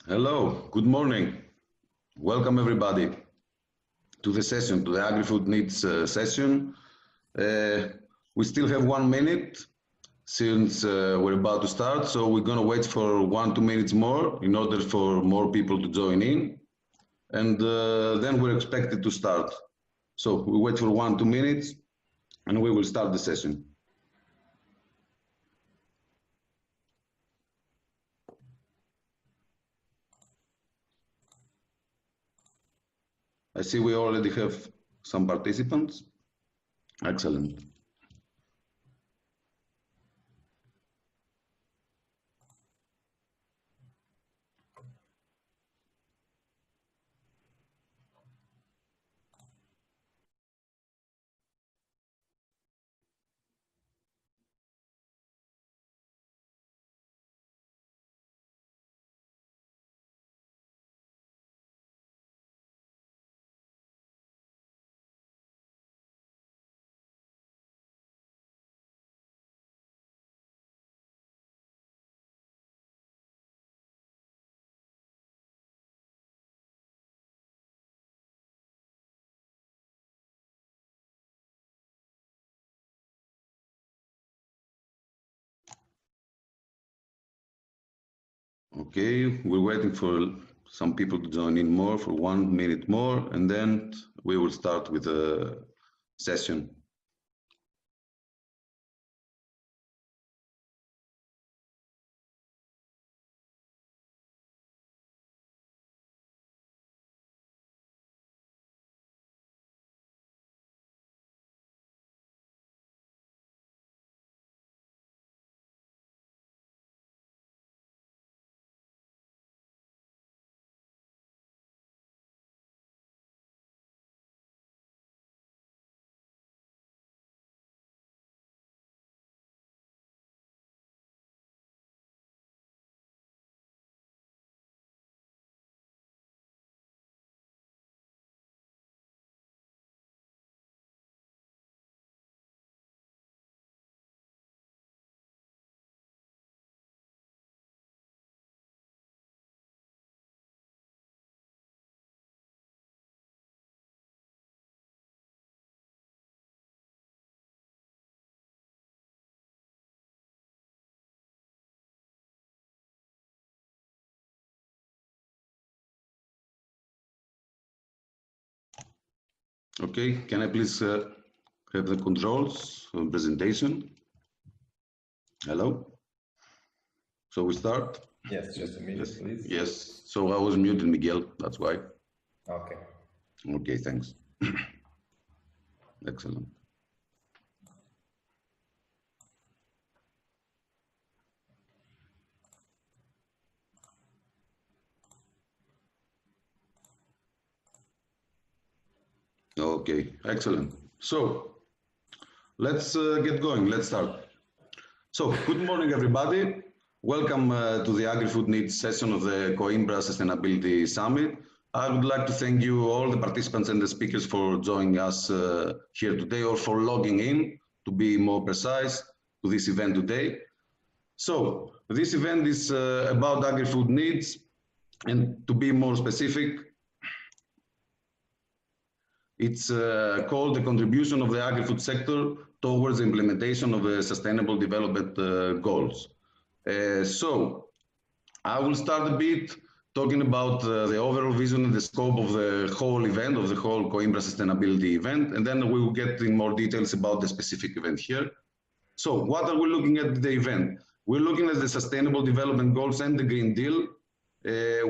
Hello, good morning. Welcome everybody to the session, to the Agri-food needs session. We still have 1 minute since we're about to start, so we're gonna wait for 1-2 minutes more in order for more people to join in, and then we're expected to start. So we wait for 1-2 minutes and we will start the session. I see we already have some participants. Excellent. Okay, we're waiting for some people to join in more for 1 minute more, and then we will start with the session. Okay, can I please have the controls on presentation? Hello? So we start? Yes, just a minute, please. Yes, so I was muted, Miguel, that's why. Okay. Okay, thanks. Excellent. Okay, excellent. So let's get going, let's start. So good morning, everybody. Welcome to the Agri-food needs session of the Coimbra Sustainability Summit. I would like to thank you, all the participants and the speakers, for joining us here today, or for logging in, to be more precise, to this event today. So this event is about agri-food needs, and to be more specific, it's called the contribution of the agri-food sector towards the implementation of the Sustainable Development Goals. So I will start a bit talking about the overall vision and the scope of the whole event, of the whole Coimbra Sustainability event, and then we will get in more details about the specific event here. So what are we looking at the event? We're looking at the Sustainable Development Goals and the Green Deal.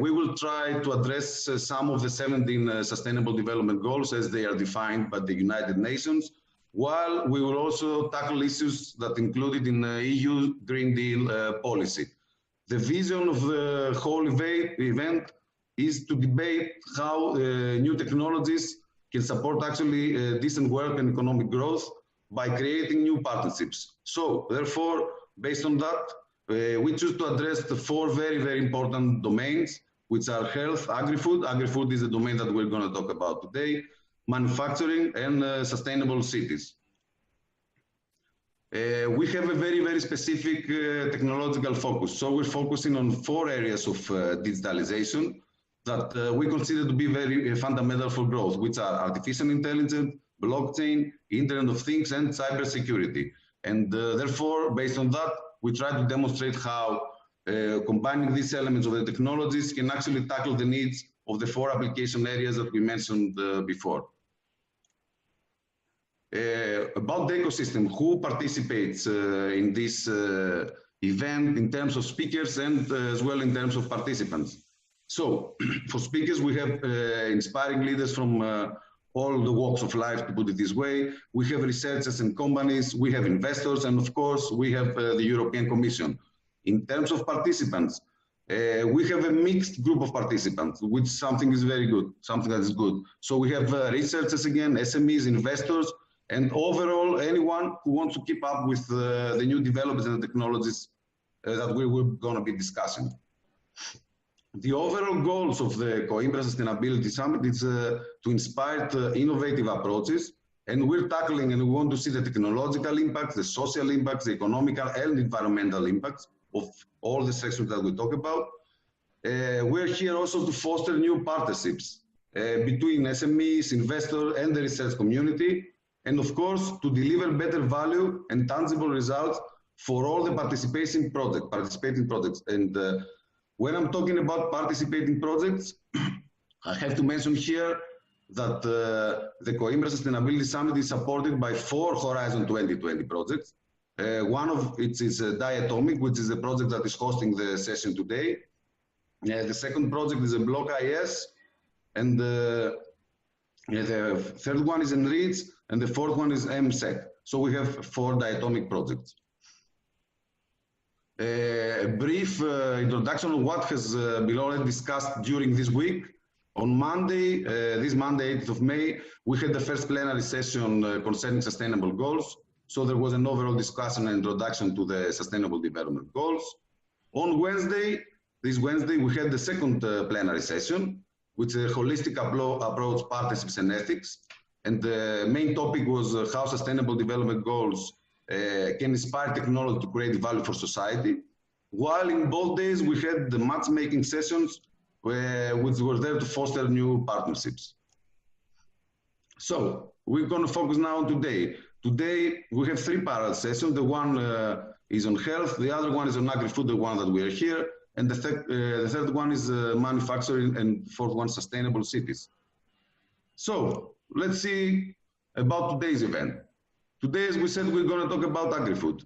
We will try to address some of the 17 Sustainable Development Goals as they are defined by the United Nations, while we will also tackle issues that included in the EU Green Deal policy. The vision of the whole event is to debate how new technologies can support actually decent work and economic growth by creating new partnerships. So therefore, based on that, we choose to address the 4 very, very important domains, which are health, agri-food. Agri-food is a domain that we're going to talk about today, manufacturing, and sustainable cities. We have a very, very specific technological focus. So we're focusing on 4 areas of digitalization that we consider to be very fundamental for growth, which are artificial intelligence, blockchain, Internet of Things, and cybersecurity. And therefore, based on that, we try to demonstrate how combining these elements of the technologies can actually tackle the needs of the 4 application areas that we mentioned before. About the ecosystem, who participates in this event in terms of speakers and as well in terms of participants. So for speakers, we have inspiring leaders from all the walks of life, to put it this way. We have researchers and companies, we have investors, and of course, we have the European Commission. In terms of participants, we have a mixed group of participants, which something is very good, something that is good. So we have researchers again, SMEs, investors, and overall, anyone who wants to keep up with the new developments and technologies that we were going to be discussing. The overall goals of the Coimbra Sustainability Summit is to inspire innovative approaches, and we're tackling and we want to see the technological impacts, the social impacts, the economical and environmental impacts of all the sections that we talk about. We're here also to foster new partnerships between SMEs, investors, and the research community, and of course, to deliver better value and tangible results for all the participating projects. And when I'm talking about participating projects, I have to mention here that the Coimbra Sustainability Summit is supported by 4 Horizon 2020 projects. One of it is Dietary, which is the project that is hosting the session today. The second project is a Block IS, and the 3rd one is Enrich, and the 4th one is MSEC. So we have 4 diatomic projects. A brief introduction of what has been already discussed during this week. On Monday, this Monday, 8th of May, we had the first plenary session concerning sustainable goals. So there was an overall discussion and introduction to the sustainable development goals. On Wednesday, this Wednesday, we had the second plenary session, which is a holistic approach, partnerships and ethics. And the main topic was how sustainable development goals can inspire technology to create value for society. While in both days, we had the matchmaking sessions, which were there to foster new partnerships. So we're going to focus now on today. Today, we have 3 parallel sessions. The one is on health, the other one is on agri-food, the one that we are here, and the third one is manufacturing, and 4th one, sustainable cities. So let's see about today's event. Today, as we said, we're going to talk about agri-food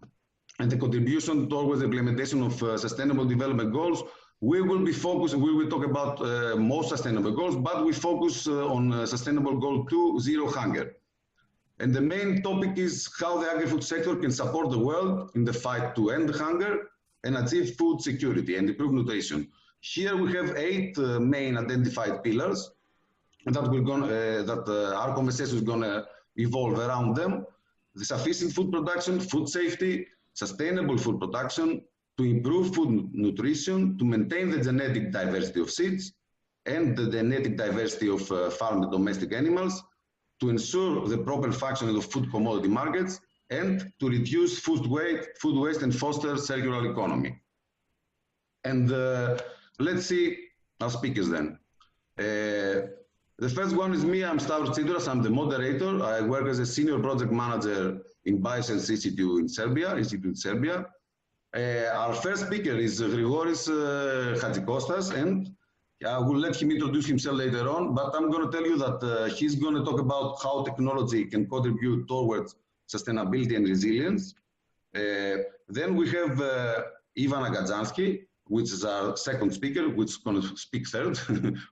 and the contribution towards the implementation of sustainable development goals. We will be focused, we will talk about most sustainable goals, but we focus on sustainable goal 2, zero hunger. And the main topic is how the agri-food sector can support the world in the fight to end hunger and achieve food security and improve nutrition. Here we have 8 main identified pillars that our conversation is going to evolve around them. The sufficient food production, food safety, sustainable food production, to improve food nutrition, to maintain the genetic diversity of seeds and the genetic diversity of farm and domestic animals, to ensure the proper functioning of food commodity markets, and to reduce food waste and foster circular economy. And let's see our speakers then. The first one is me. I'm Stavros Tsintouras. I'm the moderator. I work as a senior project manager in BioSense Institute in Serbia. Our first speaker is Grigoris Hatsikostas, and I will let him introduce himself later on, but I'm going to tell you that he's going to talk about how technology can contribute towards sustainability and resilience. Then we have Ivana Gadjanski, which is our second speaker, which is going to speak third.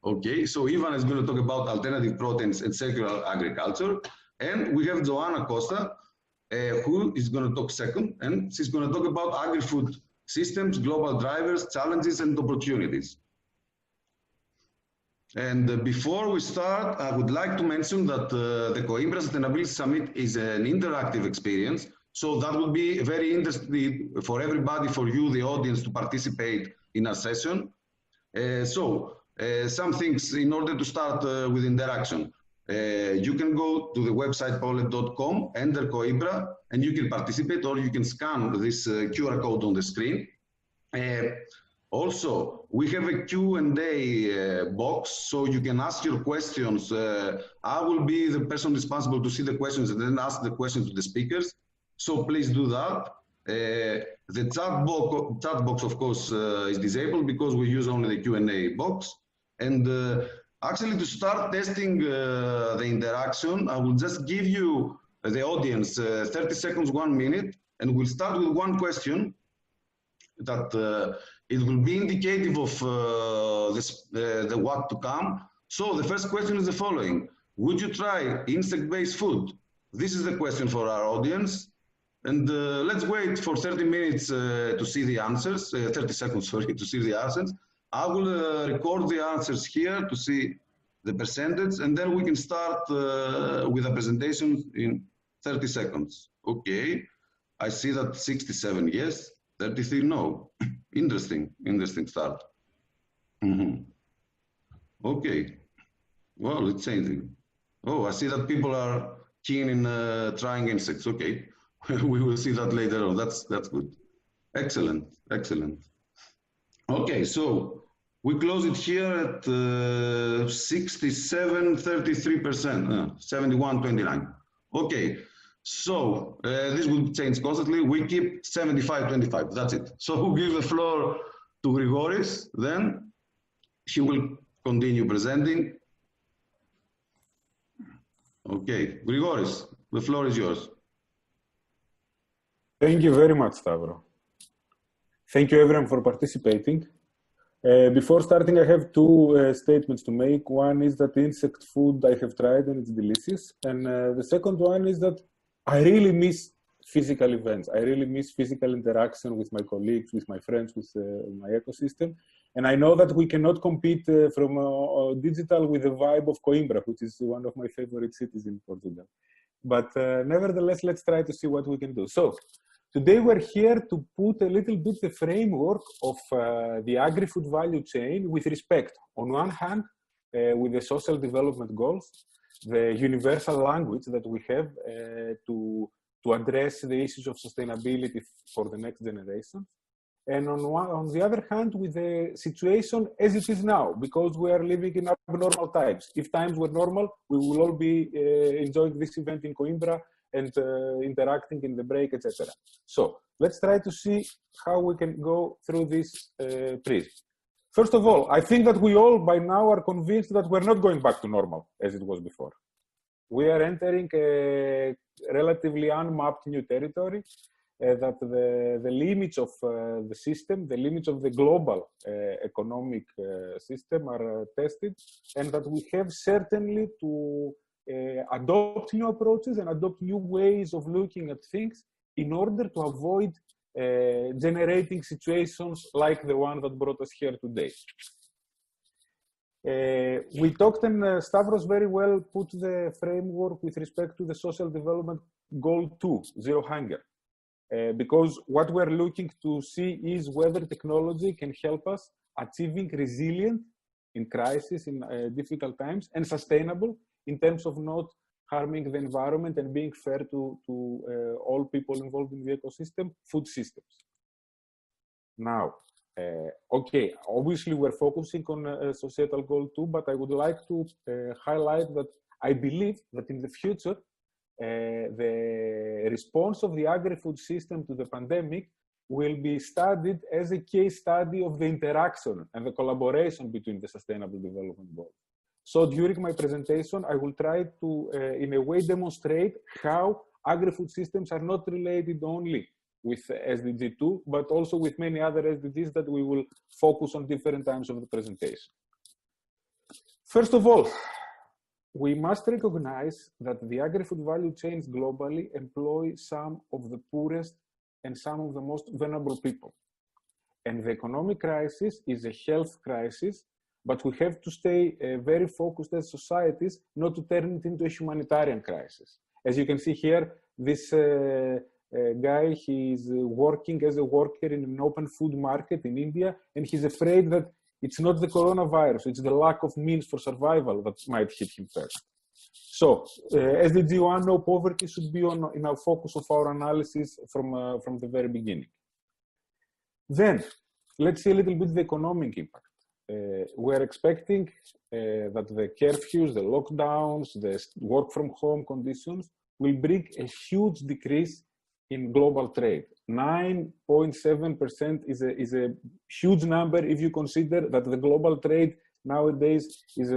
Okay, so Ivana is going to talk about alternative proteins and circular agriculture. And we have Joanna Costa, who is going to talk second, and she's going to talk about agri-food systems, global drivers, challenges, and opportunities. And before we start, I would like to mention that the Coimbra Sustainability Summit is an interactive experience. So that will be very interesting for everybody, for you, the audience, to participate in our session. Some things in order to start with interaction. You can go to the website polet.com, enter Coimbra, and you can participate, or you can scan this QR code on the screen. Also, we have a Q&A box, so you can ask your questions. I will be the person responsible to see the questions and then ask the questions to the speakers. So please do that. The chat box, of course, is disabled because we use only the Q&A box. And actually, to start testing the interaction, I will just give you, the audience, 30 seconds, 1 minute, and we'll start with one question that it will be indicative of the what to come. So the first question is the following: would you try insect-based food? This is the question for our audience. And let's wait for 30 minutes to see the answers, 30 seconds, sorry, to see the answers. I will record the answers here to see the percentage, and then we can start with the presentation in 30 seconds. Okay, I see that 67 yes, 33 no. Interesting start. Okay, well, it's changing. Oh, I see that people are keen in trying insects. Okay, we will see that later on. That's good. Excellent. Okay, so we close it here at 67, 33%, 71, 29. Okay, so this will change constantly. We keep 75, 25, that's it. So we'll give the floor to Grigoris, then he will continue presenting. Okay, Grigoris, the floor is yours. Thank you very much, Stavro. Thank you everyone for participating. Before starting, I have two statements to make. One is that insect food I have tried and it's delicious. And the second one is that I really miss physical events. I really miss physical interaction with my colleagues, with my friends, with my ecosystem. And I know that we cannot compete from digital with the vibe of Coimbra, which is one of my favorite cities in Portugal. But nevertheless, let's try to see what we can do. So today we're here to put a little bit the framework of the agri-food value chain with respect, on one hand, with the social development goals, the universal language that we have to address the issues of sustainability for the next generation. And on the other hand, with the situation as it is now, because we are living in abnormal times. If times were normal, we will all be enjoying this event in Coimbra and interacting in the break, etc. So let's try to see how we can go through this prism. First of all, I think that we all by now are convinced that we're not going back to normal as it was before. We are entering a relatively unmapped new territory, that the limits of the system, the limits of the global economic system are tested, and that we have certainly to adopt new approaches and adopt new ways of looking at things in order to avoid generating situations like the one that brought us here today. We talked, and Stavros very well put the framework with respect to the social development goal 2, zero hunger. Because what we're looking to see is whether technology can help us achieving resilient in crisis, in difficult times, and sustainable in terms of not harming the environment and being fair to all people involved in the ecosystem, food systems. Now, okay, obviously we're focusing on societal goal 2, but I would like to highlight that I believe that in the future, the response of the agri-food system to the pandemic will be studied as a case study of the interaction and the collaboration between the Sustainable Development Goals. So during my presentation, I will try to, in a way, demonstrate how agri-food systems are not related only with SDG 2, but also with many other SDGs that we will focus on different times of the presentation. First of all, we must recognize that the agri-food value chains globally employ some of the poorest and some of the most vulnerable people. And the economic crisis is a health crisis, but we have to stay very focused as societies not to turn it into a humanitarian crisis. As you can see here, this guy, he's working as a worker in an open food market in India, and he's afraid that it's not the coronavirus, it's the lack of means for survival that might hit him first. So, SDG 1, no poverty, should be in our focus of our analysis from the very beginning. Then, let's see a little bit the economic impact. We're expecting that the curfews, the lockdowns, the work from home conditions will bring a huge decrease in global trade. 9.7% is a huge number if you consider that the global trade nowadays is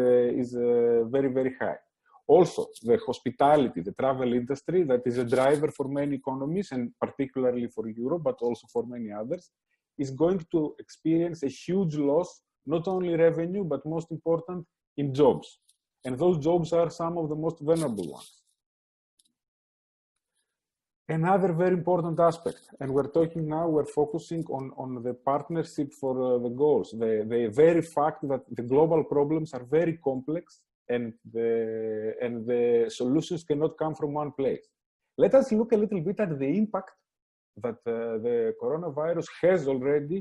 very, very high. Also, the hospitality, the travel industry, that is a driver for many economies, and particularly for Europe, but also for many others, is going to experience a huge loss, not only revenue, but most important, in jobs. And those jobs are some of the most vulnerable ones. Another very important aspect, and we're focusing on the partnership for the goals, the very fact that the global problems are very complex and the solutions cannot come from one place. Let us look a little bit at the impact that the coronavirus has already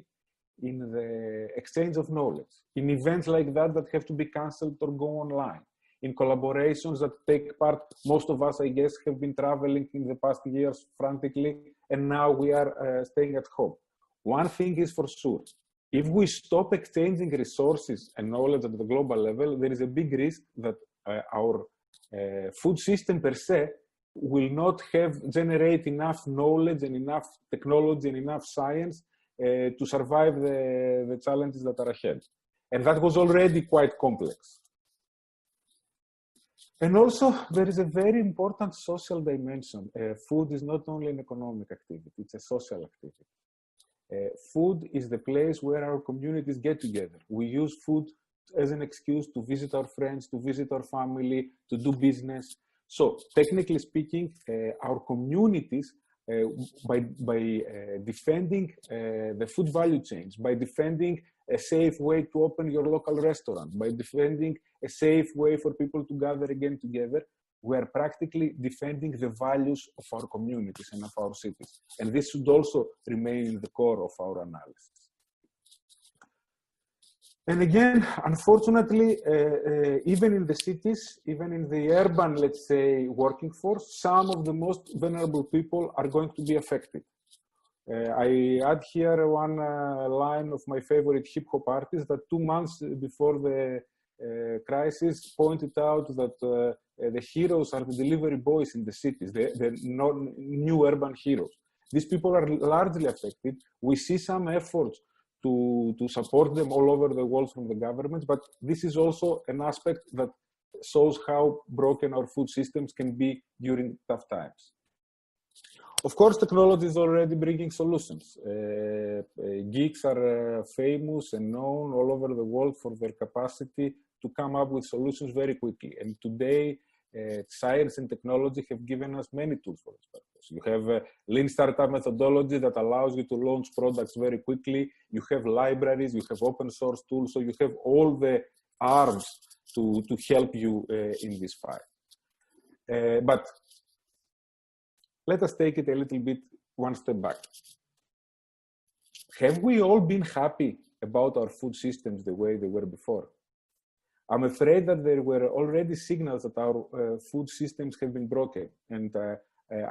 in the exchange of knowledge, in events like that have to be cancelled or go online, in collaborations that take part. Most of us, I guess, have been traveling in the past years frantically, and now we are staying at home. One thing is for sure, if we stop exchanging resources and knowledge at the global level, there is a big risk that our food system per se will not generate enough knowledge and enough technology and enough science to survive the challenges that are ahead. And that was already quite complex. And also, there is a very important social dimension. Food is not only an economic activity, it's a social activity. Food is the place where our communities get together. We use food as an excuse to visit our friends, to visit our family, to do business. So, technically speaking, our communities, by defending the food value chains, by defending a safe way to open your local restaurant, by defending a safe way for people to gather again together, we are practically defending the values of our communities and of our cities. And this should also remain in the core of our analysis. And again, unfortunately, even in the cities, even in the urban, let's say, working force, some of the most vulnerable people are going to be affected. I add here one line of my favorite hip-hop artist that 2 months before the crisis pointed out that the heroes are the delivery boys in the cities, the new urban heroes. These people are largely affected. We see some efforts to support them all over the world from the government, but this is also an aspect that shows how broken our food systems can be during tough times. Of course, technology is already bringing solutions. Geeks are famous and known all over the world for their capacity to come up with solutions very quickly. And today, science and technology have given us many tools for this purpose. You have a lean startup methodology that allows you to launch products very quickly. You have libraries, you have open source tools, so you have all the arms to help you in this fight. But let us take it a little bit one step back. Have we all been happy about our food systems the way they were before? I'm afraid that there were already signals that our food systems have been broken. And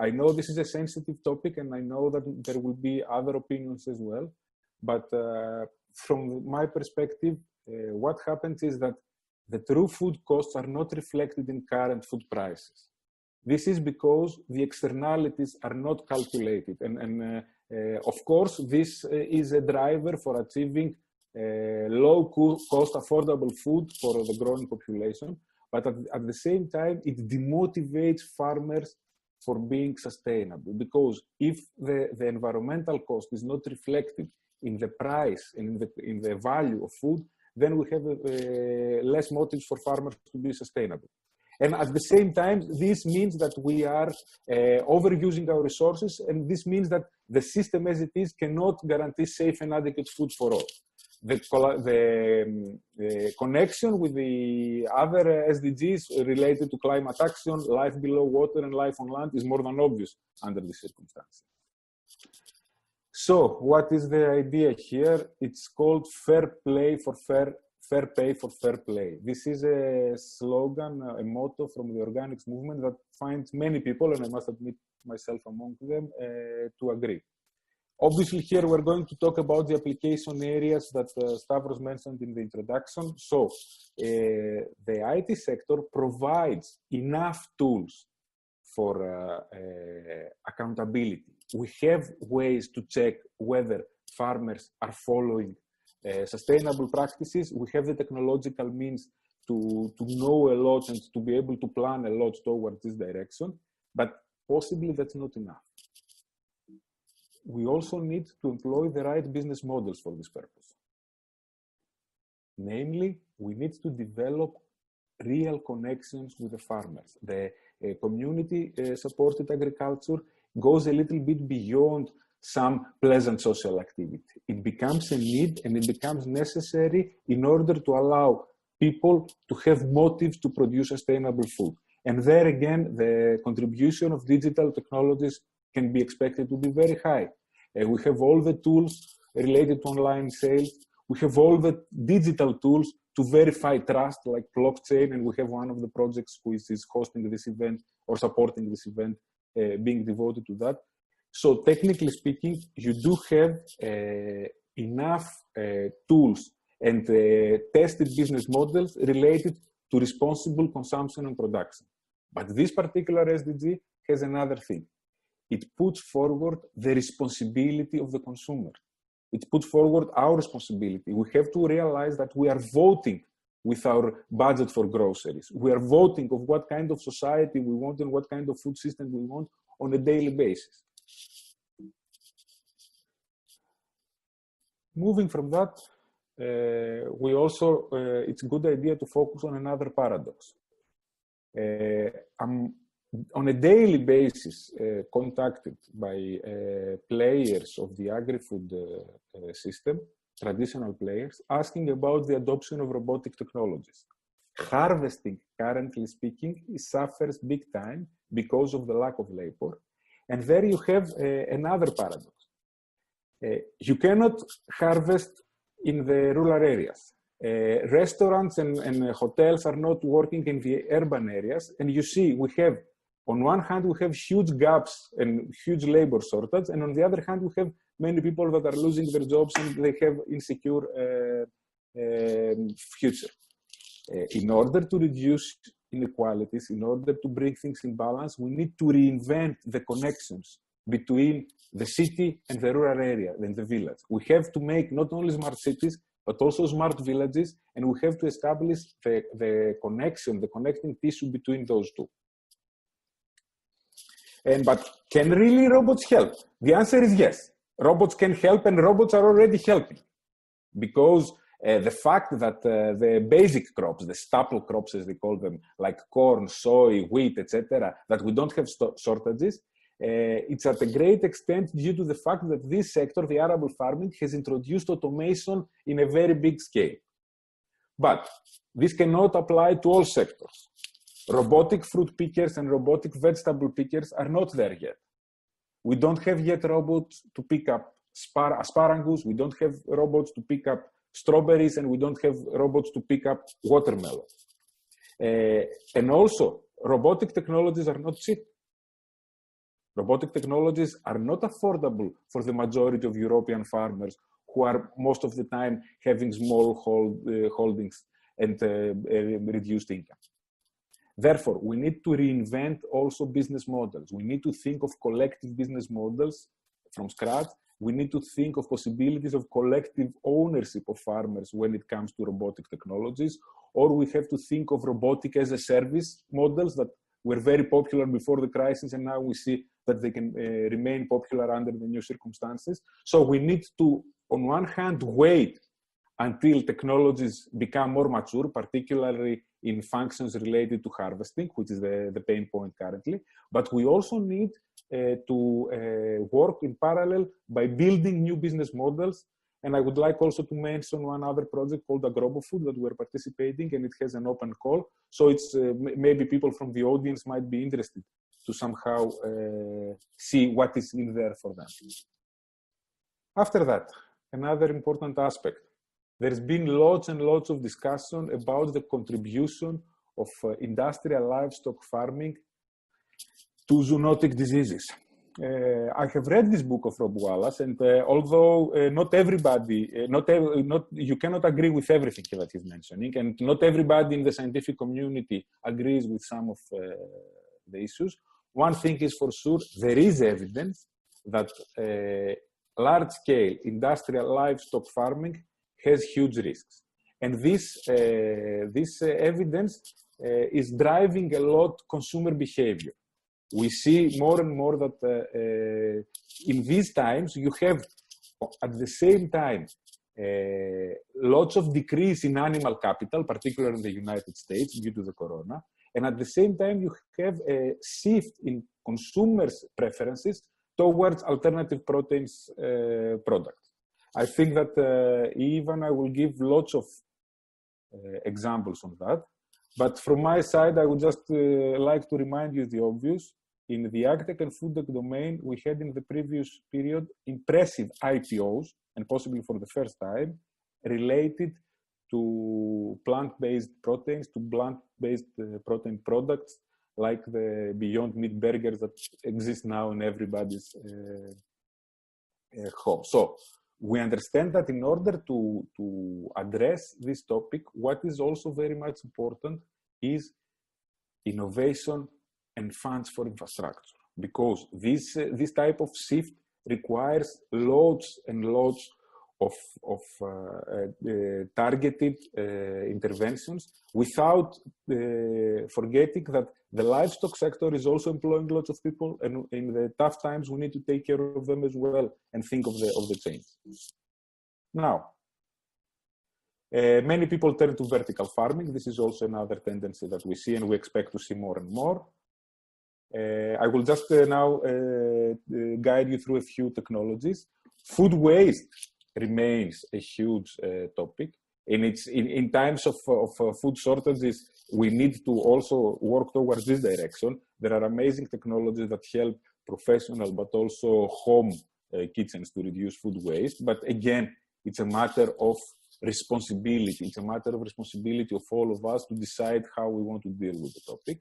I know this is a sensitive topic, and I know that there will be other opinions as well. But from my perspective, what happens is that the true food costs are not reflected in current food prices. This is because the externalities are not calculated. And of course, this is a driver for achieving low-cost, affordable food for the growing population. But at the same time, it demotivates farmers for being sustainable. Because if the environmental cost is not reflected in the price and in the value of food, then we have less motives for farmers to be sustainable. And at the same time, this means that we are overusing our resources, and this means that the system as it is cannot guarantee safe and adequate food for all. The connection with the other SDGs related to climate action, life below water and life on land is more than obvious under these circumstances. So what is the idea here? It's called fair play for fair fair pay for fair play. This is a slogan, a motto from the organics movement that finds many people, and I must admit myself among them, to agree. Obviously, here we're going to talk about the application areas that Stavros mentioned in the introduction. So, the IT sector provides enough tools for accountability. We have ways to check whether farmers are following sustainable practices. We have the technological means to know a lot and to be able to plan a lot towards this direction, but possibly that's not enough. We also need to employ the right business models for this purpose. Namely, we need to develop real connections with the farmers. The community-supported agriculture goes a little bit beyond some pleasant social activity. It becomes a need and it becomes necessary in order to allow people to have motives to produce sustainable food. And there again, the contribution of digital technologies can be expected to be very high. We have all the tools related to online sales. We have all the digital tools to verify trust, like blockchain, and we have one of the projects which is hosting this event or supporting this event being devoted to that. So technically speaking, you do have enough tools and tested business models related to responsible consumption and production. But this particular SDG has another thing. It puts forward the responsibility of the consumer. It puts forward our responsibility. We have to realize that we are voting with our budget for groceries. We are voting of what kind of society we want and what kind of food system we want on a daily basis. Moving from that, it's a good idea to focus on another paradox. I'm on a daily basis contacted by players of the agri-food system, traditional players, asking about the adoption of robotic technologies. Harvesting, currently speaking, suffers big time because of the lack of labor. And there you have another paradox. You cannot harvest in the rural areas. Restaurants and hotels are not working in the urban areas. And you see, we have, on one hand, we have huge gaps and huge labor shortage. And on the other hand, we have many people that are losing their jobs and they have insecure future. In order to reduce inequalities, in order to bring things in balance, we need to reinvent the connections between the city and the rural area and the village. We have to make not only smart cities, but also smart villages, and we have to establish the connection, the connecting tissue between those two. But can really robots help? The answer is yes. Robots can help, and robots are already helping. Because the fact that the basic crops, the staple crops as they call them, like corn, soy, wheat, etc., that we don't have shortages, it's at a great extent due to the fact that this sector, the arable farming, has introduced automation in a very big scale. But this cannot apply to all sectors. Robotic fruit pickers and robotic vegetable pickers are not there yet. We don't have yet robots to pick up asparagus, we don't have robots to pick up strawberries, and we don't have robots to pick up watermelon. And also, robotic technologies are not cheap. Robotic technologies are not affordable for the majority of European farmers who are most of the time having small holdings and reduced income. Therefore, we need to reinvent also business models. We need to think of collective business models from scratch. We need to think of possibilities of collective ownership of farmers when it comes to robotic technologies, or we have to think of robotic as a service models that were very popular before the crisis, and now we see that they can remain popular under the new circumstances. So we need to, on one hand, wait until technologies become more mature, particularly in functions related to harvesting, which is the pain point currently. But we also need to work in parallel by building new business models. And I would like also to mention one other project called Agri-food that we're participating, and it has an open call. So it's maybe people from the audience might be interested to somehow see what is in there for them. After that, another important aspect. there's been lots and lots of discussion about the contribution of industrial livestock farming to zoonotic diseases. I have read this book of Rob Wallace, and although not everybody, you cannot agree with everything that he's mentioning, and not everybody in the scientific community agrees with some of the issues, one thing is for sure, there is evidence that large-scale industrial livestock farming has huge risks. And this evidence is driving a lot consumer behavior. We see more and more that in these times, you have at the same time lots of decrease in animal capital, particularly in the United States due to the corona. And at the same time, you have a shift in consumers' preferences towards alternative proteins products. I think that Ivana will give lots of examples on that. But from my side, I would just like to remind you the obvious. In the agtech and food tech domain, we had in the previous period impressive IPOs, and possibly for the first time, related to plant-based proteins, to plant-based protein products, like the Beyond Meat burgers that exist now in everybody's home. So we understand that in order to address this topic, what is also very much important is innovation and funds for infrastructure, because this type of shift requires loads and loads of targeted interventions, without forgetting that the livestock sector is also employing lots of people, and in the tough times we need to take care of them as well and think of the change. Now, many people turn to vertical farming. This is also another tendency that we see and we expect to see more and more. I will just now guide you through a few technologies. Food waste remains a huge topic. In times of food shortages, we need to also work towards this direction. There are amazing technologies that help professional but also home kitchens to reduce food waste. But again, it's a matter of responsibility. It's a matter of responsibility of all of us to decide how we want to deal with the topic.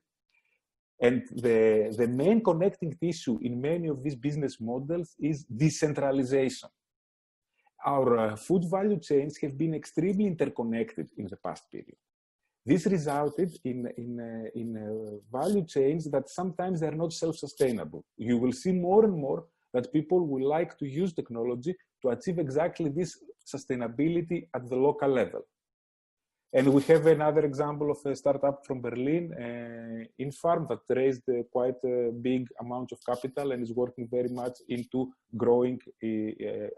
And the main connecting tissue in many of these business models is decentralization. Our food value chains have been extremely interconnected in the past period. This resulted in value chains that sometimes they're not self-sustainable. You will see more and more that people will like to use technology to achieve exactly this sustainability at the local level. And we have another example of a startup from Berlin, InFarm, that raised quite a big amount of capital and is working very much into growing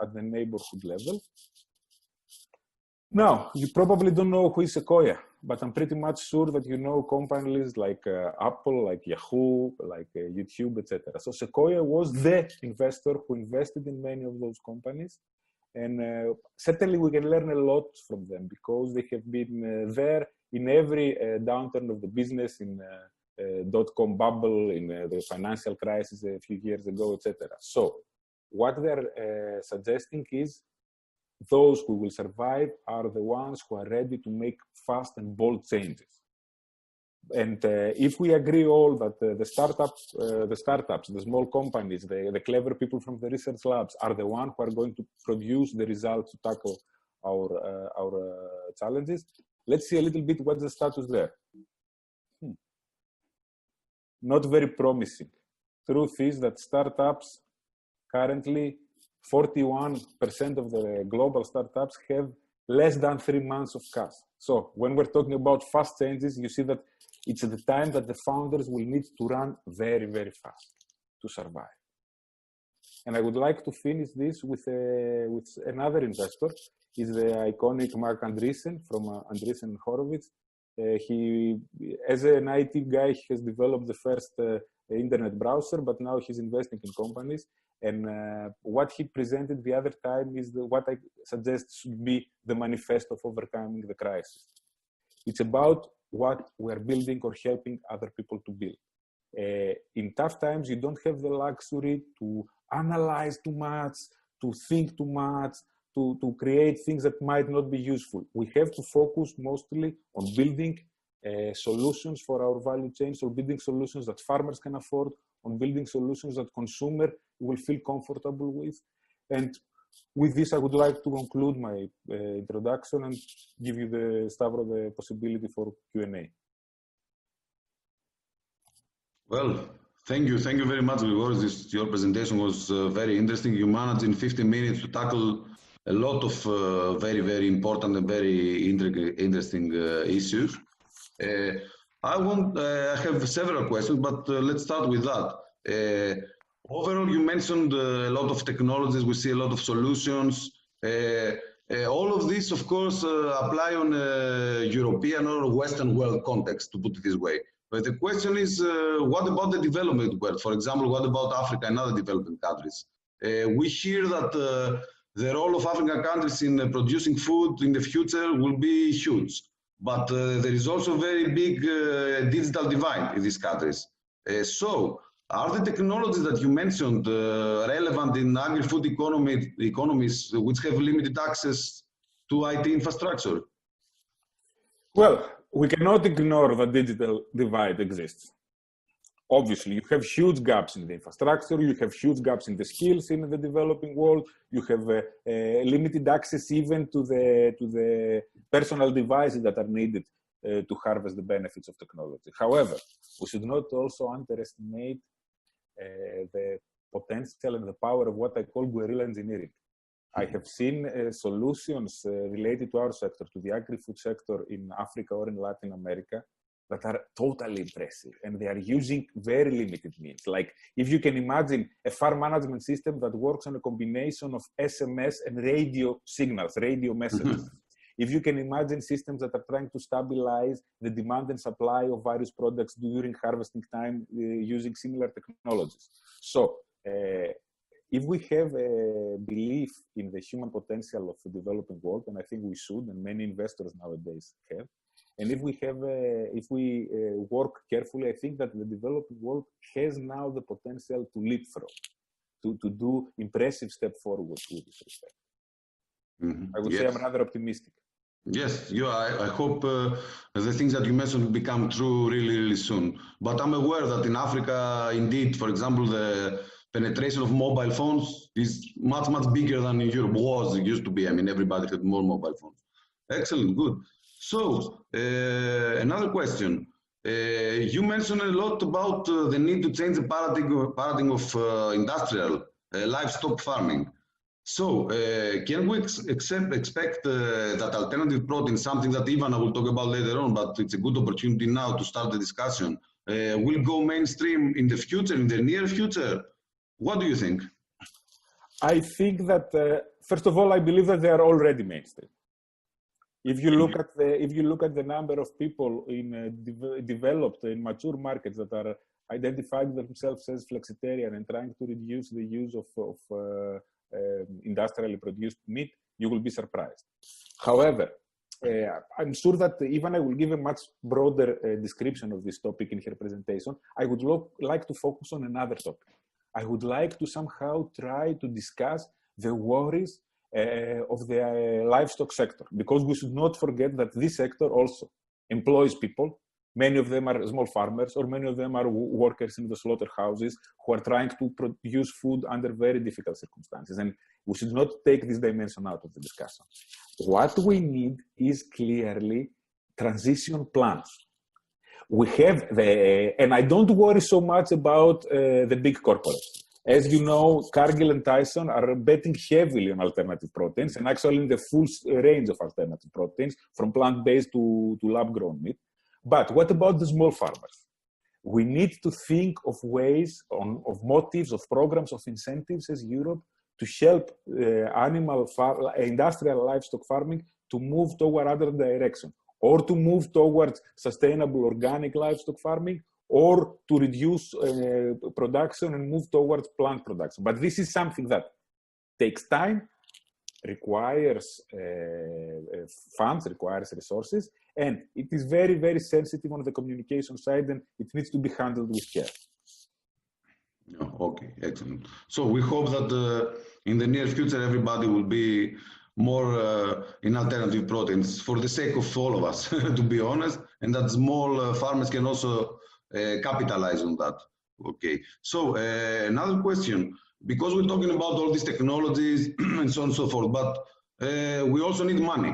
at the neighborhood level. Now, you probably don't know who is Sequoia, but I'm pretty much sure that you know companies like Apple, like Yahoo, like YouTube, etc. So Sequoia was the investor who invested in many of those companies. And certainly we can learn a lot from them, because they have been there in every downturn of the business, in dot-com bubble, in the financial crisis a few years ago, etc. So what they're suggesting is those who will survive are the ones who are ready to make fast and bold changes. And if we agree all that the startups, the small companies, the clever people from the research labs are the ones who are going to produce the results to tackle our challenges, let's see a little bit what's the status there. Not very promising. Truth is that startups currently, 41% of the global startups have less than 3 months of cash. So when we're talking about fast changes, you see that it's the time that the founders will need to run very, very fast to survive. And I would like to finish this with another investor. He's the iconic Mark Andreessen from Andreessen Horowitz. He, as an IT guy, he has developed the first internet browser, but now he's investing in companies. And what he presented the other time is what I suggest should be the manifesto of overcoming the crisis. It's about what we're building or helping other people to build. In tough times, you don't have the luxury to analyze too much, to think too much, to create things that might not be useful. We have to focus mostly on building solutions for our value chains, or building solutions that farmers can afford, on building solutions that consumer will feel comfortable with. And with this, I would like to conclude my introduction and give you Stavro the possibility for Q&A. Well, thank you very much, Grigoris. Your presentation was very interesting. You managed in 15 minutes to tackle a lot of very important and very interesting issues. I have several questions, but let's start with that. Overall, you mentioned a lot of technologies. We see a lot of solutions. All of this, of course, apply on a European or Western world context, to put it this way. But the question is, what about the development world? For example, what about Africa and other developing countries? We hear that the role of African countries in producing food in the future will be huge. But there is also a very big digital divide in these countries. So, are the technologies that you mentioned relevant in agri-food economies which have limited access to IT infrastructure? Well, we cannot ignore that digital divide exists. Obviously, you have huge gaps in the infrastructure, you have huge gaps in the skills in the developing world, you have limited access even to the personal devices that are needed to harvest the benefits of technology. However, we should not also underestimate the potential and the power of what I call guerrilla engineering. I have seen solutions related to our sector, to the agri-food sector in Africa or in Latin America, that are totally impressive, and they are using very limited means. Like, if you can imagine a farm management system that works on a combination of SMS and radio signals, radio messages. If you can imagine systems that are trying to stabilize the demand and supply of various products during harvesting time using similar technologies. So, if we have a belief in the human potential of the developing world, and I think we should, and many investors nowadays have, and if we work carefully, I think that the developing world has now the potential to leapfrog, to do impressive step forward with this respect. I would say I'm rather optimistic. Yes, I hope the things that you mentioned will become true really soon. But I'm aware that in Africa, indeed, for example, the penetration of mobile phones is much bigger than in Europe was. It used to be. I mean, everybody had more mobile phones. Excellent, good. So, another question. You mentioned a lot about the need to change the paradigm of industrial livestock farming. So, can we expect that alternative protein, something that Ivana will talk about later on, but it's a good opportunity now to start the discussion, will go mainstream in the future, in the near future? What do you think? I think that, first of all, I believe that they are already mainstream. If you look at the number of people in developed and mature markets that are identifying themselves as flexitarian and trying to reduce the use of industrially produced meat, you will be surprised. However, I'm sure that Ivana will give a much broader description of this topic in her presentation. I would like to focus on another topic. I would like to somehow try to discuss the worries of the livestock sector, because we should not forget that this sector also employs people. Many of them are small farmers, or many of them are workers in the slaughterhouses who are trying to produce food under very difficult circumstances. And we should not take this dimension out of the discussion. What we need is clearly transition plans. We have and I don't worry so much about the big corporates. As you know, Cargill and Tyson are betting heavily on alternative proteins, and actually in the full range of alternative proteins, from plant-based to lab-grown meat. But what about the small farmers? We need to think of ways, of motives, of programs, of incentives as Europe to help industrial livestock farming to move toward other direction, or to move towards sustainable organic livestock farming, or to reduce production and move towards plant production. But this is something that takes time, requires funds, requires resources, and it is very sensitive on the communication side, and it needs to be handled with care. Okay, excellent. So we hope that in the near future, everybody will be more in alternative proteins for the sake of all of us, to be honest, and that small farmers can also capitalize on that. Okay, so another question, because we're talking about all these technologies and so on and so forth, but we also need money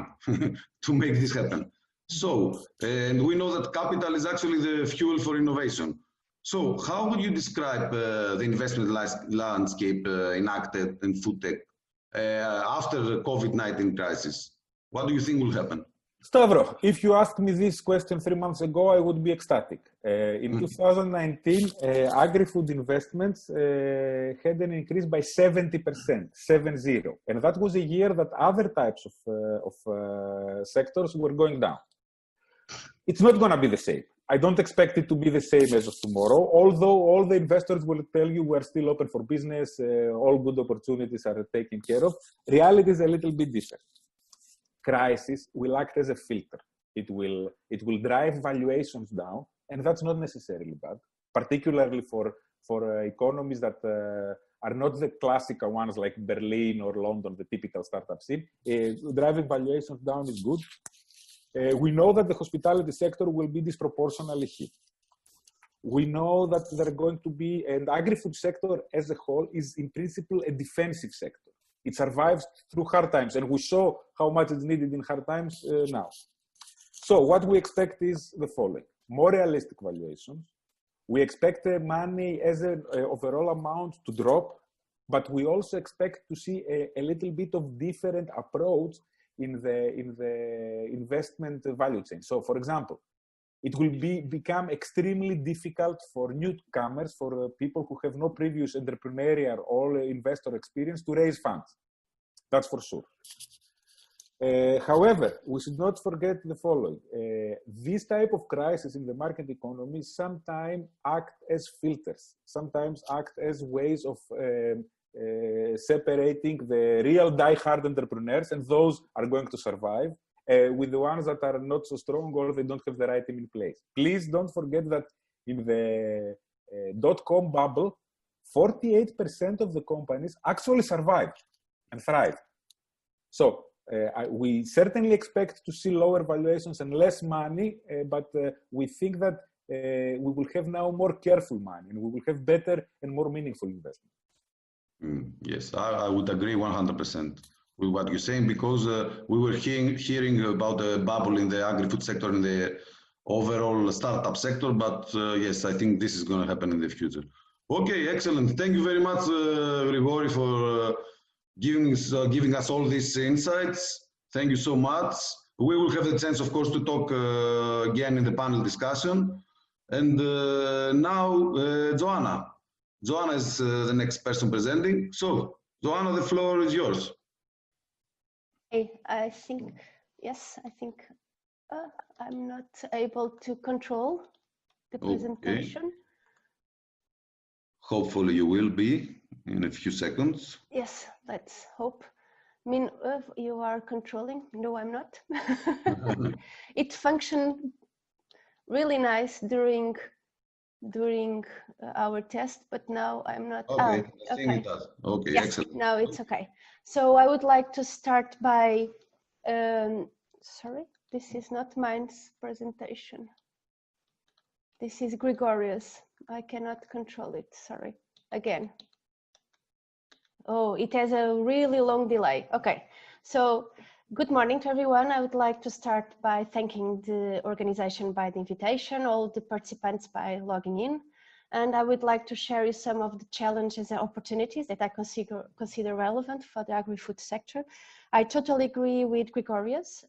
to make this happen. So, and we know that capital is actually the fuel for innovation. So how would you describe the investment landscape in AgTech and food tech after the COVID-19 crisis? What do you think will happen? Stavro, if you asked me this question 3 months ago, I would be ecstatic. In 2019, agri-food investments had an increase by 70%, 70. And that was a year that other types of sectors were going down. It's not going to be the same. I don't expect it to be the same as of tomorrow, although all the investors will tell you we're still open for business, all good opportunities are taken care of. Reality is a little bit different. Crisis will act as a filter. It will drive valuations down, and that's not necessarily bad, particularly for economies that are not the classical ones like Berlin or London, the typical startup scene. Driving valuations down is good. We know that the hospitality sector will be disproportionately hit. We know that there are going to be, and the agri-food sector as a whole is in principle a defensive sector. It survives through hard times, and we saw how much is needed in hard times now. So what we expect is the following: more realistic valuations. We expect the money as an overall amount to drop, but we also expect to see a little bit of different approach in the investment value chain. So, for example, it will become extremely difficult for newcomers, for people who have no previous entrepreneurial or investor experience to raise funds. That's for sure. However, we should not forget the following. This type of crisis in the market economy sometimes act as filters, sometimes act as ways of separating the real die-hard entrepreneurs, and those are going to survive, with the ones that are not so strong or they don't have the right team in place. Please don't forget that in the dot-com bubble, 48% of the companies actually survived and thrived. So we certainly expect to see lower valuations and less money, but we think that we will have now more careful money, and we will have better and more meaningful investment. Yes, I would agree 100% with what you're saying, because we were hearing about the bubble in the agri-food sector, in the overall startup sector, but yes, I think this is going to happen in the future. Okay, excellent. Thank you very much, Grigori, for giving us all these insights. Thank you so much. We will have the chance, of course, to talk again in the panel discussion. And now, Joanna. Joanna is the next person presenting. So, Joanna, the floor is yours. Hey, I think, yes, I think I'm not able to control the presentation. Okay. Hopefully you will be in a few seconds. Yes, let's hope. I mean, you are controlling. No, I'm not. It functioned really nice during our test, but now I'm not. Okay, I think it does. Okay, yes, excellent. now it's okay. So I would like to start by, sorry, this is not mine's presentation. This is Grigorius. I cannot control it, sorry. Again. Oh, it has a really long delay. Okay, so good morning to everyone. I would like to start by thanking the organization by the invitation, all the participants by logging in. And I would like to share you some of the challenges and opportunities that I consider relevant for the agri-food sector. I totally agree with Grigorius,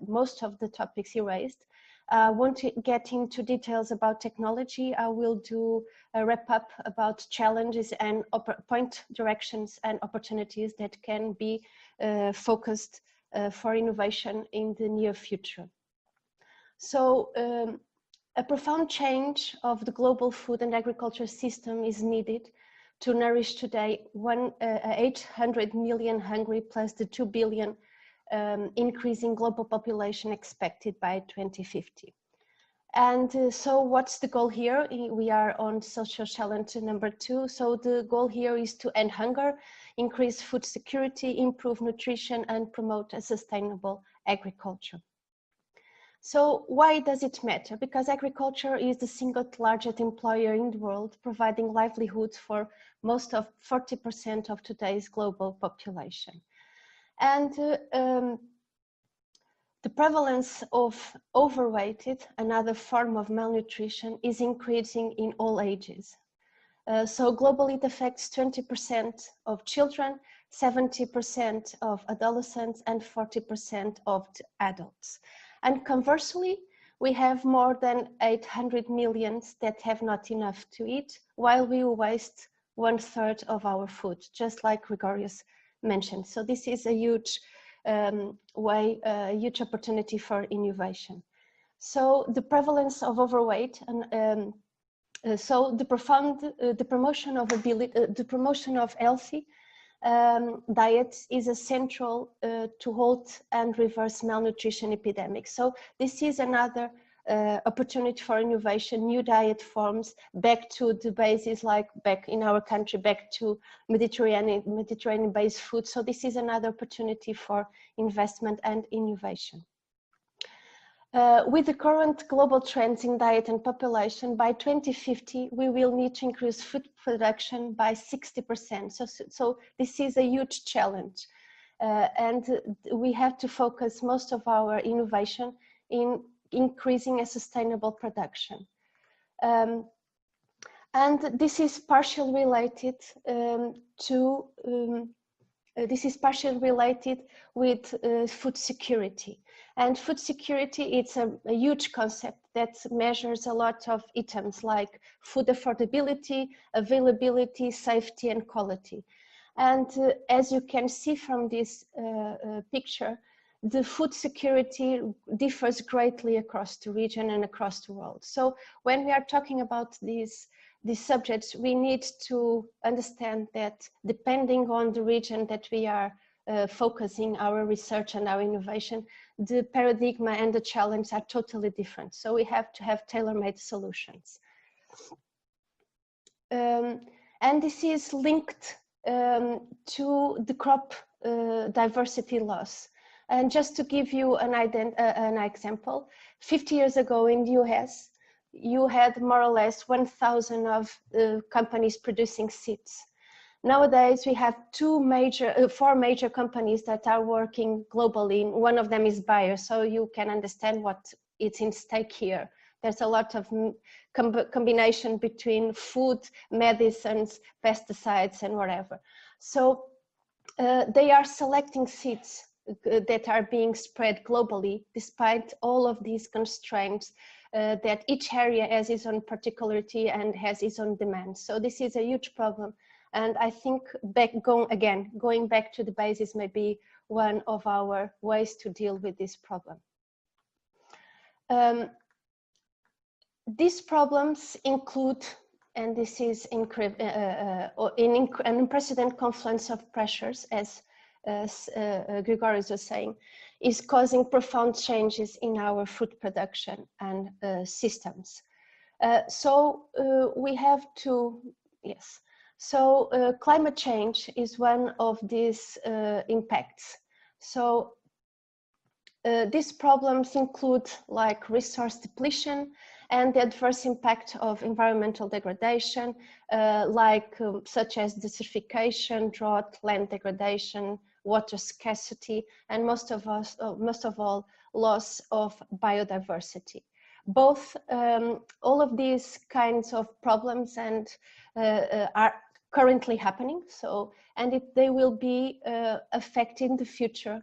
most of the topics he raised. I want to get into details about technology. I will do a wrap up about challenges and point directions and opportunities that can be focused for innovation in the near future. So a profound change of the global food and agriculture system is needed to nourish today 800 million hungry plus the 2 billion increase in global population expected by 2050. And so what's the goal here? We are on social challenge number 2. So the goal here is to end hunger, increase food security, improve nutrition, and promote a sustainable agriculture. So why does it matter? Because agriculture is the single largest employer in the world, providing livelihoods for most of 40% of today's global population. And the prevalence of overweight, another form of malnutrition, is increasing in all ages. So globally it affects 20% of children, 70% of adolescents, and 40% of adults. And conversely, we have more than 800 million that have not enough to eat, while we waste 1/3 of our food, just like Gregorius mentioned. So this is a huge huge opportunity for innovation. So the prevalence of overweight and so the promotion of healthy diets is essential to halt and reverse malnutrition epidemics. So this is another opportunity for innovation, new diet forms, back to the basis, like back in our country, back to Mediterranean-based food. So this is another opportunity for investment and innovation. With the current global trends in diet and population, by 2050, we will need to increase food production by 60%. So this is a huge challenge. And we have to focus most of our innovation in increasing a sustainable production. And this is partially related with food security. And food security, it's a huge concept that measures a lot of items like food affordability, availability, safety, and quality. And as you can see from this picture, the food security differs greatly across the region and across the world. So when we are talking about these subjects, we need to understand that depending on the region that we are focusing our research and our innovation, the paradigm and the challenge are totally different. So we have to have tailor-made solutions. And this is linked to the crop diversity loss. And just to give you an example, 50 years ago in the US, you had more or less 1,000 of companies producing seeds. Nowadays, we have four major companies that are working globally. One of them is Bayer, so you can understand what is in stake here. There's a lot of combination between food, medicines, pesticides, and whatever. So they are selecting seeds that are being spread globally, despite all of these constraints that each area has its own particularity and has its own demand. So this is a huge problem. And I think going back to the basis may be one of our ways to deal with this problem. These problems include, and this is an unprecedented confluence of pressures, as Gregorius was saying, is causing profound changes in our food production and systems. So we have to, yes. So climate change is one of these impacts. So these problems include like resource depletion and the adverse impact of environmental degradation, such as desertification, drought, land degradation, water scarcity, and most of all, loss of biodiversity. All of these kinds of problems are currently happening. So, and they will be affected in the future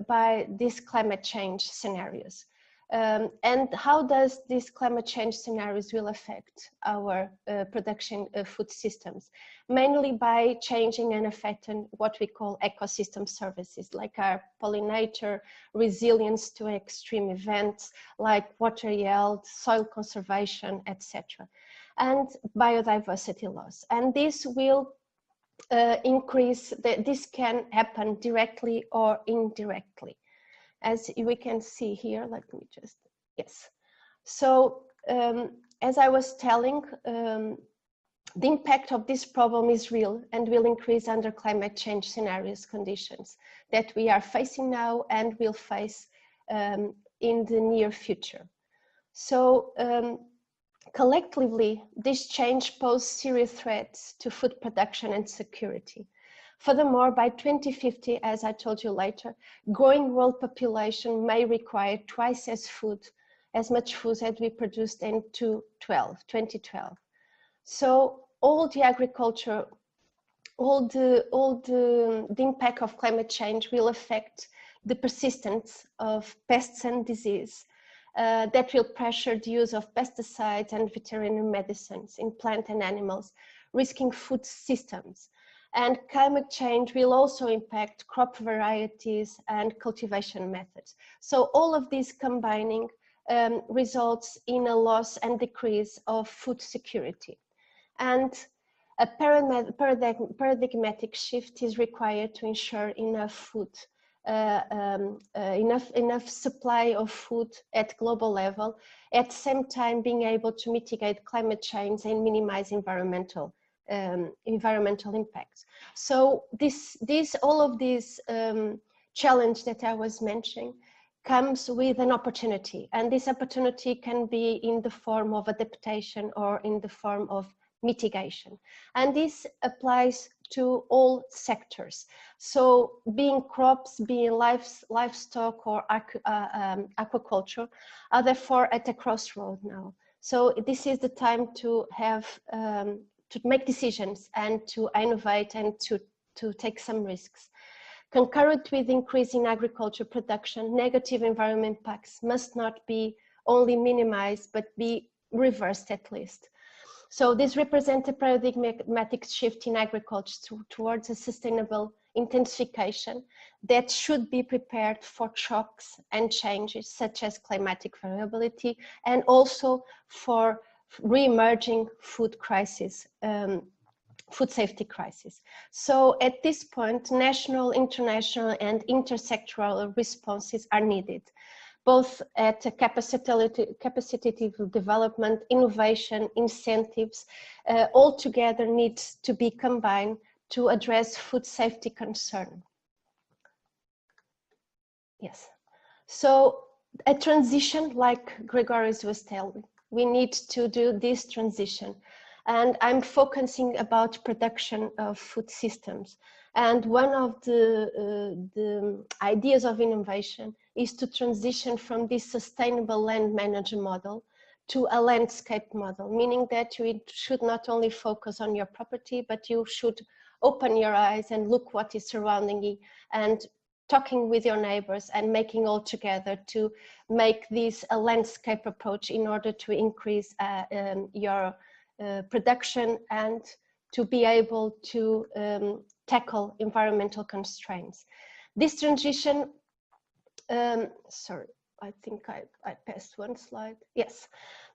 by these climate change scenarios. And how does these climate change scenarios will affect our production food systems? Mainly by changing and affecting what we call ecosystem services, like our pollinator, resilience to extreme events, like water yield, soil conservation, etc. And biodiversity loss. And this will this can happen directly or indirectly. As we can see here, let me just, yes. So as I was telling, the impact of this problem is real and will increase under climate change scenarios conditions that we are facing now and will face in the near future. So collectively, this change poses serious threats to food production and security. Furthermore, by 2050, as I told you later, growing world population may require twice as much food as we produced in 2012. So all the agriculture, all the impact of climate change will affect the persistence of pests and disease that will pressure the use of pesticides and veterinary medicines in plant and animals, risking food systems. And climate change will also impact crop varieties and cultivation methods. So all of these combining results in a loss and decrease of food security. And a paradigmatic shift is required to ensure enough food, enough supply of food at global level, at the same time being able to mitigate climate change and minimize environmental impacts. So all of these challenge that I was mentioning comes with an opportunity, and this opportunity can be in the form of adaptation or in the form of mitigation. And this applies to all sectors. So being crops, being livestock or aquaculture are therefore at a crossroad now. So this is the time to have, to make decisions and to innovate and to take some risks. Concurrent with increasing agriculture production, negative environment impacts must not be only minimized, but be reversed at least. So this represents a paradigmatic shift in agriculture towards a sustainable intensification that should be prepared for shocks and changes such as climatic variability and also for re-emerging food crisis, food safety crisis. So at this point, national, international and intersectoral responses are needed, both at capacitative development, innovation, incentives, all together needs to be combined to address food safety concern. Yes, so a transition like Gregorius was telling, we need to do this transition. And I'm focusing about production of food systems. And one of the ideas of innovation is to transition from this sustainable land management model to a landscape model, meaning that you should not only focus on your property, but you should open your eyes and look what is surrounding you and talking with your neighbors and making all together to make this a landscape approach in order to increase your production and to be able to tackle environmental constraints. This transition, sorry, I think I passed one slide. Yes,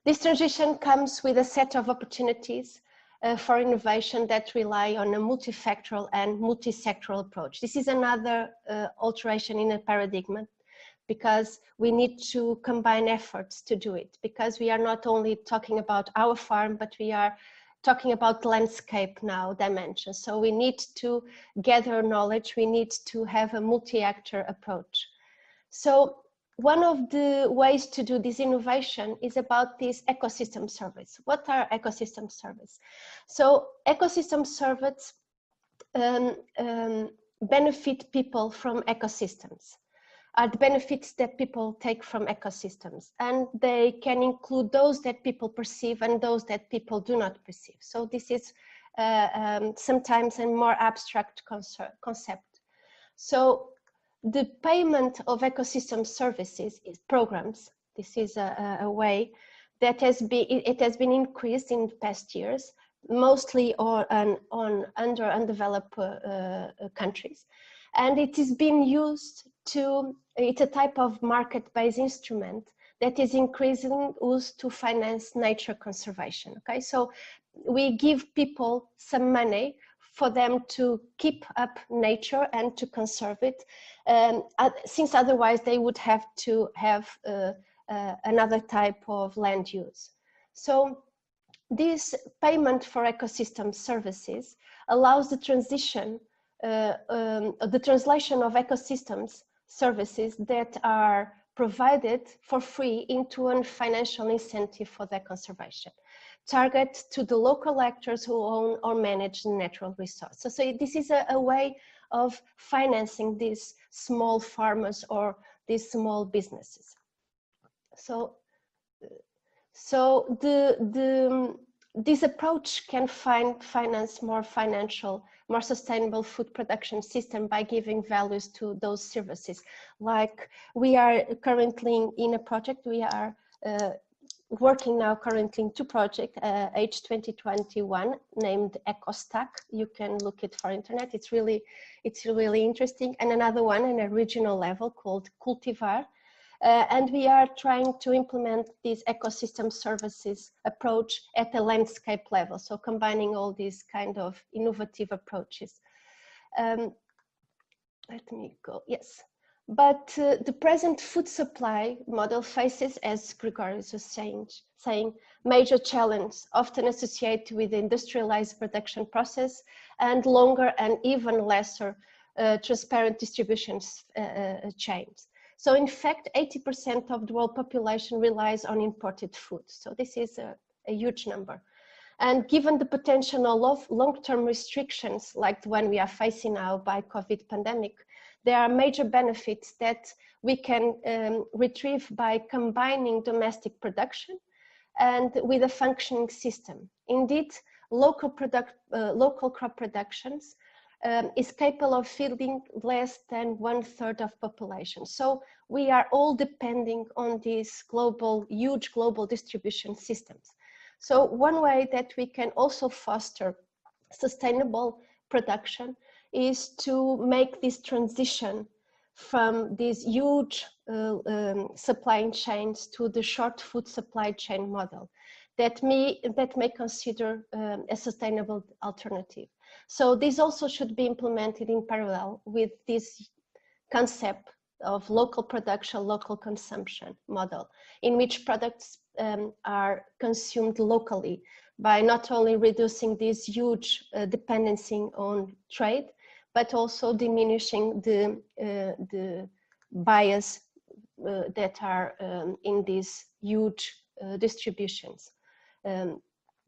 this transition comes with a set of opportunities for innovation that rely on a multifactorial and multisectoral approach. This is another alteration in a paradigm, because we need to combine efforts to do it, because we are not only talking about our farm, but we are talking about landscape now dimension. So we need to gather knowledge, we need to have a multi-actor approach. So one of the ways to do this innovation is about this ecosystem service. What are ecosystem service? So ecosystem service benefit people from ecosystems, are the benefits that people take from ecosystems, and they can include those that people perceive and those that people do not perceive. So this is sometimes a more abstract concept. So the payment of ecosystem services is programs. This is a way that has been increased in the past years, mostly on undeveloped countries. And it is being used to, it's a type of market-based instrument that is increasingly used to finance nature conservation, okay? So we give people some money for them to keep up nature and to conserve it, since otherwise they would have to have another type of land use. So this payment for ecosystem services allows the transition, the translation of ecosystems services that are provided for free into a financial incentive for their conservation, target to the local actors who own or manage the natural resources. So this is a way of financing these small farmers or these small businesses. So this approach can finance more sustainable food production system by giving values to those services. Like we are currently in a project, we are working now currently in two projects, H2021 named EcoStack. You can look it for internet. It's really interesting. And another one in a regional level called Cultivar. And we are trying to implement this ecosystem services approach at a landscape level. So combining all these kind of innovative approaches. Let me go, yes. But the present food supply model faces, as Gregorius was saying, major challenges, often associated with the industrialized production process and longer and even lesser transparent distribution chains. So in fact, 80% of the world population relies on imported food. So this is a huge number. And given the potential of long-term restrictions like the one we are facing now by COVID pandemic, there are major benefits that we can retrieve by combining domestic production and with a functioning system. Indeed, local crop productions is capable of feeding less than 1/3 of population. So we are all depending on these huge global distribution systems. So one way that we can also foster sustainable production is to make this transition from these huge supply chains to the short food supply chain model that may consider a sustainable alternative. So this also should be implemented in parallel with this concept of local production, local consumption model, in which products are consumed locally by not only reducing this huge dependency on trade, but also diminishing the bias that are in these huge distributions.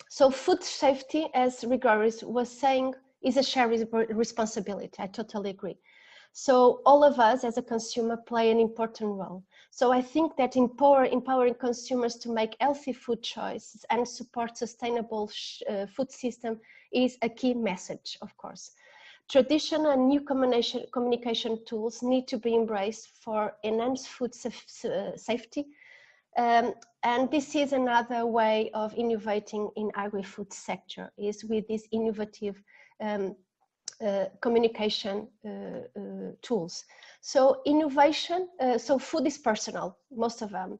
So food safety, as Gregorius was saying, is a shared responsibility. I totally agree. So all of us as a consumer play an important role. So I think that empowering consumers to make healthy food choices and support sustainable food system is a key message, of course. Traditional and new communication tools need to be embraced for enhanced food safety. And this is another way of innovating in agri-food sector, is with these innovative communication tools. So innovation, so food is personal, most of them.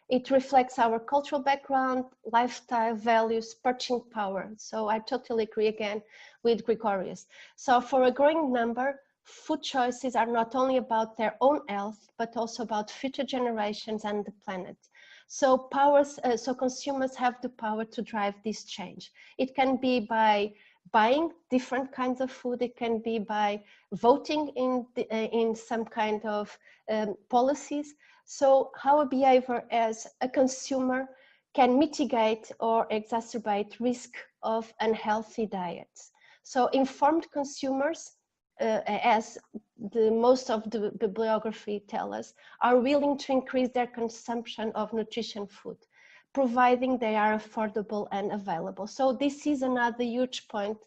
It reflects our cultural background, lifestyle, values, purchasing power. So I totally agree again with Gregorius. So for a growing number, food choices are not only about their own health, but also about future generations and the planet. So so consumers have the power to drive this change. It can be by buying different kinds of food. It can be by voting in some kind of policies. So our behavior as a consumer can mitigate or exacerbate risk of unhealthy diets. So informed consumers, as most of the bibliography tell us, are willing to increase their consumption of nutrition food, providing they are affordable and available. So this is another huge point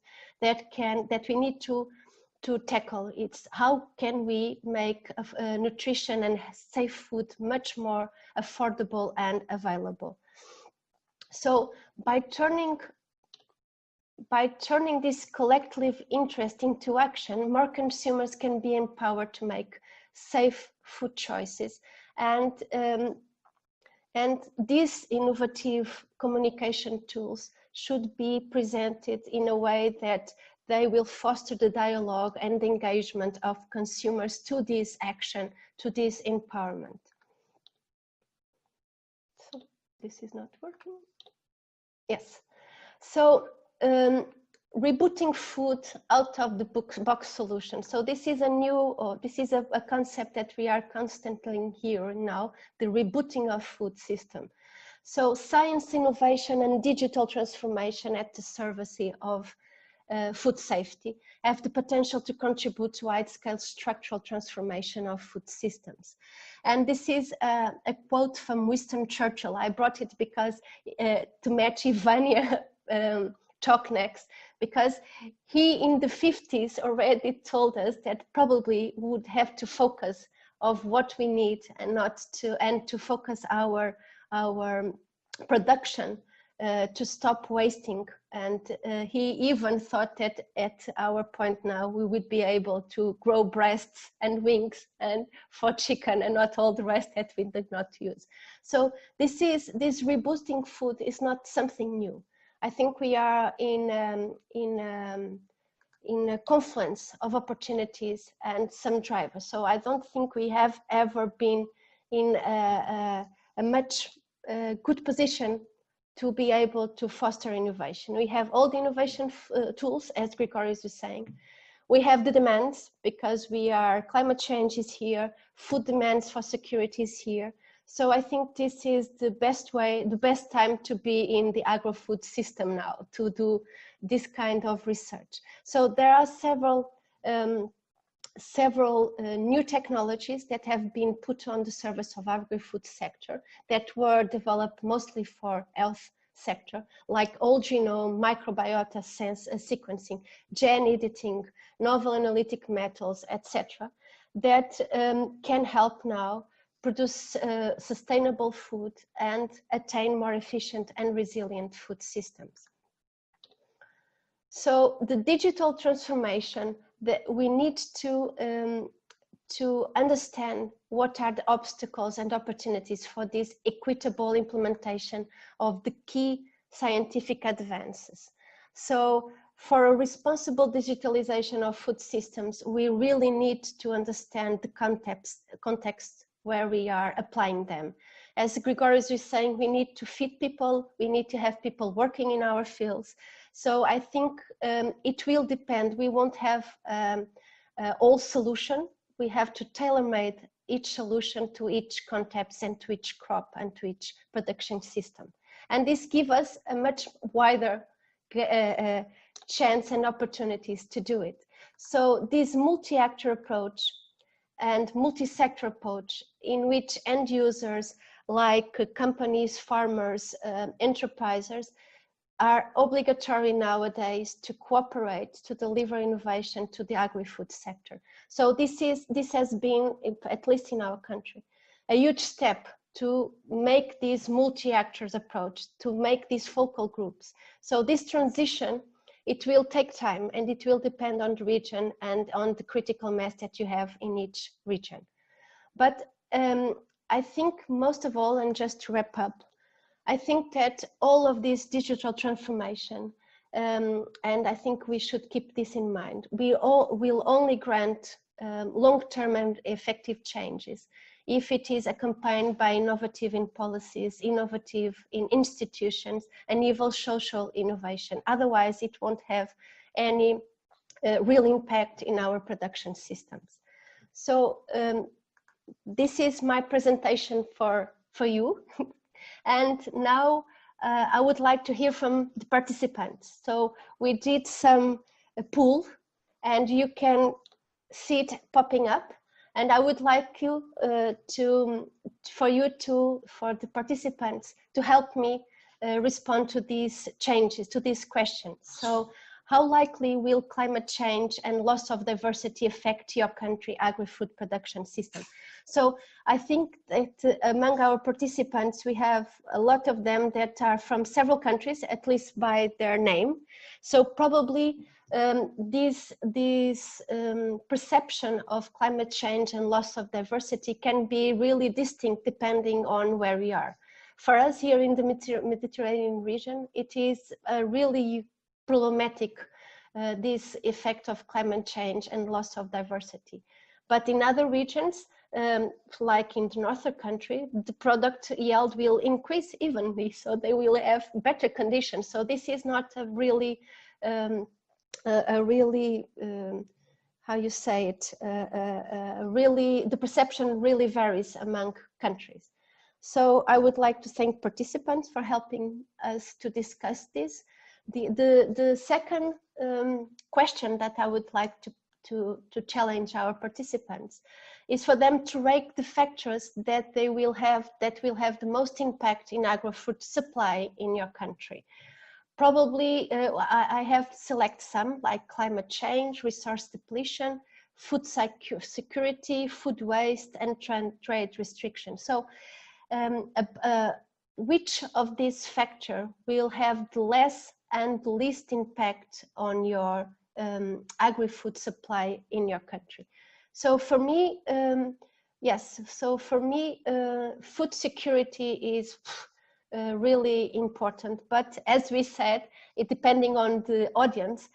that we need to tackle. It's how can we make nutrition and safe food much more affordable and available. So by turning this collective interest into action, more consumers can be empowered to make safe food choices. And these innovative communication tools should be presented in a way that they will foster the dialogue and the engagement of consumers to this action, to this empowerment. this is not working. Yes. So rebooting food out of the box solution. So this is a new, this is a concept that we are constantly hearing now, the rebooting of food system. So science, innovation, and digital transformation at the service of food safety have the potential to contribute to wide-scale structural transformation of food systems. And this is a quote from Winston Churchill. I brought it because to match Ivana talk next, because he in the 50s already told us that probably would have to focus of what we need and not to, and to focus our production to stop wasting. And he even thought that at our point now, we would be able to grow breasts and wings and for chicken and not all the rest that we did not use. So this rebooting food is not something new. I think we are in a confluence of opportunities and some drivers. So I don't think we have ever been in a much good position to be able to foster innovation. We have all the innovation tools, as Gregorius was saying. We have the demands because climate change is here, food demands for security is here. So I think this is the best way, the best time to be in the agri-food system now to do this kind of research. So there are several new technologies that have been put on the service of agri-food sector that were developed mostly for health sector, like whole genome, microbiota sequencing, gene editing, novel analytic methods, etc., that can help now produce sustainable food and attain more efficient and resilient food systems. So the digital transformation, that we need to understand what are the obstacles and opportunities for this equitable implementation of the key scientific advances. So for a responsible digitalization of food systems, we really need to understand the context where we are applying them. As Gregorius was saying, we need to feed people, we need to have people working in our fields. So I think it will depend. We won't have all solution. We have to tailor-made each solution to each context and to each crop and to each production system. And this gives us a much wider chance and opportunities to do it. So this multi-actor approach and multi-sector approach in which end users like companies, farmers, enterprises are obligatory nowadays to cooperate to deliver innovation to the agri-food sector. So this has been, at least in our country, a huge step to make these multi-actors approach, to make these focal groups. So this transition, it will take time and it will depend on the region and on the critical mass that you have in each region. But I think most of all, and just to wrap up, I think that all of this digital transformation, and I think we should keep this in mind, we will only grant long-term and effective changes if it is accompanied by innovative in policies, innovative in institutions, and even social innovation. Otherwise, it won't have any real impact in our production systems. So this is my presentation for you. And now I would like to hear from the participants. So we did some poll and you can see it popping up. And I would like you for the participants to help me respond to these changes, to these questions. So how likely will climate change and loss of diversity affect your country agri-food production system? So I think that among our participants, we have a lot of them that are from several countries, at least by their name. So probably this perception of climate change and loss of diversity can be really distinct depending on where we are. For us here in the Mediterranean region, it is really problematic, this effect of climate change and loss of diversity. But in other regions, like in the northern country, the product yield will increase evenly, so they will have better conditions. So this is not a really, how you say it, really, the perception really varies among countries. So I would like to thank participants for helping us to discuss this. The second question that I would like to challenge our participants is for them to rank the factors that will have the most impact in agri-food supply in your country. Probably I have select some, like climate change, resource depletion, food security, food waste, and trade restrictions. So which of these factors will have the less and least impact on your agri-food supply in your country? So for me, yes, so for me, food security is really important, but as we said, it depending on the audience,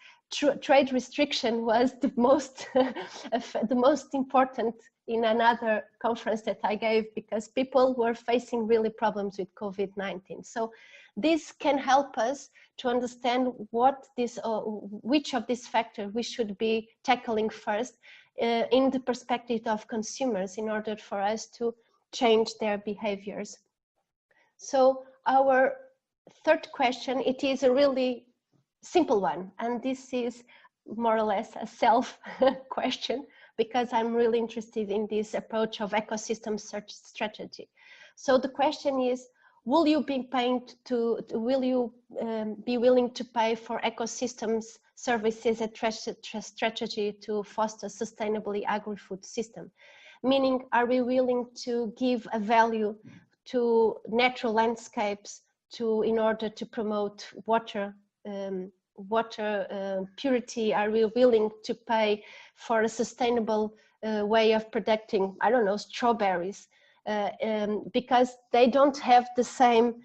trade restriction was the most the most important in another conference that I gave, because people were facing really problems with COVID-19. So this can help us to understand what this, which of these factors we should be tackling first in the perspective of consumers, in order for us to change their behaviors. So our third question, it is a really simple one, and this is more or less a self question, because I'm really interested in this approach of ecosystem search strategy. So the question is, will you be willing to pay for ecosystems services a strategy to foster sustainably agri-food system? Meaning, are we willing to give a value to natural landscapes in order to promote water purity? Are we willing to pay for a sustainable way of protecting, I don't know, strawberries? Because they don't have the same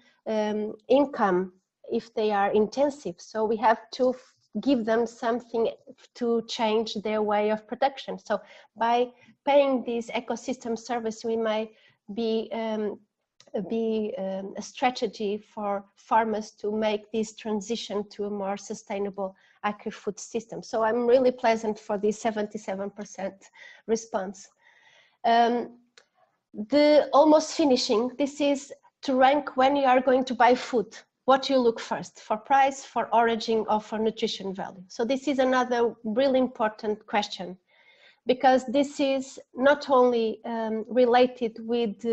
income if they are intensive. So we have to give them something to change their way of production. So by paying this ecosystem service, we may be a strategy for farmers to make this transition to a more sustainable agri-food system. So I'm really pleasant for the 77% response. The almost finishing, this is to rank when you are going to buy food. What you look first, for price, for origin, or for nutrition value? So this is another really important question, because this is not only related with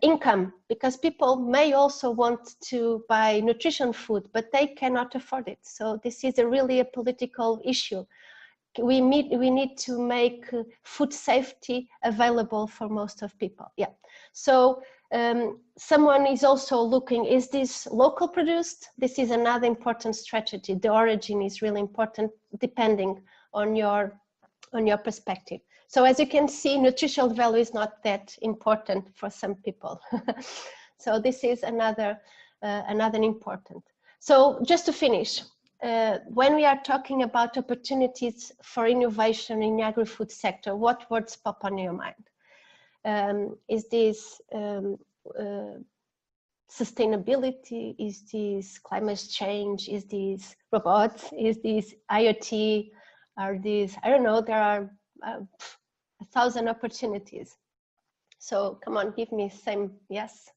income, because people may also want to buy nutrition food, but they cannot afford it. So this is really a political issue. We need to make food safety available for most of people. Yeah. So someone is also looking, is this local produced? This is another important strategy. The origin is really important depending on your perspective. So as you can see, nutritional value is not that important for some people. So this is another important. So just to finish, when we are talking about opportunities for innovation in the agri-food sector, what words pop on your mind? Is this sustainability? Is this climate change? Is this robots? Is this IoT? Are these, I don't know, there are 1,000 opportunities. So come on, give me same, yes.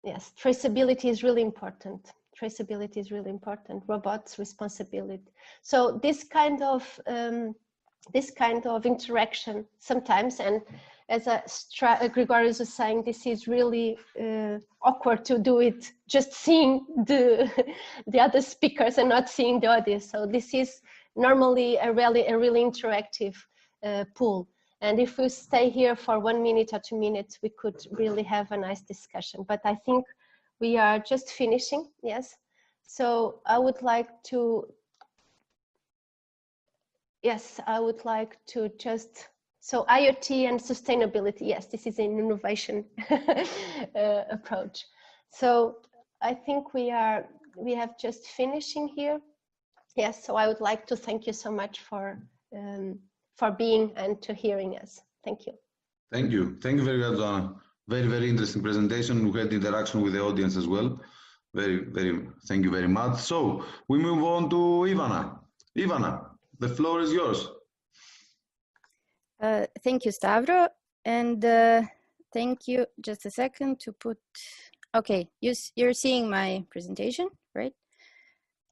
Yes, traceability is really important. Traceability is really important. Robots, responsibility. So this kind of interaction sometimes, and as Gregorius was saying, this is really awkward to do it just seeing the other speakers and not seeing the audience. So this is normally a really interactive pool. And if we stay here for 1 minute or 2 minutes, we could really have a nice discussion. But I think we are just finishing, yes. So I would like to, yes, I would like to just, so IoT and sustainability, yes, this is an innovation approach. So I think we have just finishing here. Yes, so I would like to thank you so much for being and to hearing us. Thank you. Thank you. Thank you very much, Anna. Very, very interesting presentation. We had interaction with the audience as well. Thank you very much. So we move on to Ivana. Ivana, the floor is yours. Thank you, Stavro. And thank you. Just a second to put, okay, you're seeing my presentation, right?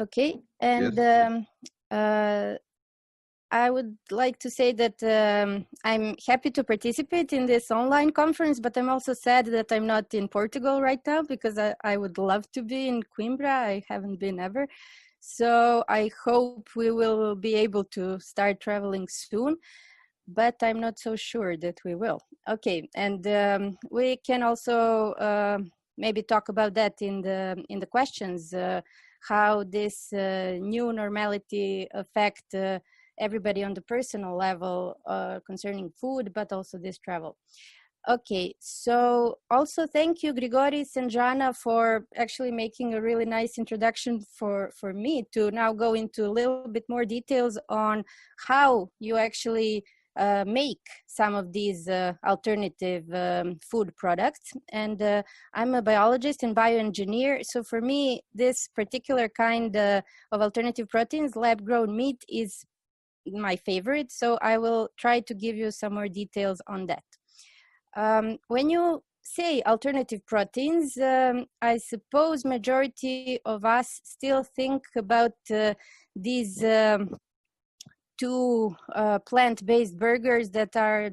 Okay, and yes. I would like to say that I'm happy to participate in this online conference, but I'm also sad that I'm not in Portugal right now because I would love to be in Coimbra. I haven't been ever. So I hope we will be able to start traveling soon, but I'm not so sure that we will. Okay, and we can also maybe talk about that in the questions, how this new normality affect everybody on the personal level concerning food, but also this travel. Okay, so also thank you, Grigoris and Joanna, for actually making a really nice introduction for me to now go into a little bit more details on how you actually make some of these alternative food products. And I'm a biologist and bioengineer, so for me, this particular kind of alternative proteins, lab-grown meat, is my favorite, so I will try to give you some more details on that. When you say alternative proteins, I suppose majority of us still think about these two plant-based burgers that are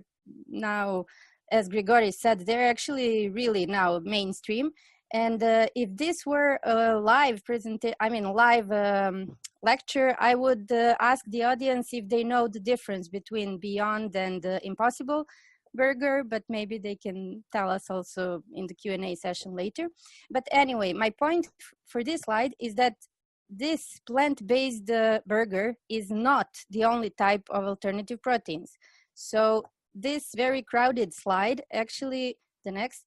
now, as Grigori said, they're actually really now mainstream. And if this were a live lecture, I would ask the audience if they know the difference between Beyond and Impossible Burger, but maybe they can tell us also in the Q&A session later. But anyway, my point for this slide is that this plant-based burger is not the only type of alternative proteins. So this very crowded slide, actually the next,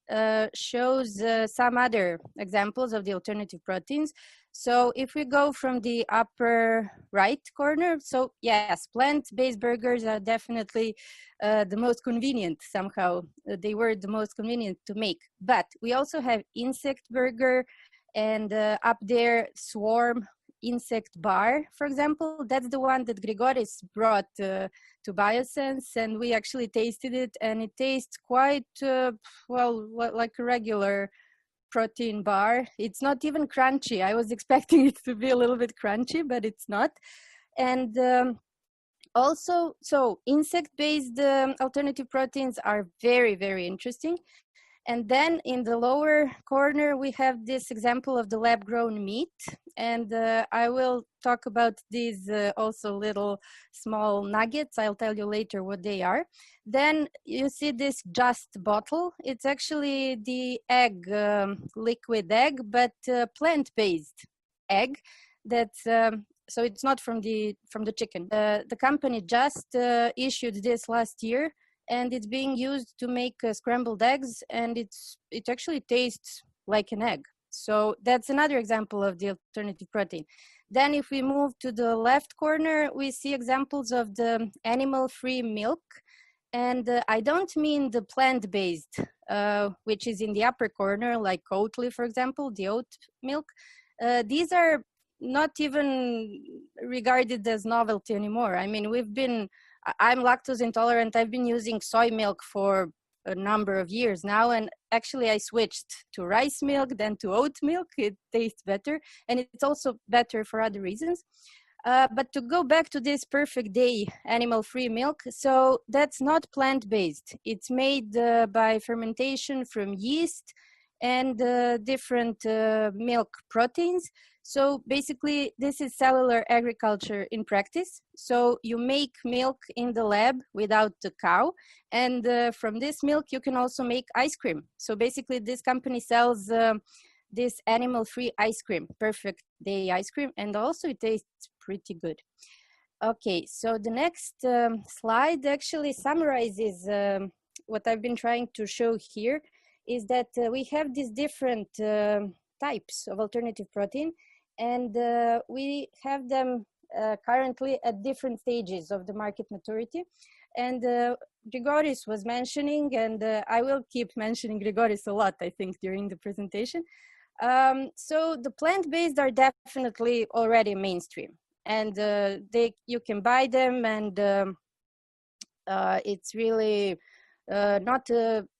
shows some other examples of the alternative proteins. So if we go from the upper right corner, so yes, plant-based burgers are definitely the most convenient somehow. They were the most convenient to make. But we also have insect burger, and up there, swarm insect bar, for example. That's the one that Grigoris brought to BioSense, and we actually tasted it, and it tastes quite, well, like a regular protein bar. It's not even crunchy. I was expecting it to be a little bit crunchy, but it's not. And also, so insect-based alternative proteins are very, very interesting. And then in the lower corner, we have this example of the lab-grown meat. And I will talk about these also little small nuggets. I'll tell you later what they are. Then you see this Just bottle. It's actually the egg, liquid egg, but plant-based egg. That's so it's not from the chicken. The company just issued this last year, and it's being used to make scrambled eggs, and it actually tastes like an egg. So that's another example of the alternative protein. Then if we move to the left corner, we see examples of the animal-free milk. And I don't mean the plant-based, which is in the upper corner, like Oatly, for example, the oat milk. These are not even regarded as novelty anymore. I mean, I'm lactose intolerant. I've been using soy milk for a number of years now, and actually I switched to rice milk, then to oat milk. It tastes better, and it's also better for other reasons. But to go back to this perfect day animal-free milk, so that's not plant-based. It's made by fermentation from yeast and different milk proteins. So basically, this is cellular agriculture in practice. So you make milk in the lab without the cow, and from this milk you can also make ice cream. So basically, this company sells this animal-free ice cream, perfect day ice cream, and also it tastes pretty good. Okay, so the next slide actually summarizes what I've been trying to show here, is that we have these different types of alternative protein, and we have them currently at different stages of the market maturity. And Grigoris was mentioning, and I will keep mentioning Grigoris a lot, I think, during the presentation. So the plant-based are definitely already mainstream, and you can buy them, and it's really not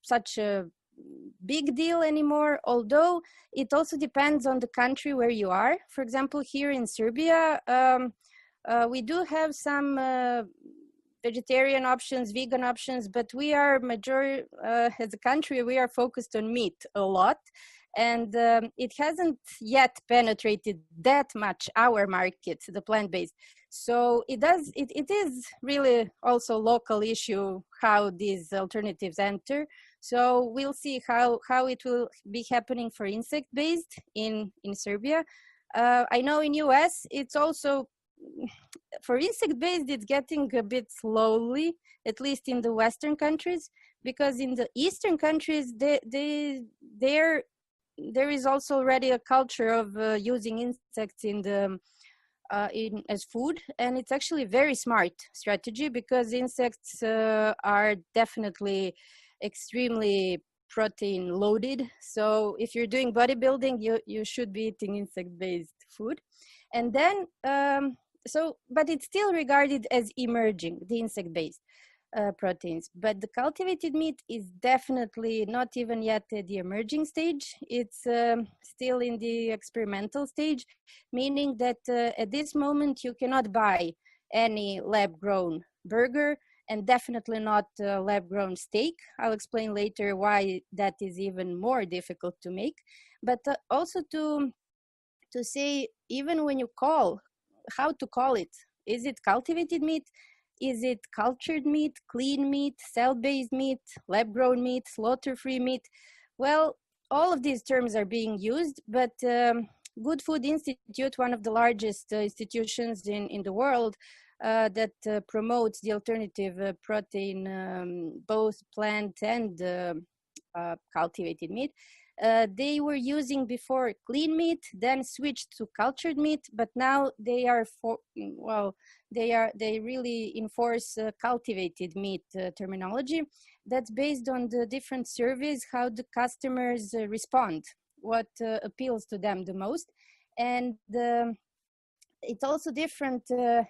such a big deal anymore, although it also depends on the country where you are. For example, here in Serbia, we do have some vegetarian options, vegan options, but we are as a country, we are focused on meat a lot. And it hasn't yet penetrated that much our market, the plant-based. So it is really also a local issue how these alternatives enter. So we'll see how it will be happening for insect-based in Serbia. I know in US, it's also, for insect-based, it's getting a bit slowly, at least in the Western countries, because in the Eastern countries, there is also already a culture of using insects as food, and it's actually a very smart strategy because insects are definitely extremely protein loaded. So if you're doing bodybuilding, you should be eating insect-based food. And then, but it's still regarded as emerging, the insect-based proteins. But the cultivated meat is definitely not even yet at the emerging stage. It's still in the experimental stage, meaning that at this moment you cannot buy any lab-grown burger and definitely not lab-grown steak. I'll explain later why that is even more difficult to make. But also to say, even when you how to call it. Is it cultivated meat? Is it cultured meat, clean meat, cell-based meat, lab-grown meat, slaughter-free meat? Well, all of these terms are being used, but Good Food Institute, one of the largest institutions in the world that promotes the alternative protein, both plant and cultivated meat, they were using before clean meat, then switched to cultured meat, but now they really enforce cultivated meat terminology. That's based on the different surveys, how the customers respond, what appeals to them the most. And it's also different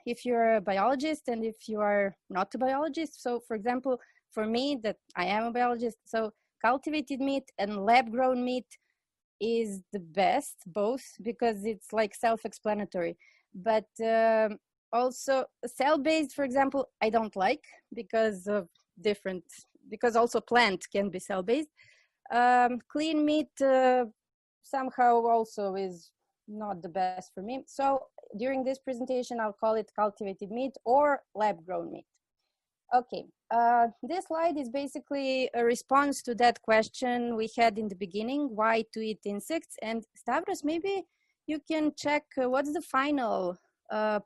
if you're a biologist and if you are not a biologist. So for example, for me, that I am a biologist, so cultivated meat and lab-grown meat is the best, both, because it's like self-explanatory. But also cell-based, for example, I don't like because also plant can be cell-based. Clean meat somehow also is not the best for me. So during this presentation, I'll call it cultivated meat or lab-grown meat. Okay, this slide is basically a response to that question we had in the beginning, why to eat insects. And Stavros, maybe you can check what's the final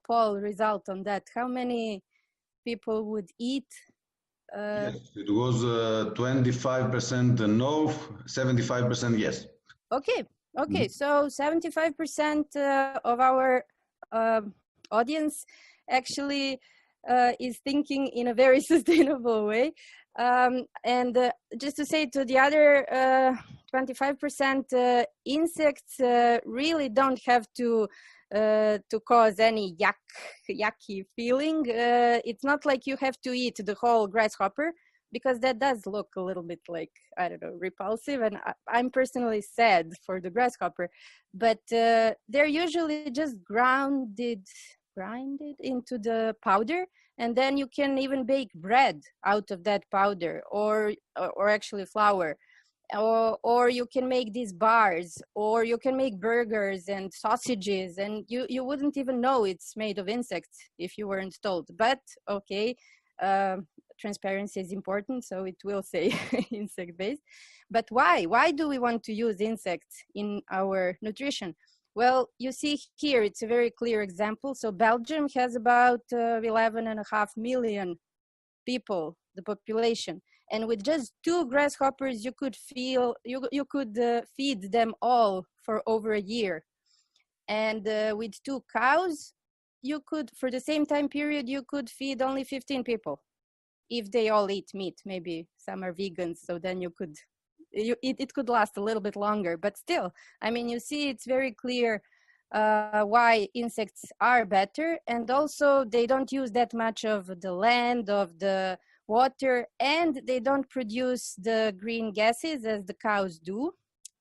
poll result on that. How many people would eat? Yes, it was 25% no, 75% yes. Okay, okay, so 75% of our audience actually is thinking in a very sustainable way. And just to say to the other 25%, insects really don't have to cause any yucky feeling. It's not like you have to eat the whole grasshopper, because that does look a little bit like, I don't know, repulsive. And I'm personally sad for the grasshopper, but they're usually just grinded into the powder, and then you can even bake bread out of that powder, or actually flour, or you can make these bars, or you can make burgers and sausages, and you wouldn't even know it's made of insects if you weren't told. But okay, transparency is important, so it will say insect-based. But why do we want to use insects in our nutrition? Well, you see here, it's a very clear example. So Belgium has about 11.5 million people, the population. And with just 2 grasshoppers, you could feed them all for over a year. And with 2 cows, you could, for the same time period, you could feed only 15 people. if they all eat meat. Maybe some are vegans, so then it could last a little bit longer. But still, I mean, you see, it's very clear why insects are better, and also they don't use that much of the land, of the water, and they don't produce the green gases as the cows do.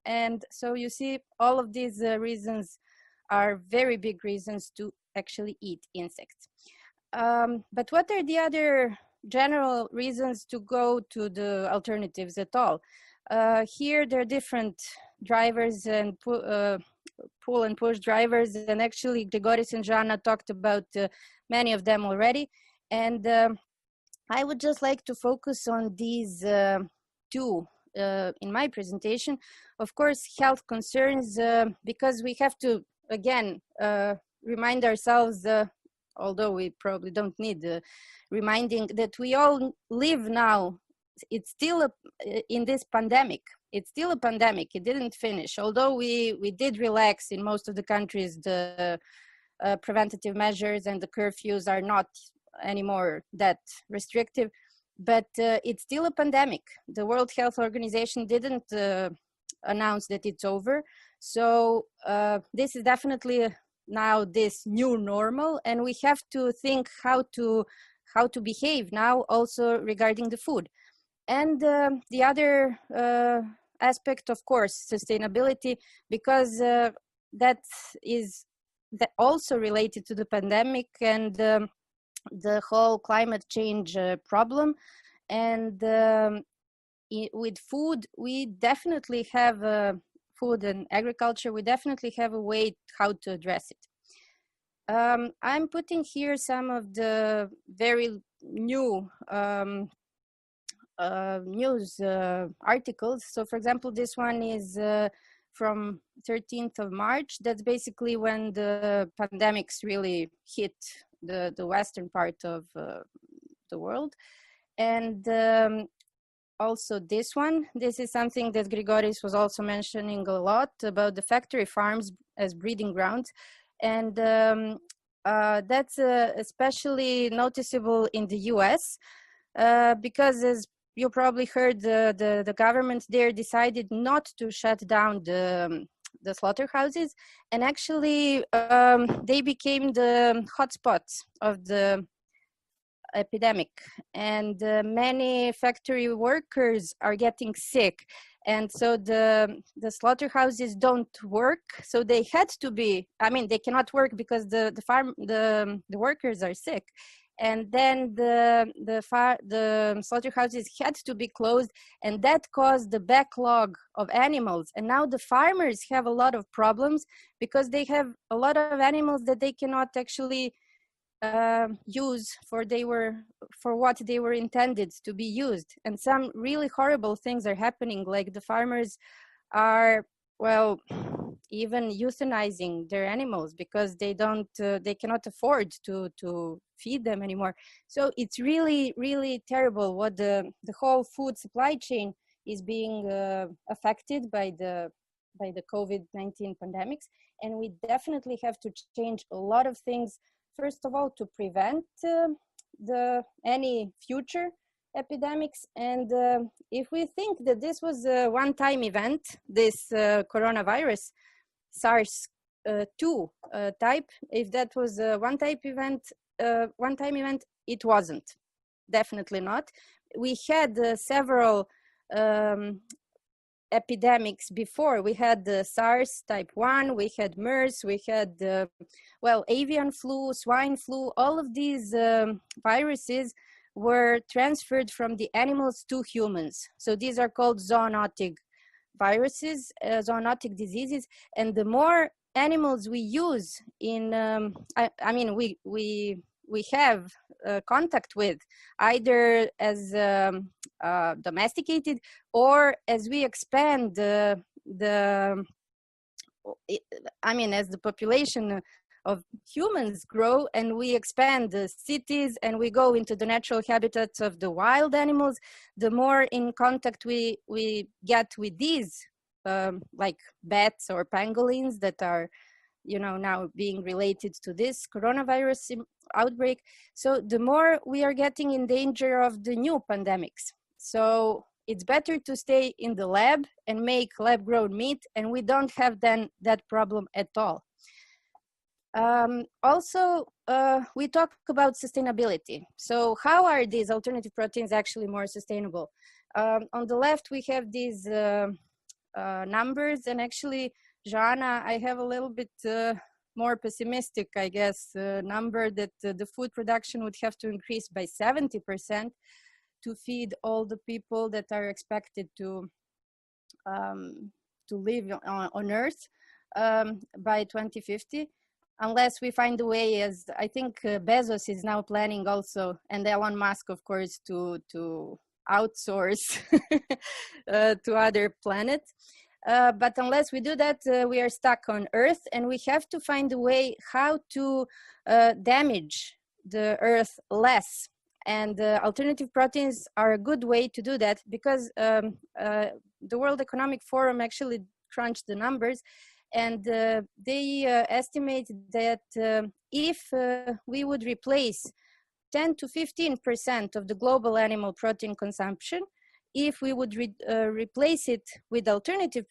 And so you see, all of these reasons are very big reasons to actually eat insects. But what are the other general reasons to go to the alternatives at all? Here there are different drivers and pull and push drivers, and actually Grigoris and Joanna talked about many of them already. And I would just like to focus on these two in my presentation. Of course, health concerns, because we have to, again, remind ourselves, although we probably don't need reminding, that we all live now. It's still in this pandemic. It's still a pandemic. It didn't finish. Although we did relax in most of the countries, the preventative measures and the curfews are not anymore that restrictive, but it's still a pandemic. The World Health Organization didn't announce that it's over. So this is definitely now this new normal, and we have to think how to behave now also regarding the food. And the other aspect, of course, sustainability, because that is also related to the pandemic and the whole climate change problem. And with food, we definitely have food and agriculture, we definitely have a way how to address it. I'm putting here some of the very new news articles. So for example, this one is from 13th of March. That's basically when the pandemics really hit the western part of the world. And also this one, this is something that Grigoris was also mentioning a lot about the factory farms as breeding grounds. And that's especially noticeable in the US because, as you probably heard, the government there decided not to shut down the slaughterhouses, and actually they became the hotspots of the epidemic, and many factory workers are getting sick, and so the slaughterhouses don't work. So they had to be, I mean, they cannot work because the workers are sick. And then the slaughterhouses had to be closed, and that caused the backlog of animals. And now the farmers have a lot of problems because they have a lot of animals that they cannot actually use for what they were intended to be used. And some really horrible things are happening, like the farmers are, well, even euthanizing their animals because they cannot afford to feed them anymore. So it's really, really terrible what the whole food supply chain is being affected by the COVID-19 pandemics. And we definitely have to change a lot of things, first of all, to prevent any future epidemics. And if we think that this was a one-time event, this coronavirus, SARS-2 type, if that was a one-time event, it wasn't. Definitely not. We had several epidemics before. We had the SARS type 1, we had MERS, we had avian flu, swine flu. All of these viruses were transferred from the animals to humans. So these are called zoonotic viruses, zoonotic diseases. And the more animals we use in, we have contact with, either as domesticated or as we expand as the population of humans grow and we expand the cities and we go into the natural habitats of the wild animals, the more in contact we get with these, like bats or pangolins that are, now being related to this coronavirus outbreak. So the more we are getting in danger of the new pandemics. So it's better to stay in the lab and make lab-grown meat, and we don't have then that problem at all. Also, we talk about sustainability. So how are these alternative proteins actually more sustainable? On the left, we have these numbers, and actually, Joanna, I have a little bit more pessimistic, I guess, number that the food production would have to increase by 70% to feed all the people that are expected to live on Earth by 2050. Unless we find a way, as I think Bezos is now planning also, and Elon Musk, of course, to outsource to other planets. But unless we do that, we are stuck on Earth, and we have to find a way how to damage the Earth less. And alternative proteins are a good way to do that, because the World Economic Forum actually crunched the numbers, and they estimate that if we would replace 10 to 15% of the global animal protein consumption, if we would replace it with alternative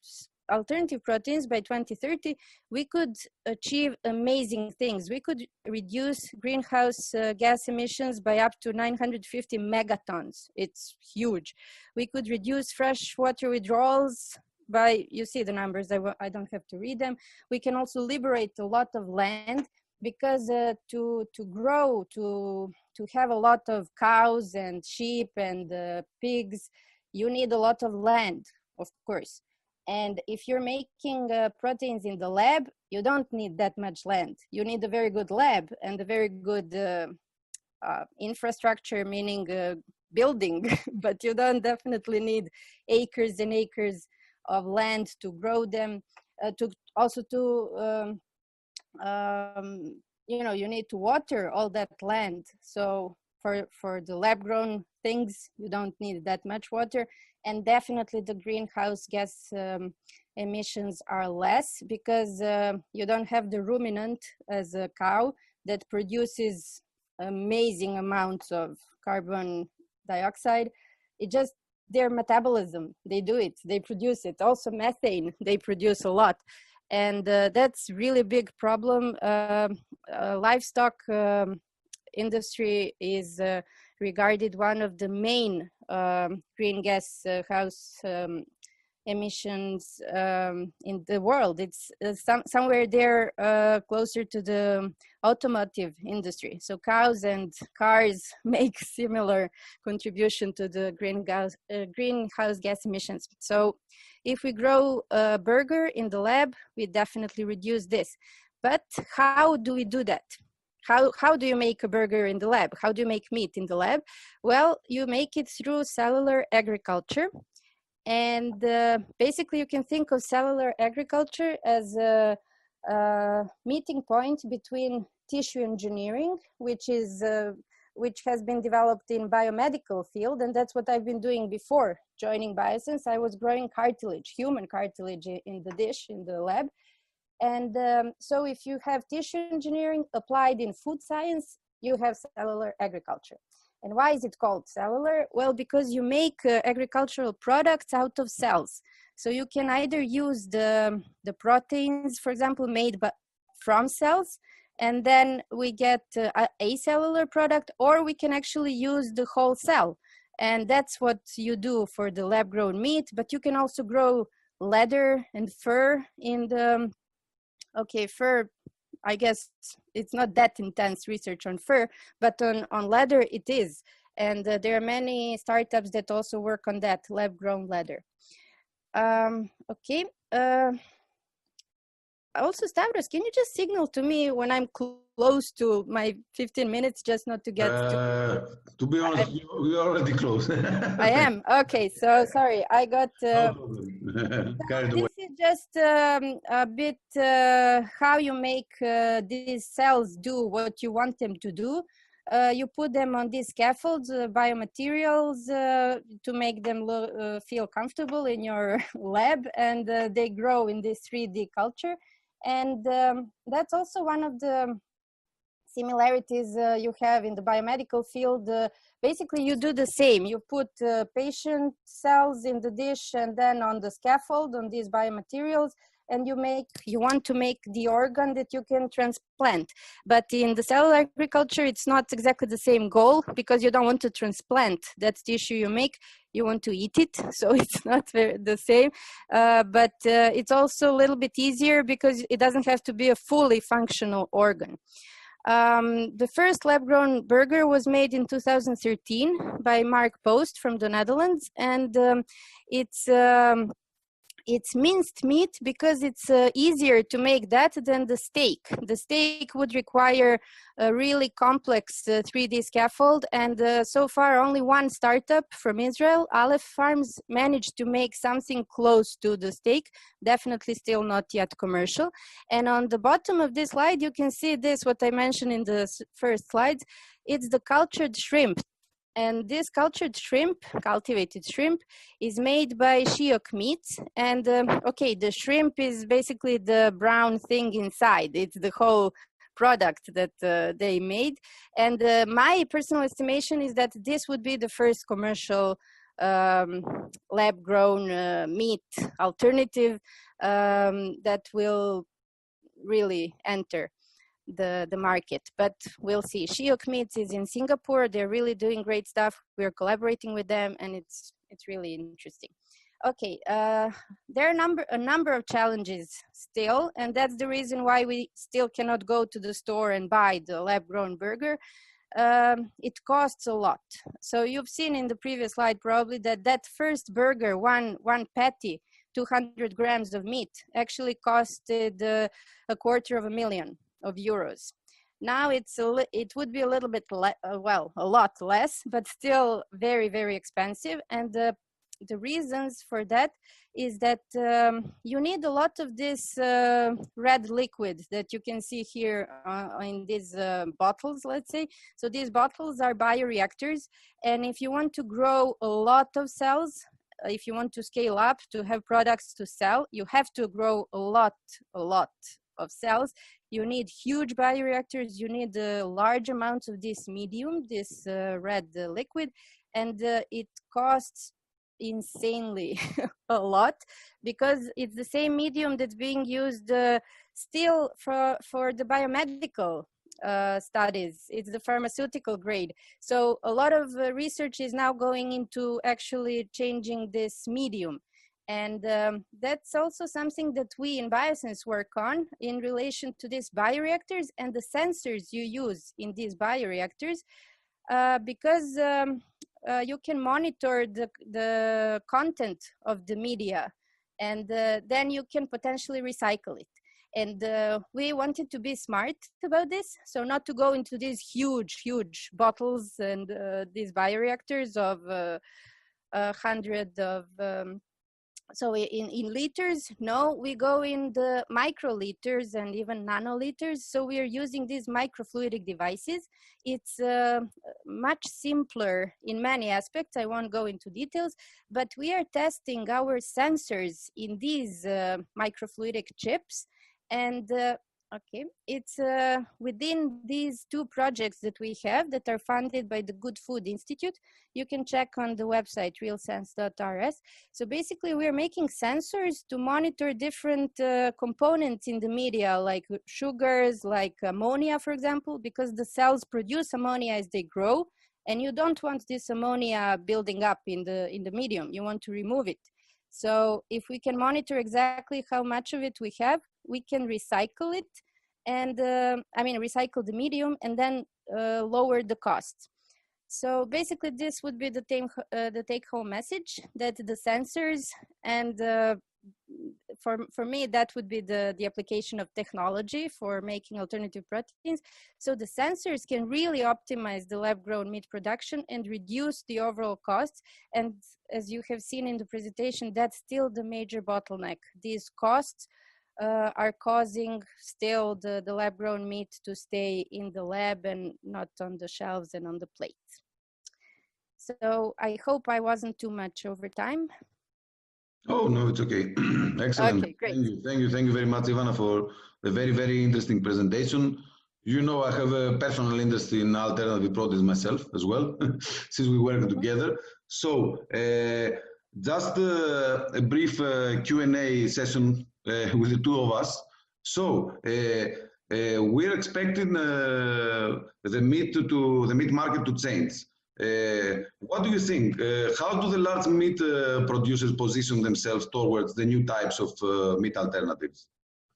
proteins by 2030, we could achieve amazing things. We could reduce greenhouse gas emissions by up to 950 megatons. It's huge. We could reduce freshwater withdrawals by, you see the numbers, I don't have to read them. We can also liberate a lot of land, because to grow, to have a lot of cows and sheep and pigs, you need a lot of land, of course. And if you're making proteins in the lab, you don't need that much land. You need a very good lab and a very good infrastructure, meaning building, but you don't definitely need acres and acres of land to grow them. You need to water all that land. So for the lab-grown things, you don't need that much water. And definitely the greenhouse gas emissions are less, because you don't have the ruminant as a cow that produces amazing amounts of carbon dioxide. It just, their metabolism, they do it, they produce it. Also methane, they produce a lot. And that's really big problem. Livestock industry is regarded one of the main greenhouse gas emissions in the world. It's somewhere there closer to the automotive industry. So cows and cars make similar contribution to the greenhouse gas emissions. So if we grow a burger in the lab, we definitely reduce this. But how do we do that? How do you make a burger in the lab? How do you make meat in the lab? Well, you make it through cellular agriculture. And basically you can think of cellular agriculture as a meeting point between tissue engineering, which has been developed in biomedical field, and that's what I've been doing before joining BioSense. I was growing cartilage, human cartilage in the dish in the lab. And so if you have tissue engineering applied in food science, you have cellular agriculture. And why is it called cellular? Well, because you make agricultural products out of cells. So you can either use the proteins, for example, made from cells, and then we get a cellular product, or we can actually use the whole cell. And that's what you do for the lab-grown meat, but you can also grow leather and fur in the, fur, I guess it's not that intense research on fur, but on leather it is. And there are many startups that also work on that, lab-grown leather. Also, Stavros, can you just signal to me when I'm close to my 15 minutes, just not to get to be honest, we are already close. I am. Okay, so sorry, I got... This is just a bit how you make these cells do what you want them to do. You put them on these scaffolds, biomaterials, to make them feel comfortable in your lab, and they grow in this 3D culture. And that's also one of the similarities you have in the biomedical field. Basically, you do the same. You put patient cells in the dish and then on the scaffold on these biomaterials, and you want to make the organ that you can transplant. But in the cellular agriculture, it's not exactly the same goal, because you don't want to transplant that tissue you make, you want to eat it. So it's not the same, but it's also a little bit easier because it doesn't have to be a fully functional organ. The first lab-grown burger was made in 2013 by Mark Post from the Netherlands, and it's minced meat because it's easier to make that than the steak. The steak would require a really complex 3D scaffold, and so far only one startup from Israel, Aleph Farms, managed to make something close to the steak, definitely still not yet commercial. And on the bottom of this slide, you can see this, what I mentioned in the first slides. It's the cultured shrimp. And this cultured shrimp, cultivated shrimp, is made by shiok meat. And okay, the shrimp is basically the brown thing inside. It's the whole product that they made. And my personal estimation is that this would be the first commercial lab-grown meat alternative that will really enter the market, but we'll see. Shiok Meats is in Singapore. They're really doing great stuff. We're collaborating with them, and it's really interesting. Okay, there are a number of challenges still, and that's the reason why we still cannot go to the store and buy the lab-grown burger. It costs a lot. So you've seen in the previous slide probably that first burger, one patty, 200 grams of meat, actually costed €250,000 of euros. Now it would be a little bit a lot less, but still very, very expensive. And the reasons for that is that you need a lot of this red liquid that you can see here in these bottles, let's say. So these bottles are bioreactors, and if you want to grow a lot of cells, if you want to scale up to have products to sell, you have to grow a lot of cells. You need huge bioreactors, you need large amounts of this medium, this red liquid, and it costs insanely a lot, because it's the same medium that's being used still for the biomedical studies. It's the pharmaceutical grade. So a lot of research is now going into actually changing this medium. And that's also something that we in BioSense work on in relation to these bioreactors and the sensors you use in these bioreactors, because you can monitor the content of the media, and then you can potentially recycle it. And we wanted to be smart about this, so not to go into these huge bottles and these bioreactors of 100 of so in liters. No, we go in the microliters and even nanoliters. So we are using these microfluidic devices. It's much simpler in many aspects. I won't go into details, but we are testing our sensors in these microfluidic chips. And okay, it's within these two projects that we have that are funded by the Good Food Institute. You can check on the website realsense.rs. So basically we're making sensors to monitor different components in the media, like sugars, like ammonia, for example, because the cells produce ammonia as they grow, and you don't want this ammonia building up in the medium. You want to remove it. So if we can monitor exactly how much of it we have, we can recycle it, and recycle the medium, and then lower the cost. So basically this would be the take-home message, that the sensors, and for me that would be the application of technology for making alternative proteins. So the sensors can really optimize the lab-grown meat production and reduce the overall costs. And as you have seen in the presentation, that's still the major bottleneck. These costs are causing still the lab-grown meat to stay in the lab and not on the shelves and on the plates. So I hope I wasn't too much over time. Oh, no, it's okay. Excellent. Okay, great. Thank you very much, Ivana, for the very, very interesting presentation. You know, I have a personal interest in alternative proteins myself as well, since we work together. So just a brief Q&A session with the two of us. So we're expecting the meat market to change. What do you think? How do the large meat producers position themselves towards the new types of meat alternatives?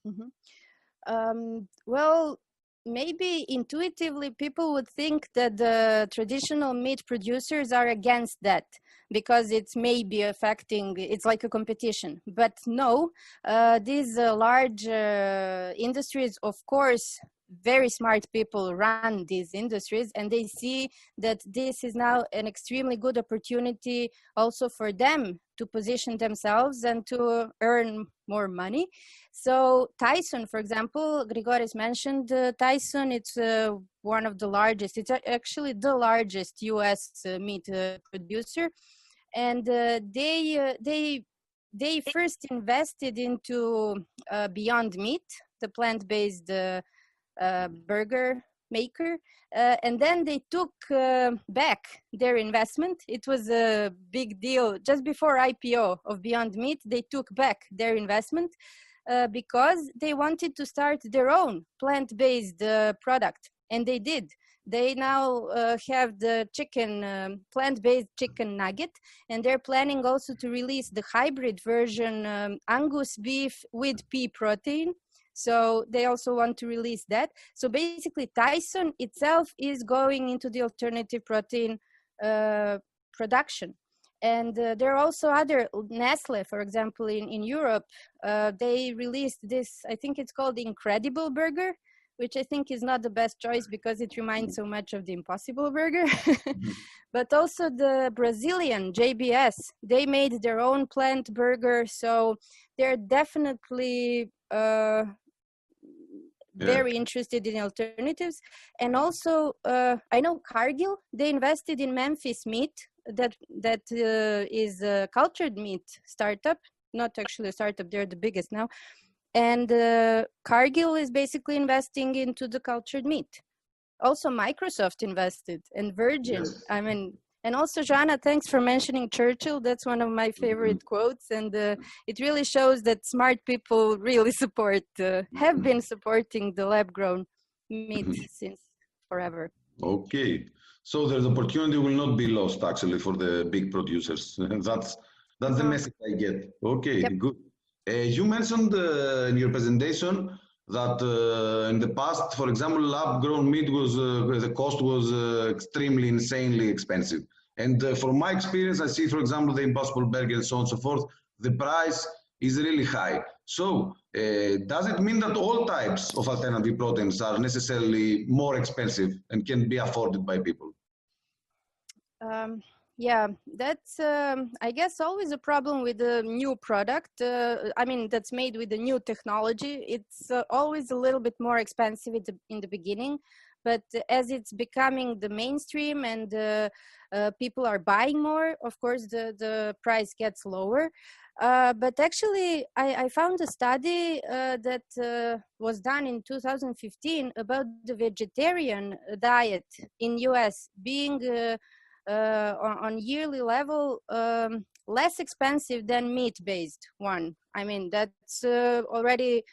Mm-hmm. Well, maybe intuitively people would think that the traditional meat producers are against that because it's maybe affecting, it's like a competition. But no, these large industries, of course, very smart people run these industries, and they see that this is now an extremely good opportunity also for them to position themselves and to earn more money. So Tyson, for example, Grigoris mentioned Tyson. It's one of the largest, it's actually the largest US meat producer. And they first invested into Beyond Meat, the plant-based burger maker, and then they took back their investment. It was a big deal. Just before IPO of Beyond Meat, they took back their investment because they wanted to start their own plant-based product, and they did. They now have the chicken, plant-based chicken nugget, and they're planning also to release the hybrid version, Angus beef with pea protein. So they also want to release that. So basically Tyson itself is going into the alternative protein production. And there are also other, Nestle, for example, in Europe, they released this, I think it's called the Incredible Burger, which I think is not the best choice because it reminds so much of the Impossible Burger. But also the Brazilian JBS, they made their own plant burger. So they're definitely very interested in alternatives. And also, I know Cargill, they invested in Memphis Meat, that is a cultured meat startup, not actually a startup, they're the biggest now. And Cargill is basically investing into the cultured meat. Also Microsoft invested, and Virgin. Yes. I mean, and also Joanna, thanks for mentioning Churchill. That's one of my favorite quotes. And it really shows that smart people really support, have been supporting the lab-grown meat since forever. Okay. So the opportunity will not be lost actually for the big producers. That's the message I get. Okay, good. You mentioned in your presentation that in the past, for example, lab-grown meat was the cost was extremely, insanely expensive. And from my experience, I see, for example, the Impossible Burger and so on and so forth, the price is really high. So does it mean that all types of alternative proteins are necessarily more expensive and can be afforded by people? Yeah, that's, I guess, always a problem with a new product. I mean, that's made with a new technology. It's always a little bit more expensive in the beginning, but as it's becoming the mainstream and people are buying more, of course, the price gets lower. But actually, I found a study that was done in 2015 about the vegetarian diet in US being on yearly level less expensive than meat-based one. I mean, that's already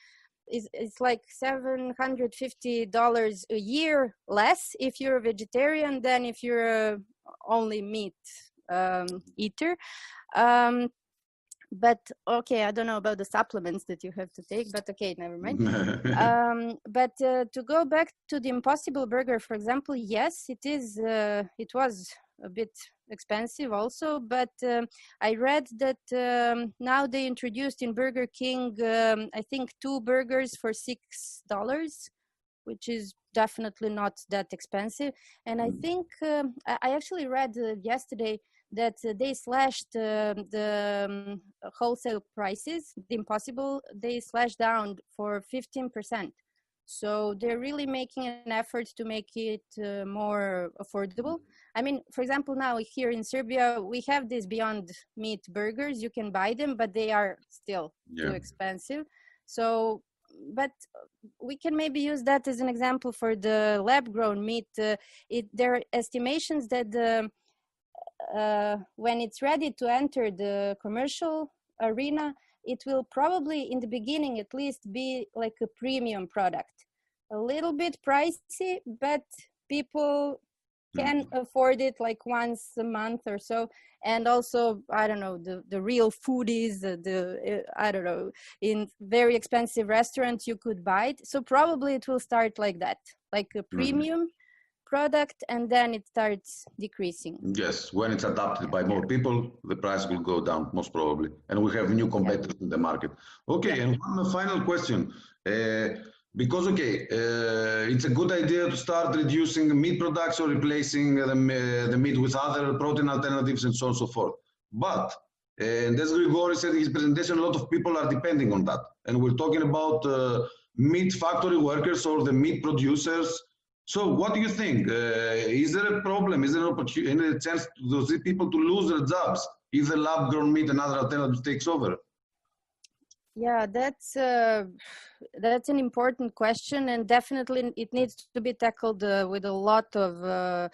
it's like $750 a year less if you're a vegetarian than if you're only meat eater. But okay, I don't know about the supplements that you have to take, but okay, never mind. But to go back to the Impossible Burger, for example, yes, it is. It was a bit expensive also, but I read that now they introduced in Burger King, I think 2 burgers for $6, which is definitely not that expensive. And I think I actually read yesterday that they slashed the wholesale prices, the Impossible, they slashed down for 15%. So they're really making an effort to make it more affordable. I mean, for example, now here in Serbia, we have these Beyond Meat burgers. You can buy them, but they are still too expensive. So but we can maybe use that as an example for the lab-grown meat. There are estimations that when it's ready to enter the commercial arena, it will probably, in the beginning at least, be like a premium product. A little bit pricey, but people can afford it like once a month or so. And also, I don't know, the real foodies, I don't know, in very expensive restaurants you could buy it. So probably it will start like that, like a premium product, and then it starts decreasing. Yes, when it's adopted by more people, the price will go down, most probably. And we have new competitors in the market. Okay, and one final question. Because, it's a good idea to start reducing meat production, replacing the meat with other protein alternatives and so on and so forth. But, and as Grigori said in his presentation, a lot of people are depending on that. And we're talking about meat factory workers or the meat producers. So what do you think? Is there a problem? Is there an opportunity, any chance for those people to lose their jobs if the lab-grown meat and other alternatives takes over? Yeah, that's an important question, and definitely it needs to be tackled with a lot of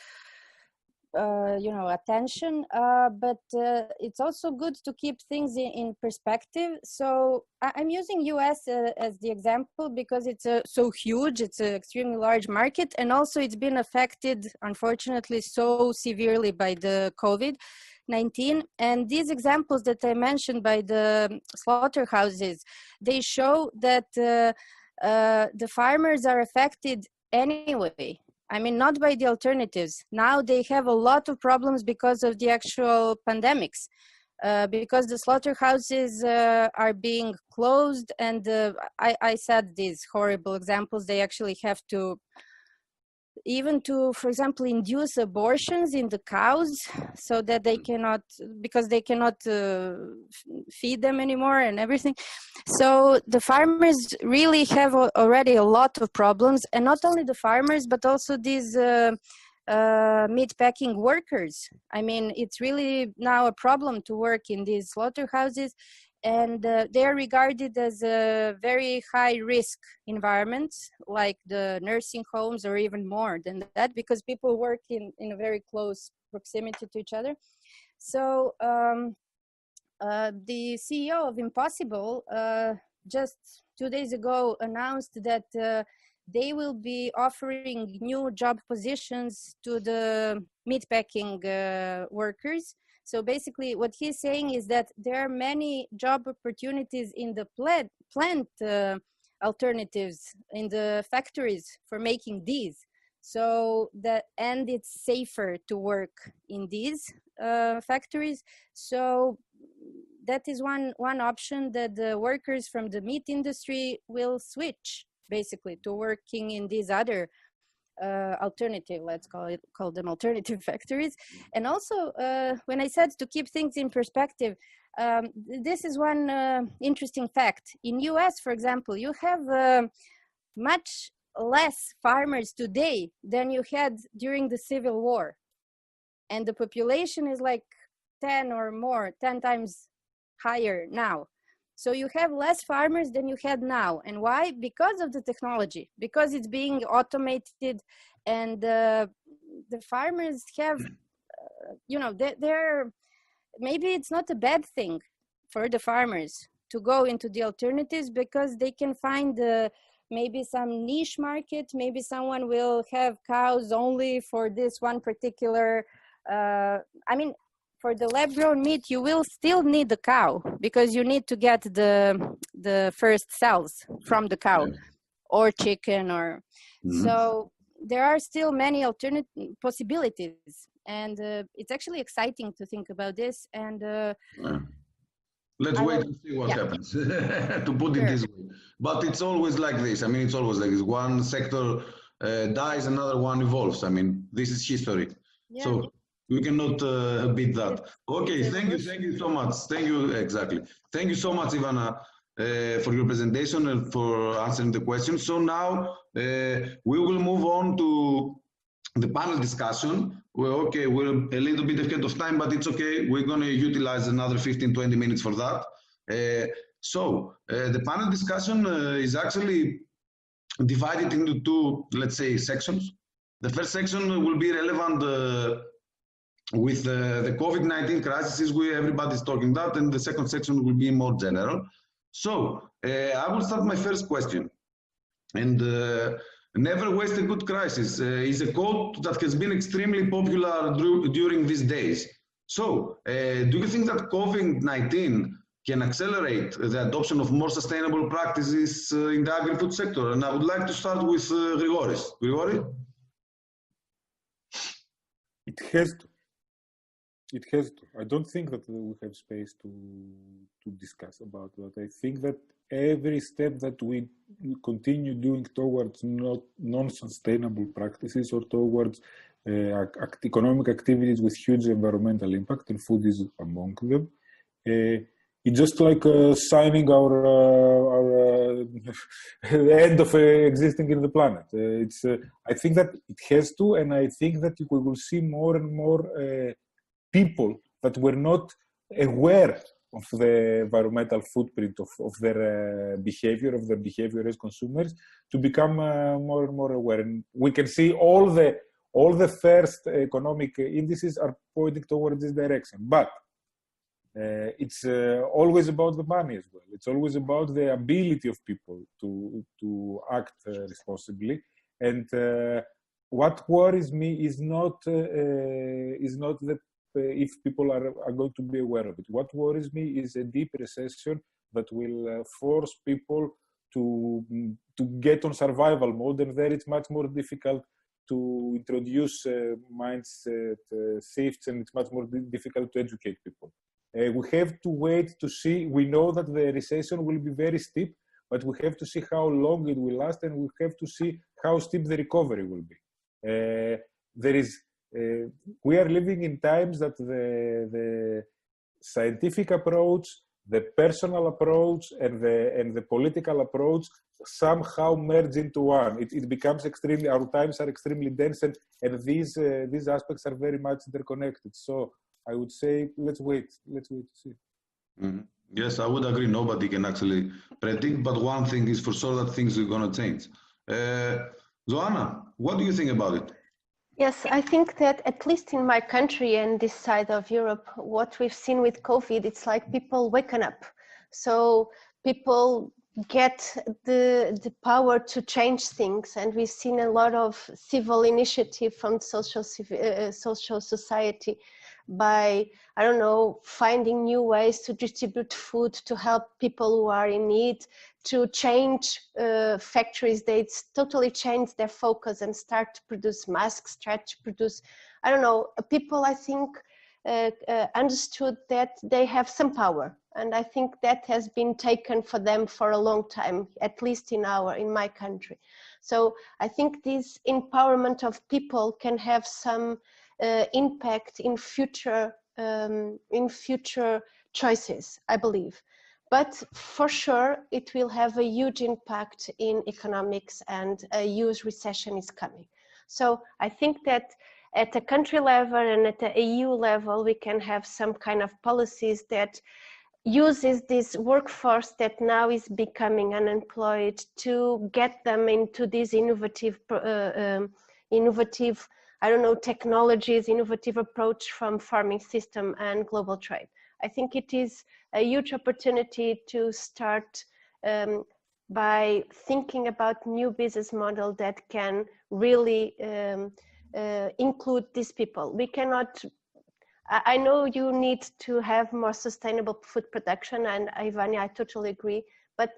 attention. But it's also good to keep things in perspective. So I'm using US as the example because it's so huge. It's an extremely large market, and also it's been affected, unfortunately, so severely by the COVID-19. And these examples that I mentioned by the slaughterhouses, they show that the farmers are affected anyway. I mean, not by the alternatives. Now they have a lot of problems because of the actual pandemics, because the slaughterhouses are being closed. And I said these horrible examples, they actually have to, even to, for example, induce abortions in the cows so that they cannot, because they cannot feed them anymore and everything. So the farmers really have already a lot of problems, and not only the farmers, but also these meat packing workers. I mean, it's really now a problem to work in these slaughterhouses, and they are regarded as a very high risk environments, like the nursing homes, or even more than that, because people work in a very close proximity to each other. So the CEO of Impossible just 2 days ago announced that they will be offering new job positions to the meatpacking workers. So basically what he's saying is that there are many job opportunities in the plant alternatives in the factories for making these. So and it's safer to work in these factories. So that is one option, that the workers from the meat industry will switch basically to working in these other alternative, let's call them alternative factories. And also when I said to keep things in perspective, this is one interesting fact. In US, for example, you have much less farmers today than you had during the Civil War, and the population is like 10 times higher now. So you have less farmers than you had now. And why? Because of the technology, because it's being automated, and the farmers have, they're, maybe it's not a bad thing for the farmers to go into the alternatives, because they can find maybe some niche market. Maybe someone will have cows only for this one particular, for the lab-grown meat, you will still need the cow, because you need to get the first cells from the cow, or chicken, or so there are still many alternate possibilities, and it's actually exciting to think about this. And let's wait and see what happens, to put it this way. But it's always like this. I mean, it's always like this. One sector dies, another one evolves. I mean, this is history. Yeah. So we cannot beat that. Okay, thank you so much. Thank you, exactly. Thank you so much, Ivana, for your presentation and for answering the questions. So now we will move on to the panel discussion. We're a little bit ahead of time, but it's okay. We're going to utilize another 15-20 minutes for that. So the panel discussion is actually divided into two, let's say, sections. The first section will be relevant with the COVID-19 crisis everybody's talking about, and the second section will be more general. So I will start my first question. And never waste a good crisis is a quote that has been extremely popular during these days. So do you think that COVID-19 can accelerate the adoption of more sustainable practices in the agri-food sector? And I would like to start with Grigoris. Grigori? It has to. It has to. I don't think that we have space to discuss about that. I think that every step that we continue doing towards non-sustainable practices or towards economic activities with huge environmental impact, and food is among them, it's just like signing our the end of existing in the planet. I think that it has to, and I think that we will see more and more people that were not aware of the environmental footprint of their behavior as consumers, to become more and more aware. And we can see all the first economic indices are pointing towards this direction. But it's always about the money as well. It's always about the ability of people to act responsibly. And what worries me is not the if people are going to be aware of it. What worries me is a deep recession that will force people to get on survival mode, and there it's much more difficult to introduce mindset shifts, and it's much more difficult to educate people. We have to wait to see. We know that the recession will be very steep, but we have to see how long it will last, and we have to see how steep the recovery will be. We are living in times that the scientific approach, the personal approach, and the political approach somehow merge into one. It becomes extremely, our times are extremely dense, and these aspects are very much interconnected. So I would say, let's wait to see. Mm-hmm. Yes, I would agree. Nobody can actually predict, but one thing is for sure that things are going to change. Joanna, what do you think about it? Yes, I think that at least in my country and this side of Europe, what we've seen with COVID, it's like people waking up. So people get the power to change things, and we've seen a lot of civil initiative from social society by, I don't know, finding new ways to distribute food, to help people who are in need, to change factories. They totally changed their focus and start to produce masks, start to produce, I don't know, people I think understood that they have some power. And I think that has been taken for them for a long time, at least in my country. So I think this empowerment of people can have some impact in future choices, I believe. But for sure, it will have a huge impact in economics, and a huge recession is coming. So I think that at a country level and at the EU level, we can have some kind of policies that uses this workforce that now is becoming unemployed to get them into these innovative, I don't know, technologies, innovative approach from farming system and global trade. I think it is a huge opportunity to start by thinking about new business model that can really include these people. We cannot, I know you need to have more sustainable food production, and Ivana, I totally agree, but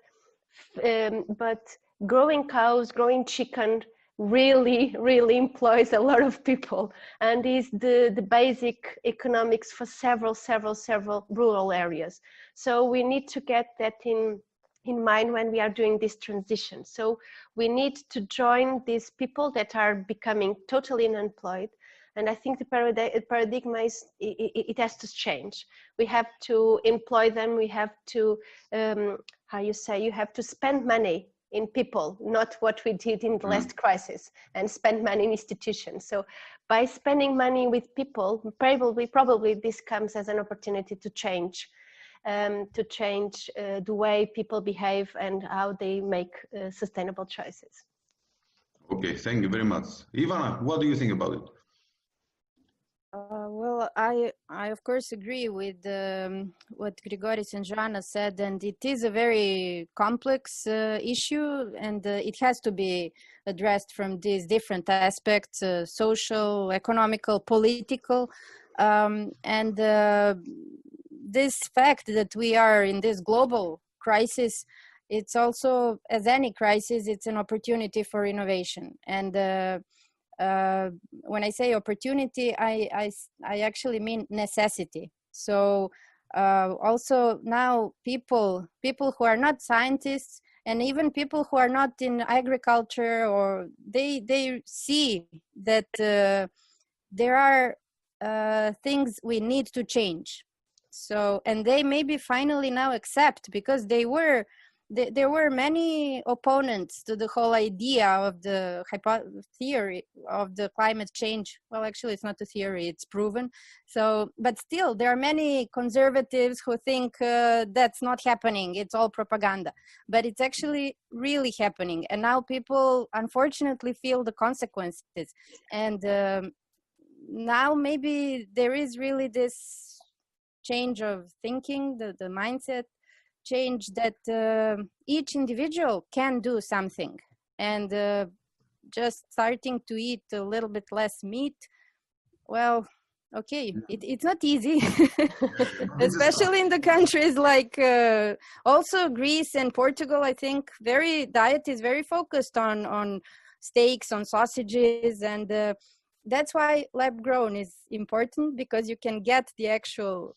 growing cows, growing chicken really employs a lot of people, and is the basic economics for several rural areas. So we need to get that in mind when we are doing this transition. So we need to join these people that are becoming totally unemployed. And I think the paradigm is, it has to change. We have to employ them. We have to, you have to spend money in people, not what we did in the last crisis, and spend money in institutions. So by spending money with people, probably this comes as an opportunity to change. to change the way people behave and how they make sustainable choices. Okay, thank you very much. Ivana, what do you think about it? Well, I of course agree with what Grigoris and Joanna said, and it is a very complex issue, and it has to be addressed from these different aspects: social, economical, political, and this fact that we are in this global crisis. It's also, as any crisis, it's an opportunity for innovation. And when I say opportunity, I actually mean necessity. So also now people who are not scientists, and even people who are not in agriculture, or they see that there are things we need to change. So, and they maybe finally now accept, because there were many opponents to the whole idea of the theory of the climate change. Well, actually, it's not a theory, it's proven. So, but still, there are many conservatives who think that's not happening, it's all propaganda. But it's actually really happening. And now people, unfortunately, feel the consequences. And now maybe there is really this change of thinking, the mindset change, that each individual can do something, and just starting to eat a little bit less meat. Well, okay, it's not easy, especially in the countries like also Greece and Portugal. I think diet is very focused on steaks, on sausages, and that's why lab grown is important, because you can get the actual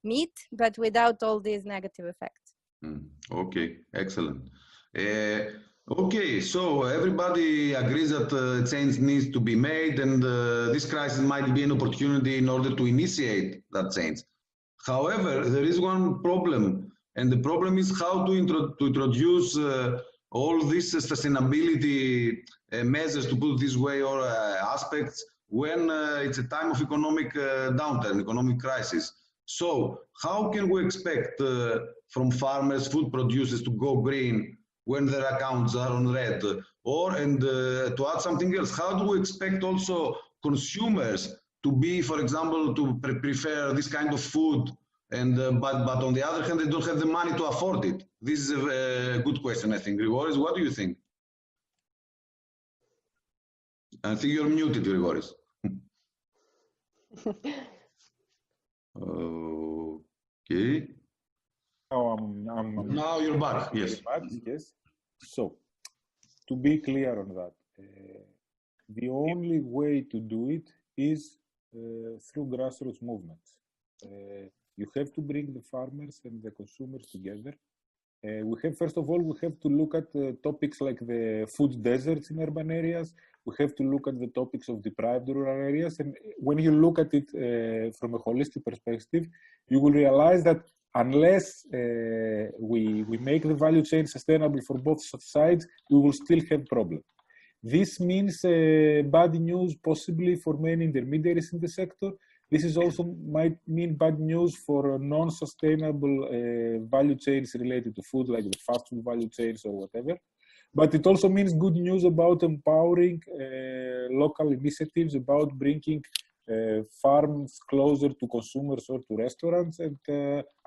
meat, but without all these negative effects. Okay, excellent. Okay, so everybody agrees that change needs to be made, and this crisis might be an opportunity in order to initiate that change. However, there is one problem, and the problem is how to introduce all these sustainability measures, to put it this way, or aspects, when it's a time of economic downturn, economic crisis. So how can we expect from farmers, food producers, to go green when their accounts are on red? And to add something else, how do we expect also consumers to be, for example, to prefer this kind of food, and but on the other hand, they don't have the money to afford it? This is a good question, I think. Grigoris, what do you think? I think you're muted, Grigoris. Okay. Now you're back. Yes. Yes. So, to be clear on that, the only way to do it is through grassroots movements. You have to bring the farmers and the consumers together. First of all, we have to look at topics like the food deserts in urban areas. We have to look at the topics of deprived rural areas. And when you look at it from a holistic perspective, you will realize that unless we make the value chain sustainable for both sides, we will still have problems. This means bad news possibly for many intermediaries in the sector. This is also might mean bad news for non-sustainable value chains related to food, like the fast food value chains or whatever. But it also means good news about empowering local initiatives, about bringing farms closer to consumers or to restaurants. And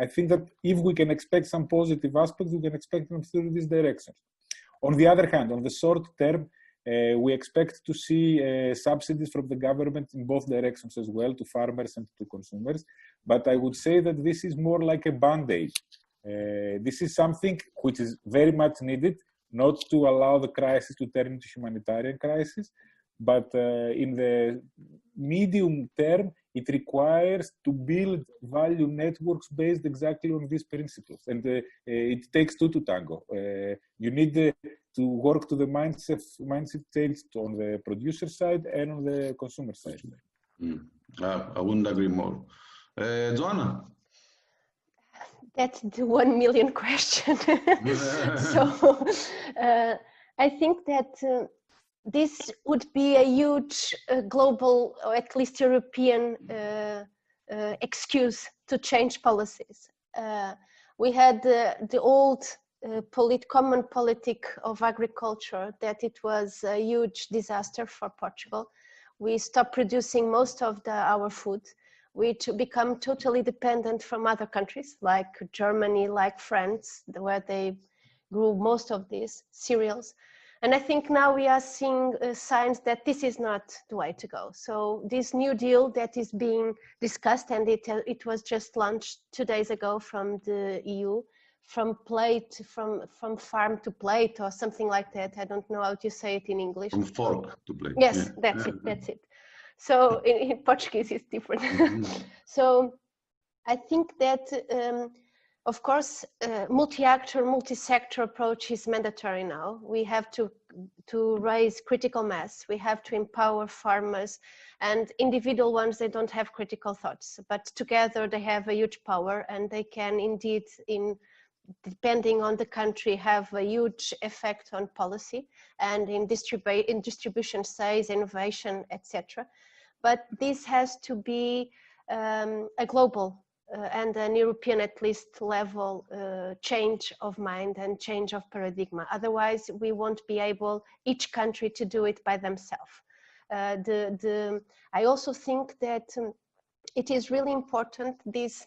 I think that if we can expect some positive aspects, we can expect them through this direction. On the other hand, on the short term, we expect to see subsidies from the government in both directions as well, to farmers and to consumers. But I would say that this is more like a band-aid. This is something which is very much needed, not to allow the crisis to turn into humanitarian crisis, but in the medium term, it requires to build value networks based exactly on these principles. And it takes two to tango. You need to work to the mindset change on the producer side and on the consumer side. I wouldn't agree more. Joanna? That's the 1 million question. So I think that this would be a huge global, or at least European, excuse to change policies. We had the old common politic of agriculture, that it was a huge disaster for Portugal. We stopped producing most of our food, which become totally dependent from other countries like Germany, like France, where they grew most of these cereals. And I think now we are seeing signs that this is not the way to go. So this new deal that is being discussed, and it was just launched 2 days ago from the EU, from farm to plate or something like that. I don't know how to say it in English. From fork to plate. Yes, yeah. that's it. So in Portuguese it's different. So I think that, of course, multi-actor, multi-sector approach is mandatory now. We have to raise critical mass. We have to empower farmers, and individual ones, they don't have critical thoughts, but together they have a huge power, and they can indeed, depending on the country, have a huge effect on policy and in distribution, sales, innovation, etc. But this has to be a global and an European, at least, level change of mind and change of paradigm. Otherwise, we won't be able, each country, to do it by themselves. I also think that it is really important, this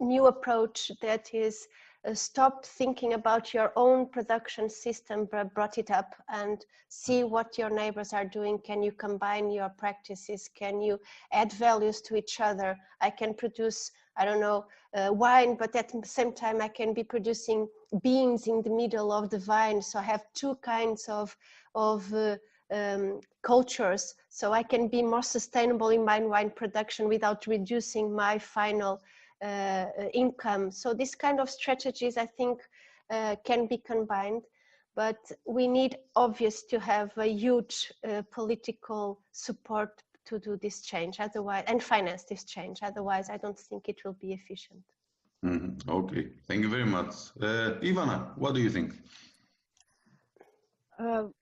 new approach that is stop thinking about your own production system, but brought it up and see what your neighbors are doing. Can you combine your practices? Can you add values to each other? I can produce, I don't know, wine, but at the same time I can be producing beans in the middle of the vine. So I have two kinds of cultures, so I can be more sustainable in my wine production without reducing my final income. So this kind of strategies, I think, can be combined, but we need obviously to have a huge political support to do this change, otherwise, and finance this change. Otherwise, I don't think it will be efficient. Okay, thank you very much. Ivana, what do you think?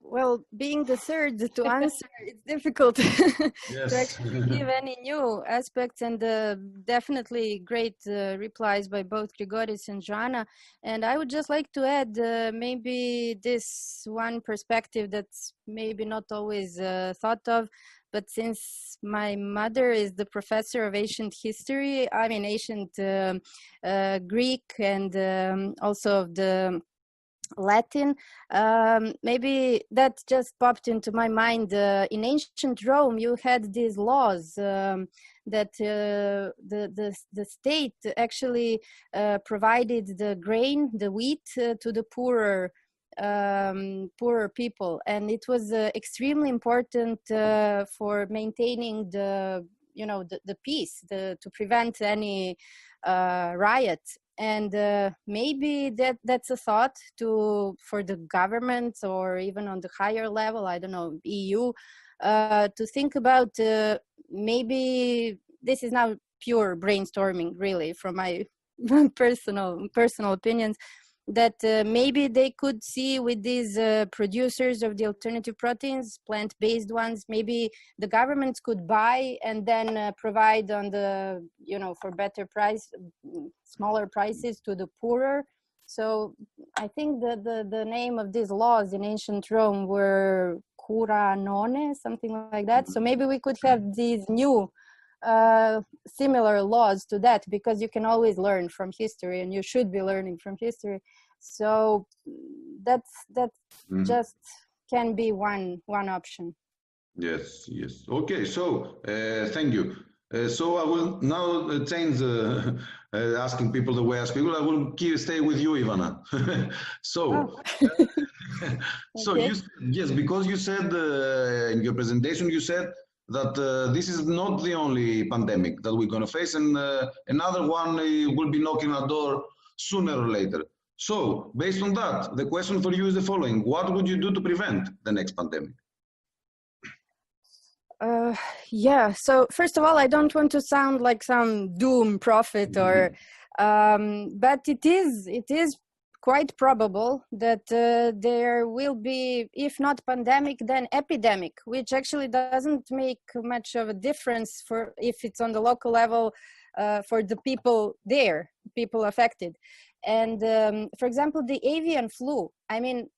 Well, being the third to answer, it's difficult Yes. to actually give any new aspects, and definitely great replies by both Grigoris and Joanna. And I would just like to add maybe this one perspective that's maybe not always thought of, but since my mother is the professor of ancient history, I mean ancient Greek and also of the Latin, maybe that just popped into my mind. In ancient Rome, you had these laws that the state actually provided the grain, the wheat, to the poorer people, and it was extremely important for maintaining the peace, to prevent any riot. And maybe that's a thought for the governments, or even on the higher level, I don't know, EU, to think about. Maybe this is now pure brainstorming, really, from my personal opinions, that maybe they could see with these producers of the alternative proteins, plant-based ones, maybe the governments could buy and then provide on the, for better price, smaller prices to the poorer. So I think that the name of these laws in ancient Rome were cura none, something like that. So maybe we could have these new similar laws to that, because you can always learn from history, and you should be learning from history. So that's just can be one option. Yes. Okay, so thank you. So I will now change asking people the way I ask people. I will stay with you, Ivana. So, so Okay. yes, because you said in your presentation, you said that this is not the only pandemic that we're going to face, and another one will be knocking our door sooner or later. So, based on that, the question for you is the following: what would you do to prevent the next pandemic? Yeah. So first of all, I don't want to sound like some doom prophet, or, but it is quite probable that there will be, if not pandemic, then epidemic, which actually doesn't make much of a difference for if it's on the local level for the people there, people affected. And for example, the avian flu, I mean,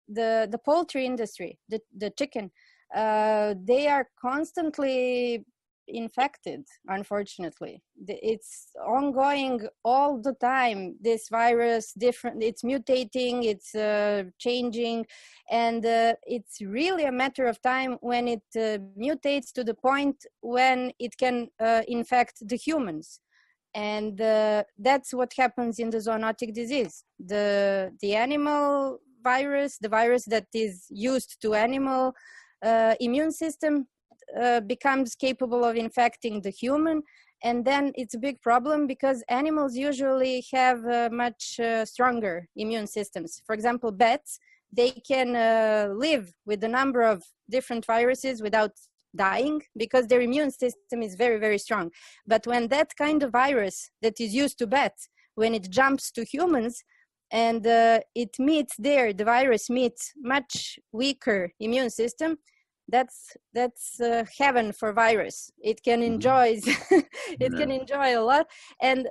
the poultry industry, the chicken, they are constantly infected, unfortunately. It's ongoing all the time, this virus, it's mutating, it's changing, and it's really a matter of time when it mutates to the point when it can infect the humans. And that's what happens in the zoonotic disease. The animal virus, the virus that is used to animal immune system, becomes capable of infecting the human, and then it's a big problem because animals usually have much stronger immune systems. For example, bats, they can live with a number of different viruses without dying because their immune system is very, very strong. But when that kind of virus that is used to bats, when it jumps to humans and it meets there, the virus meets much weaker immune system, that's heaven for virus. It can enjoy it can enjoy a lot. And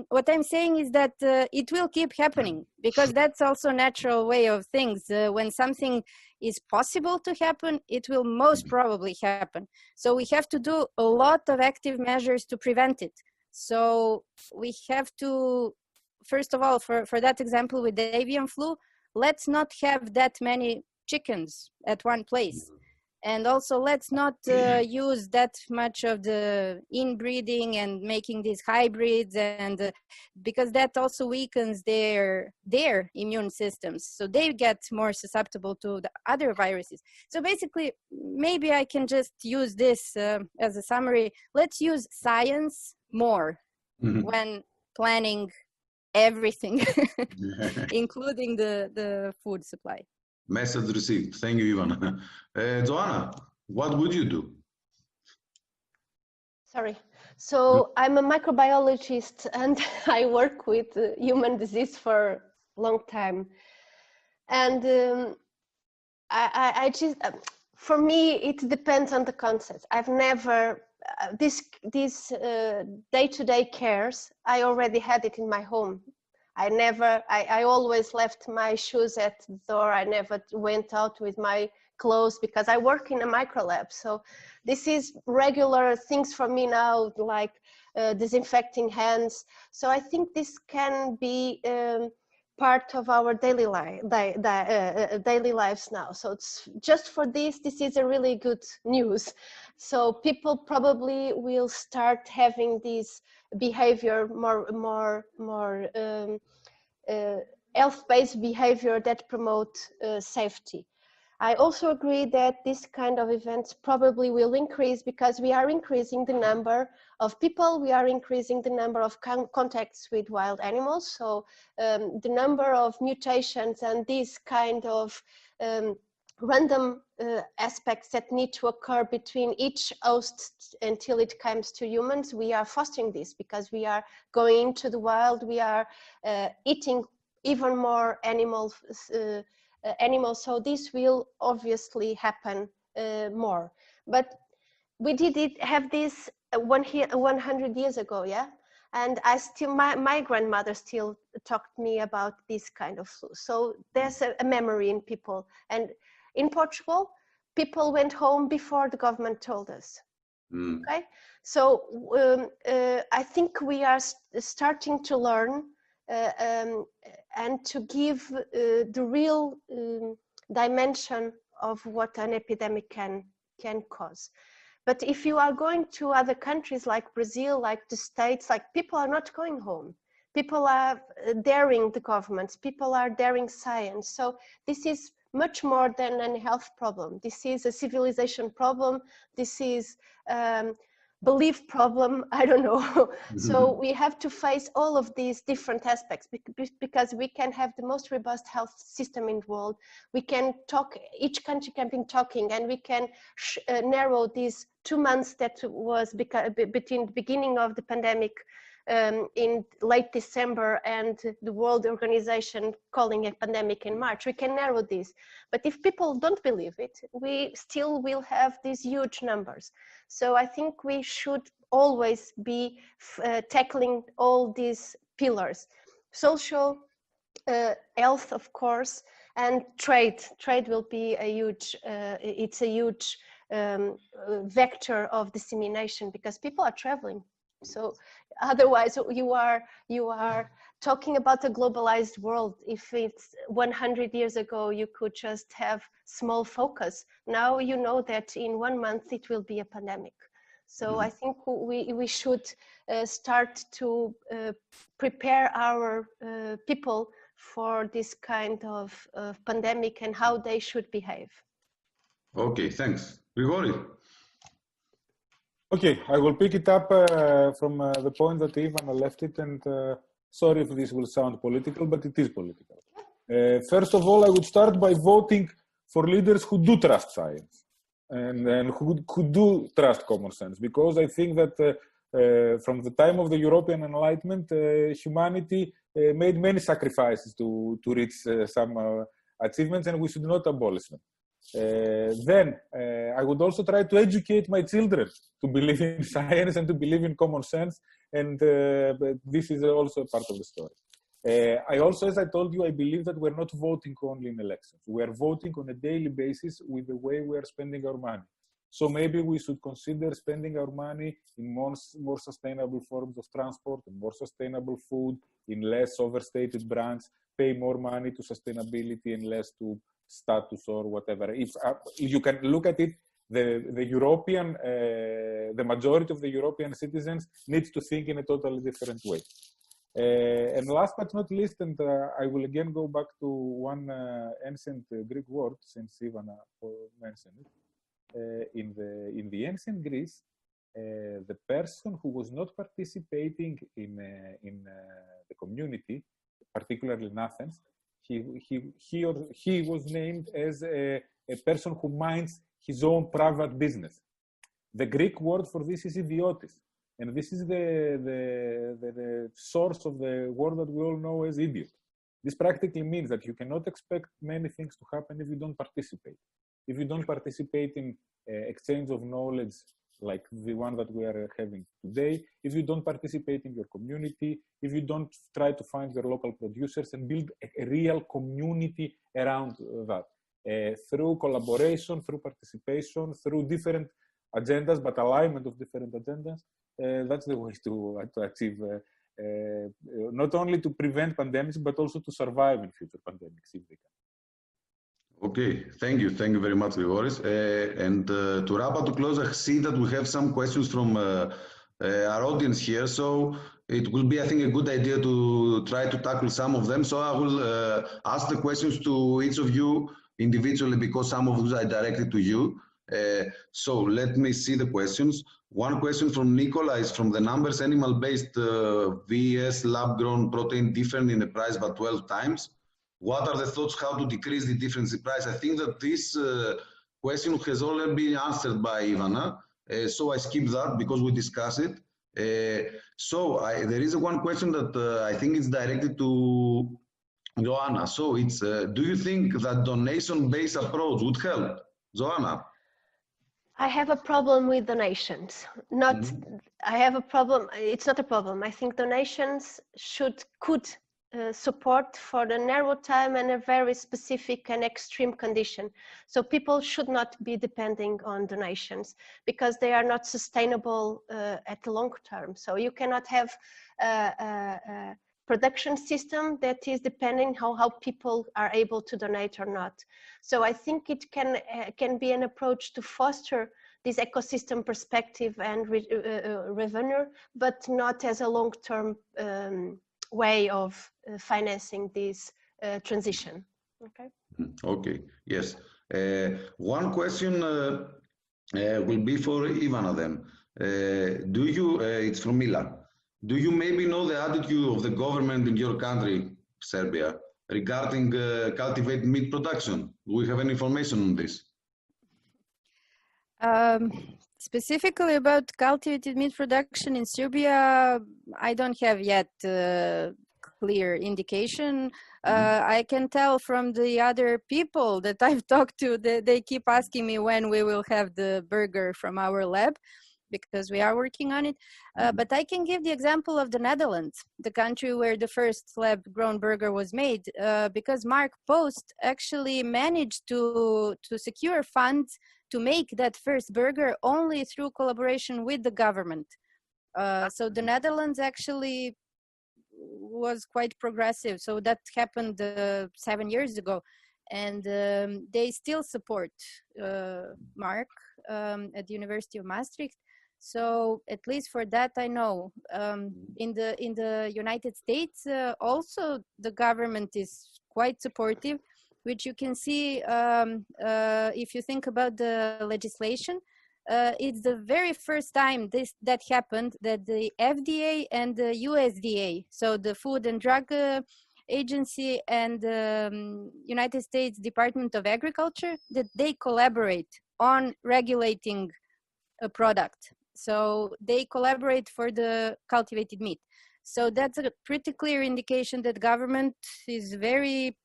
what I'm saying is that it will keep happening because that's also a natural way of things. When something is possible to happen, it will most probably happen. So we have to do a lot of active measures to prevent it. So we have to, first of all, for that example with the avian flu, let's not have that many chickens at one place. And also, let's not use that much of the inbreeding and making these hybrids, and because that also weakens their immune systems, so they get more susceptible to the other viruses. So basically, maybe I can just use this as a summary. Let's use science more when planning everything, including the food supply. Message received. Thank you, Ivana. Joanna, what would you do? Sorry. So I'm a microbiologist and I work with human disease for a long time. And I just, for me, it depends on the concept. I've never, this day-to-day cares, I already had it in my home. I always left my shoes at the door. I never went out with my clothes because I work in a micro lab. So this is regular things for me now, like disinfecting hands. So I think this can be part of our daily lives now. So it's just for this is a really good news. So people probably will start having this behavior more health-based behavior that promote safety. I also agree that this kind of events probably will increase because we are increasing the number of people, we are increasing the number of contacts with wild animals. So the number of mutations and these kind of random aspects that need to occur between each host until it comes to humans, we are fostering this because we are going into the wild, we are eating even more animals, so this will obviously happen more. But we did have this 100 years ago, yeah? And I still, my grandmother still talked to me about this kind of flu. So there's a memory in people. And in Portugal, people went home before the government told us. Okay, so I think we are starting to learn and to give the real dimension of what an epidemic can cause. But if you are going to other countries like Brazil, like the States, like people are not going home. People are daring the governments. People are daring science. So this is much more than a health problem. This is a civilization problem. This is belief problem. I don't know. So we have to face all of these different aspects because we can have the most robust health system in the world. We can talk, each country can be talking, and we can narrow these 2 months that was between the beginning of the pandemic in late December and the World Organization calling a pandemic in March. We can narrow this, but if people don't believe it, we still will have these huge numbers. So I think we should always be tackling all these pillars: social, health, of course, and trade. Trade will be a huge, it's a huge vector of dissemination because people are traveling. So otherwise you are talking about a globalized world. If it's 100 years ago, you could just have small focus. Now you know that in 1 month it will be a pandemic. So I think we should start to prepare our people for this kind of pandemic and how they should behave. Okay, thanks. Grigori? Okay, I will pick it up from the point that Ivana left it, and sorry if this will sound political, but it is political. First of all, I would start by voting for leaders who do trust science and who do trust common sense, because I think that from the time of the European Enlightenment, humanity made many sacrifices to reach some achievements, and we should not abolish them. Then I would also try to educate my children to believe in science and to believe in common sense, and this is also a part of the story. I also, as I told you, I believe that we're not voting only in elections. We are voting on a daily basis with the way we are spending our money. So maybe we should consider spending our money in more sustainable forms of transport, in more sustainable food, in less overstated brands, pay more money to sustainability and less to status or whatever. If you can look at it, the majority of the European citizens need to think in a totally different way. And last but not least, and I will again go back to one ancient Greek word, since Ivana mentioned it. In the ancient Greece, the person who was not participating in the community, particularly in Athens, he was named as a person who minds his own private business. The Greek word for this is idiotis, and this is the source of the word that we all know as idiot. This practically means that you cannot expect many things to happen if you don't participate. If you don't participate in exchange of knowledge like the one that we are having today, if you don't participate in your community, if you don't try to find your local producers and build a real community around that, through collaboration, through participation, through different agendas, but alignment of different agendas, that's the way to achieve, not only to prevent pandemics, but also to survive in future pandemics if they can. Okay, thank you very much, Grigoris. And to wrap up, to close, I see that we have some questions from our audience here, so it will be, I think, a good idea to try to tackle some of them. So I will ask the questions to each of you individually, because some of those are directed to you. So let me see the questions. One question from Nicola is from the numbers: animal-based vs lab-grown protein different in the price by 12 times. What are the thoughts how to decrease the difference in price? I think that this question has already been answered by Ivana, so I skip that because we discussed it. There is one question that I think is directed to Joanna. So it's, do you think that donation-based approach would help? Joanna? I have a problem with donations. I have a problem. It's not a problem. I think donations could support for the narrow time and a very specific and extreme condition. So people should not be depending on donations because they are not sustainable at the long term. So you cannot have a production system that is depending how people are able to donate or not. So I think it can be an approach to foster this ecosystem perspective and revenue, but not as a long-term way of financing this transition. Okay. Okay. Yes. One question will be for Ivana then. It's from Milan. Do you maybe know the attitude of the government in your country, Serbia, regarding cultivated meat production? Do we have any information on this? Specifically about cultivated meat production in Serbia, I don't have yet clear indication. I can tell from the other people that I've talked to, they keep asking me when we will have the burger from our lab, because we are working on it. But I can give the example of the Netherlands, the country where the first lab-grown burger was made, because Mark Post actually managed to secure funds to make that first burger only through collaboration with the government. So the Netherlands actually was quite progressive. So that happened 7 years ago. And they still support Mark at the University of Maastricht. So at least for that, I know. In the United States, also the government is quite supportive, which you can see if you think about the legislation. It's the very first time that happened, that the FDA and the USDA, so the Food and Drug Agency and the United States Department of Agriculture, that they collaborate on regulating a product. So they collaborate for the cultivated meat. So that's a pretty clear indication that government is very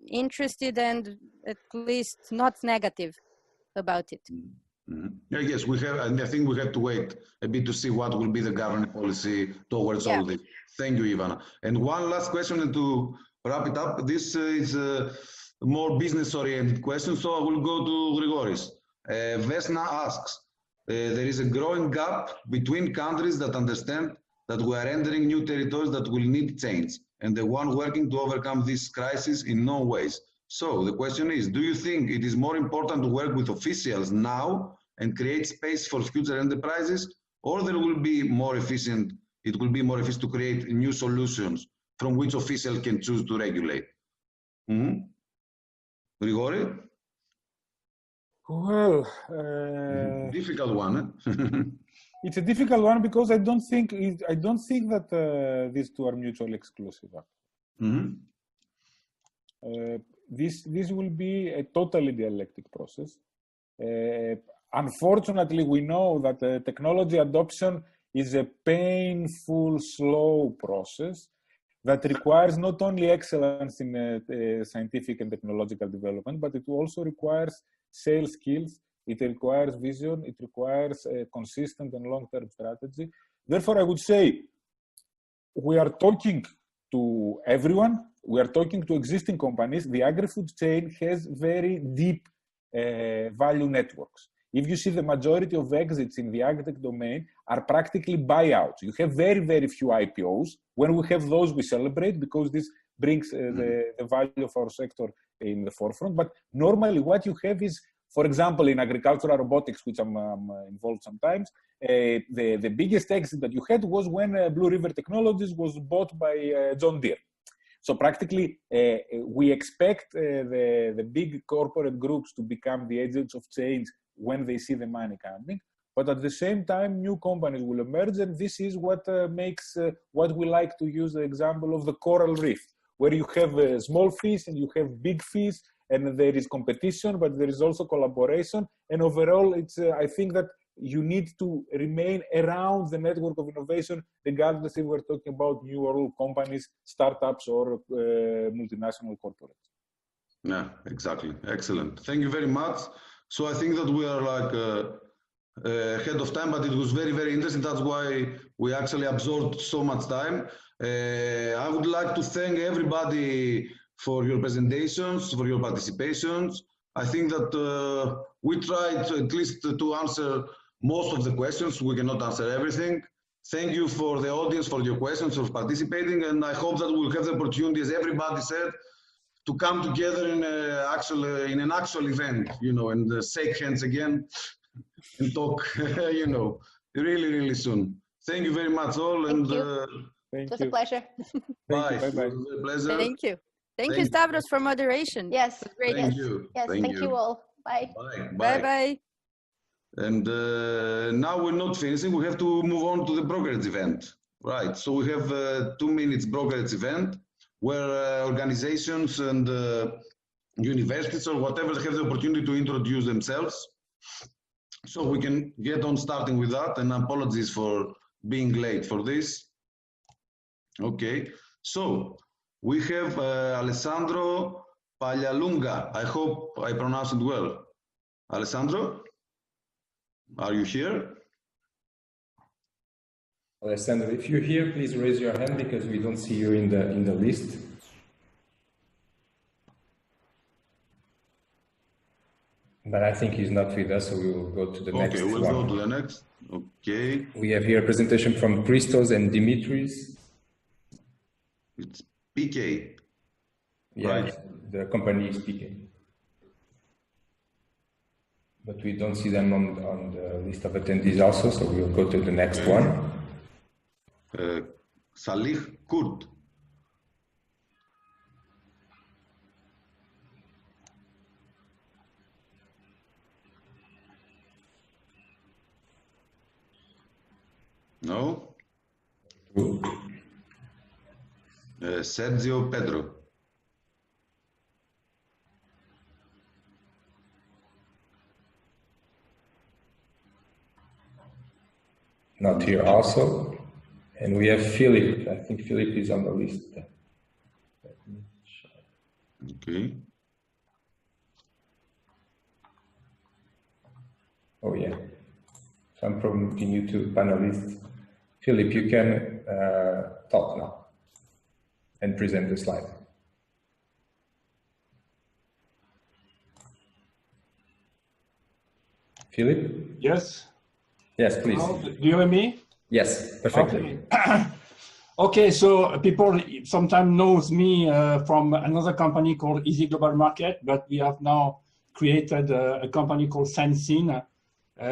interested and at least not negative about it. I guess we have, and I think we have to wait a bit to see what will be the government policy towards all this. Thank you, Ivana. And one last question, and to wrap it up, this is a more business-oriented question, so I will go to Grigoris. Vesna asks, there is a growing gap between countries that understand that we are entering new territories that will need change, and the one working to overcome this crisis in no ways. So the question is, do you think it is more important to work with officials now and create space for future enterprises, or there will be more efficient, it will be more efficient to create new solutions from which officials can choose to regulate? Grigori? Well, difficult one. It's a difficult one because I don't think that these two are mutually exclusive. This will be a totally dialectic process. Unfortunately, we know that technology adoption is a painful, slow process that requires not only excellence in scientific and technological development, but it also requires sales skills, it requires vision, it requires a consistent and long-term strategy. Therefore, I would say we are talking to everyone, we are talking to existing companies. The agri-food chain has very deep value networks. If you see, the majority of exits in the agri-tech domain are practically buyouts. You have very, very few IPOs. When we have those, we celebrate because this brings the value of our sector in the forefront. But normally what you have is, for example, in agricultural robotics, which I'm involved sometimes, the biggest exit that you had was when Blue River Technologies was bought by John Deere. So practically, we expect the big corporate groups to become the agents of change when they see the money coming. But at the same time, new companies will emerge, and this is what makes what we like to use the example of the coral reef, where you have small fish and you have big fish, and there is competition, but there is also collaboration. And overall, it's I think that you need to remain around the network of innovation, regardless if we're talking about new or old companies, startups, or multinational corporates. Yeah, exactly. Excellent. Thank you very much. So I think that we are like ahead of time, but it was very, very interesting. That's why we actually absorbed so much time. I would like to thank everybody for your presentations, for your participations. I think that we tried at least to answer most of the questions. We cannot answer everything. Thank you for the audience, for your questions, for participating, and I hope that we'll have the opportunity, as everybody said, to come together in an actual event, you know, and shake hands again and talk, you know, really, really soon. Thank you very much, all, and it was a pleasure. Bye. Bye. It was a pleasure. Thank you. Thank you, Stavros, for moderation. Yes. Great. Thank you. Yes. Thank you all. Bye. Bye. Bye. And now we're not finishing. We have to move on to the brokerage event. Right. So we have 2 minutes brokerage event where organizations and universities or whatever have the opportunity to introduce themselves. So we can get on starting with that, and apologies for being late for this. Okay, so we have Alessandro Paglialunga. I hope I pronounced it well. Alessandro, are you here? Alessandro, if you're here, please raise your hand because we don't see you in the list. But I think he's not with us, so we will go to the next one. Okay, we'll go to the next. Okay. We have here a presentation from Christos and Dimitris. It's PK. Yeah, Right. the company is speaking. But we don't see them on the list of attendees also, so we'll go to the next one. Salih Kurt. No. Sergio Pedro. Not here also. And we have Philip. I think Philip is on the list. Okay. Oh yeah. So I'm promoting you to panelists. Philip, you can talk now and present the slide. Philip? Yes. Yes, please. Do you hear me? Yes, perfectly. Okay. Okay, so people sometimes knows me from another company called Easy Global Market, but we have now created a company called Sensing.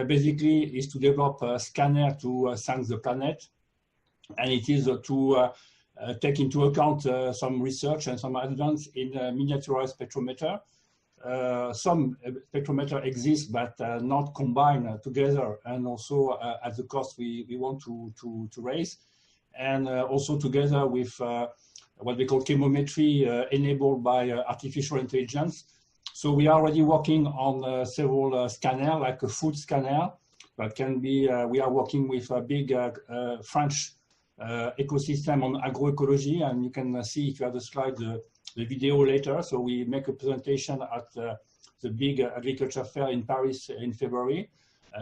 Basically, is to develop a scanner to sense the planet, and it is to take into account some research and some advance in miniaturized spectrometer. Some spectrometer exist, but not combined together, and also at the cost we want to raise, and also together with what we call chemometry enabled by artificial intelligence. So we are already working on several scanners, like a food scanner, that can be, we are working with a big French ecosystem on agroecology, and you can see, if you have the slide, the video later. So we make a presentation at the big agriculture fair in Paris in February.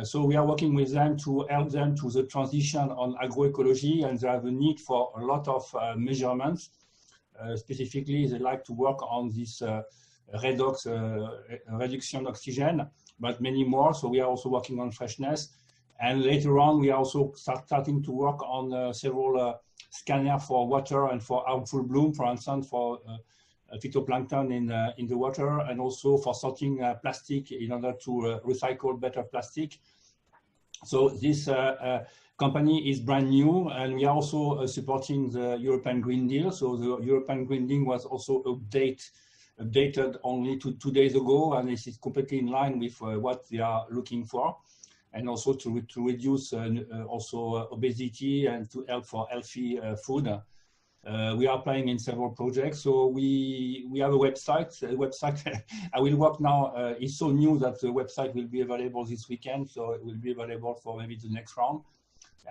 So we are working with them to help them to the transition on agroecology, and they have a need for a lot of measurements. Specifically, they like to work on this redox, reduction oxygen, but many more. So we are also working on freshness. And later on, we are also starting to work on several scanners for water and for harmful bloom, for instance, for phytoplankton in the water, and also for sorting plastic in order to recycle better plastic. So this company is brand new, and we are also supporting the European Green Deal. So the European Green Deal was also updated only 2 days ago, and this is completely in line with what they are looking for, and also to reduce also obesity and to help for healthy food. We are playing in several projects. So we have a website. I will work now. It's so new that the website will be available this weekend, so it will be available for maybe the next round.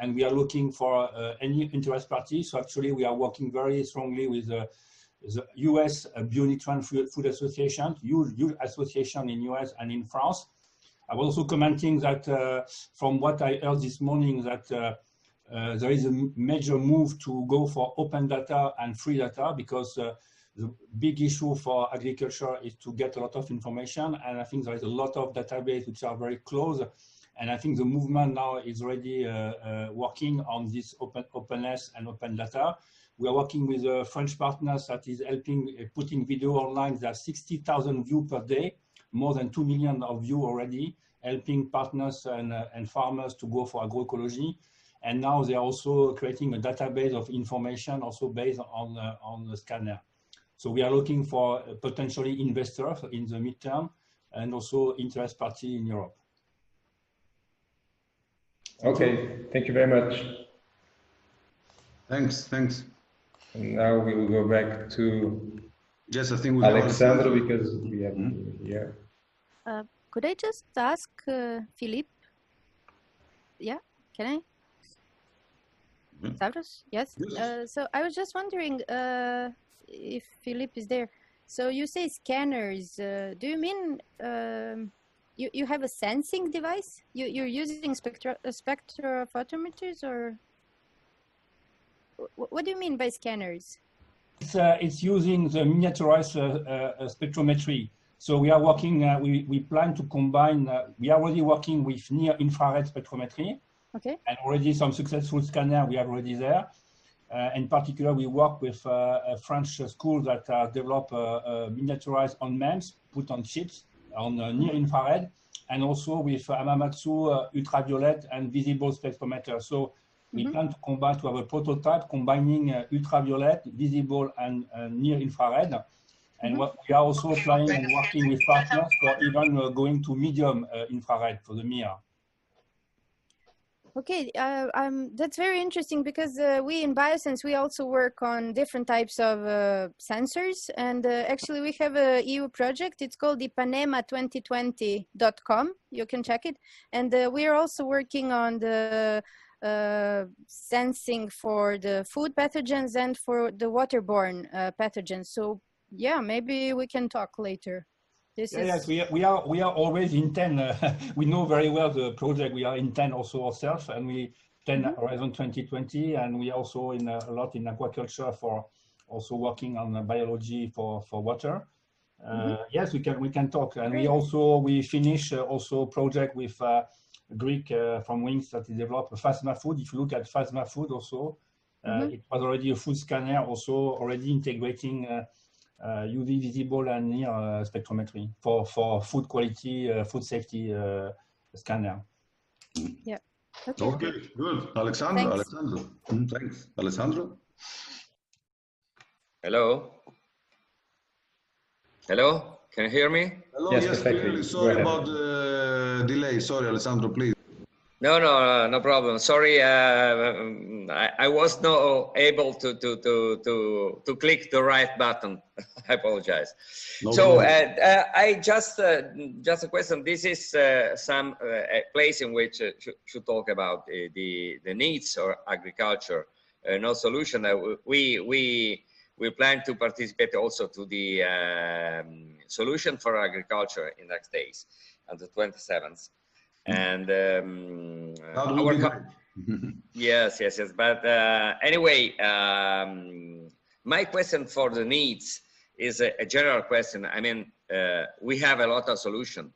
And we are looking for any interest party. So actually, we are working very strongly with the US Bionutrient Food Association, huge association in US and in France. I was also commenting that from what I heard this morning, that there is a major move to go for open data and free data, because the big issue for agriculture is to get a lot of information. And I think there is a lot of databases which are very close. And I think the movement now is already working on this openness and open data. We are working with French partners that is helping putting video online. There are 60,000 views per day, more than 2 million of views already, helping partners and farmers to go for agroecology. And now they are also creating a database of information also based on the scanner. So we are looking for potentially investors in the midterm, and also interest party in Europe. Okay, thank you very much. Thanks. And now we will go back to Yes, I think we Alexandra, because we have here. Could I just ask Philippe, Yeah, can I? Stavros? Yes. Yes. So I was just wondering if Philippe is there. So you say scanners. Do you mean you have a sensing device? You're using spectrophotometers, or what do you mean by scanners? It's using the miniaturized spectrometry. So we are working, we plan to combine, we are already working with near-infrared spectrometry. Okay. And already some successful scanner we have already there. In particular, we work with a French school that develop miniaturized on-MEMS, put on chips on near-infrared, and also with Hamamatsu ultraviolet and visible spectrometer. So we plan to combine, to have a prototype combining ultraviolet, visible, and near-infrared. And what we are also planning and working with partners for even going to medium infrared for the MIR. Okay, that's very interesting because we in BioSense, we also work on different types of sensors. And actually we have a EU project. It's called ipanema2020.com. You can check it. And we are also working on the sensing for the food pathogens and for the waterborne pathogens. So yeah, maybe we can talk later. Yes, we are always in 10. We know very well the project. We are in 10 also ourselves, and we 10 Horizon 2020, and we also in a lot in aquaculture for also working on biology for water. Yes, we can talk, and we finish also project with Greek from Wings that developed Phasma Food. If you look at Phasma Food also, it was already a food scanner also already integrating. UV visible and near spectrometry for food quality, food safety scanner. Yeah. Okay, good. Alessandro. Thanks. Alessandro? Hello? Hello? Can you hear me? Hello, yes, clearly. Sorry about the delay. Sorry, Alessandro, please. No problem. Sorry, I was not able to click the right button. I apologize. No so I just a question. This is some place in which should talk about the needs of agriculture, no solution. We plan to participate also to the solution for agriculture in next days on the 27th. And yes. But anyway, my question for the needs is a general question. I mean, we have a lot of solution.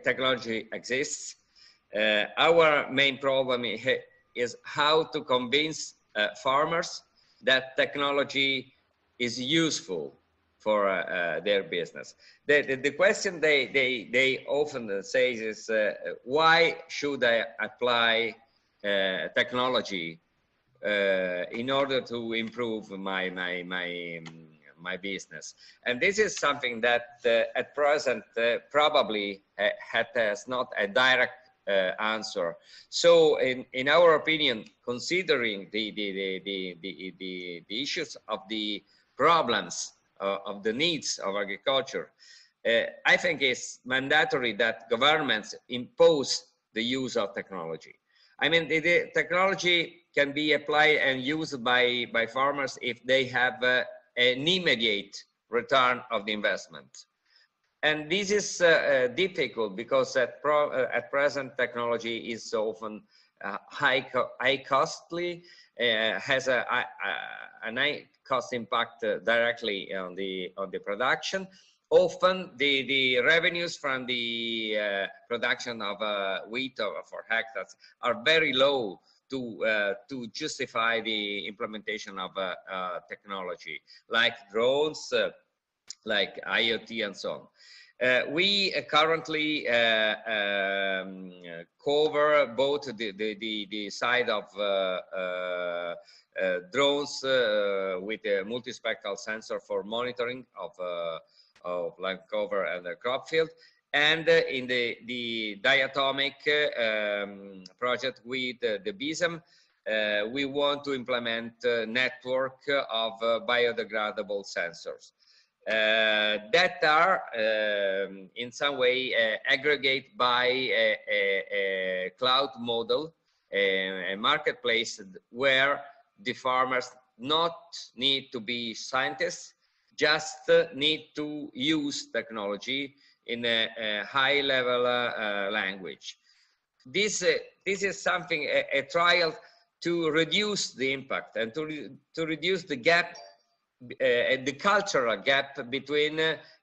Technology exists. Our main problem is how to convince farmers that technology is useful for their business. The question they often say is, why should I apply technology in order to improve my business? And this is something that at present probably has not a direct answer. So in our opinion, considering the issues of the problems of the needs of agriculture, I think it's mandatory that governments impose the use of technology. I mean, the technology can be applied and used by farmers if they have an immediate return of the investment. And this is difficult because at present technology is often high costly, has a high cost impact directly on the production. Often the revenues from the production of wheat for hectares are very low to justify the implementation of technology like drones, like IoT and so on. We currently cover both the side of drones with a multispectral sensor for monitoring of land cover and the crop field, and in the diatomic project with the BISM, we want to implement a network of biodegradable sensors that are in some way aggregate by a cloud model a marketplace where the farmers not need to be scientists, just need to use technology in a high level language. This is something, a trial to reduce the impact and to reduce the gap, the cultural gap between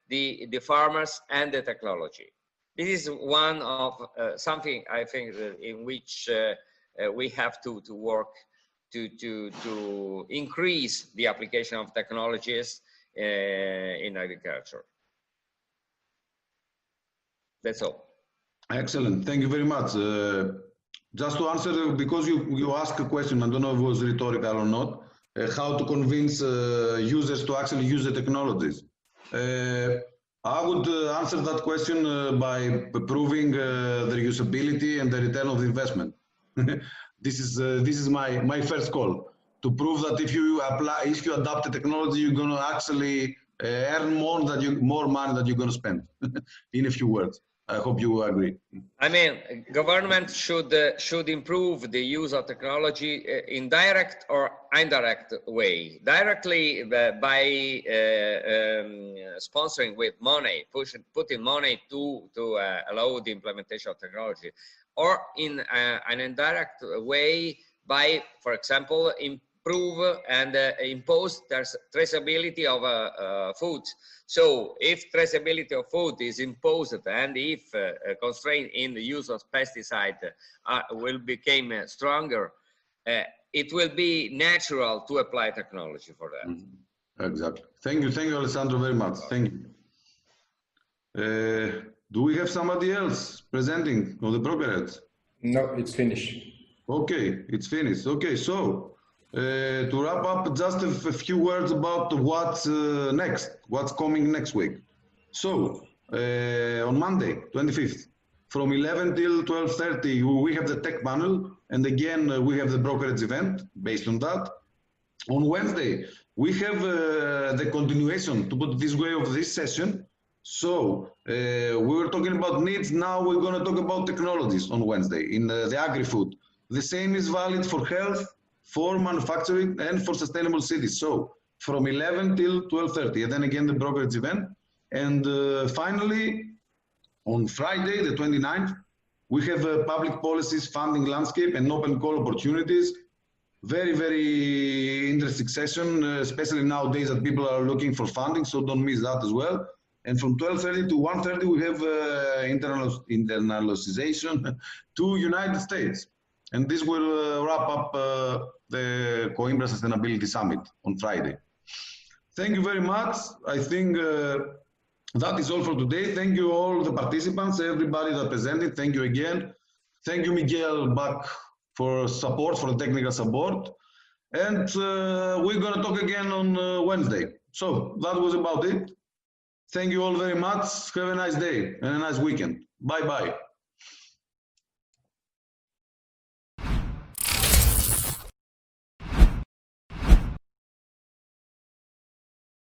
the farmers and the technology. This is one of something I think in which we have to work to increase the application of technologies in agriculture. That's all. Excellent. Thank you very much. Just to answer, because you asked a question, I don't know if it was rhetorical or not, how to convince users to actually use the technologies. I would answer that question by proving the usability and the return of the investment. This is my first call, to prove that if you adopt the technology, you're going to actually earn more money that you're going to spend. In a few words. I hope you agree. I mean, government should improve the use of technology in direct or indirect way. Directly by sponsoring with money, putting money to allow the implementation of technology, or in an indirect way by, for example, improve and impose traceability of food. So if traceability of food is imposed and if constraint in the use of pesticide will become stronger, it will be natural to apply technology for that. Mm-hmm. Exactly. Thank you, Alessandro, very much. Thank you. Do we have somebody else presenting on the progress? No, it's finished. Okay, it's finished. Okay, so to wrap up, just a few words about what's next, what's coming next week. So on Monday, 25th, from 11 till 12:30, we have the tech panel, and again we have the brokerage event based on that. On Wednesday, we have the continuation, to put it this way, of this session. So we were talking about needs. Now we're going to talk about technologies on Wednesday in the agri-food. The same is valid for health, for manufacturing, and for sustainable cities. So from 11 till 12:30, and then again the brokerage event. And finally, on Friday, the 29th, we have public policies, funding landscape, and open call opportunities. Very, very interesting session, especially nowadays that people are looking for funding, so don't miss that as well. And from 12:30 to 1:30, we have internationalization to United States. And this will wrap up the Coimbra Sustainability Summit on Friday. Thank you very much. I think that is all for today. Thank you all the participants, everybody that presented. Thank you again. Thank you, Miguel, back for support, for the technical support. And we're going to talk again on Wednesday. So that was about it. Thank you all very much. Have a nice day and a nice weekend. Bye-bye.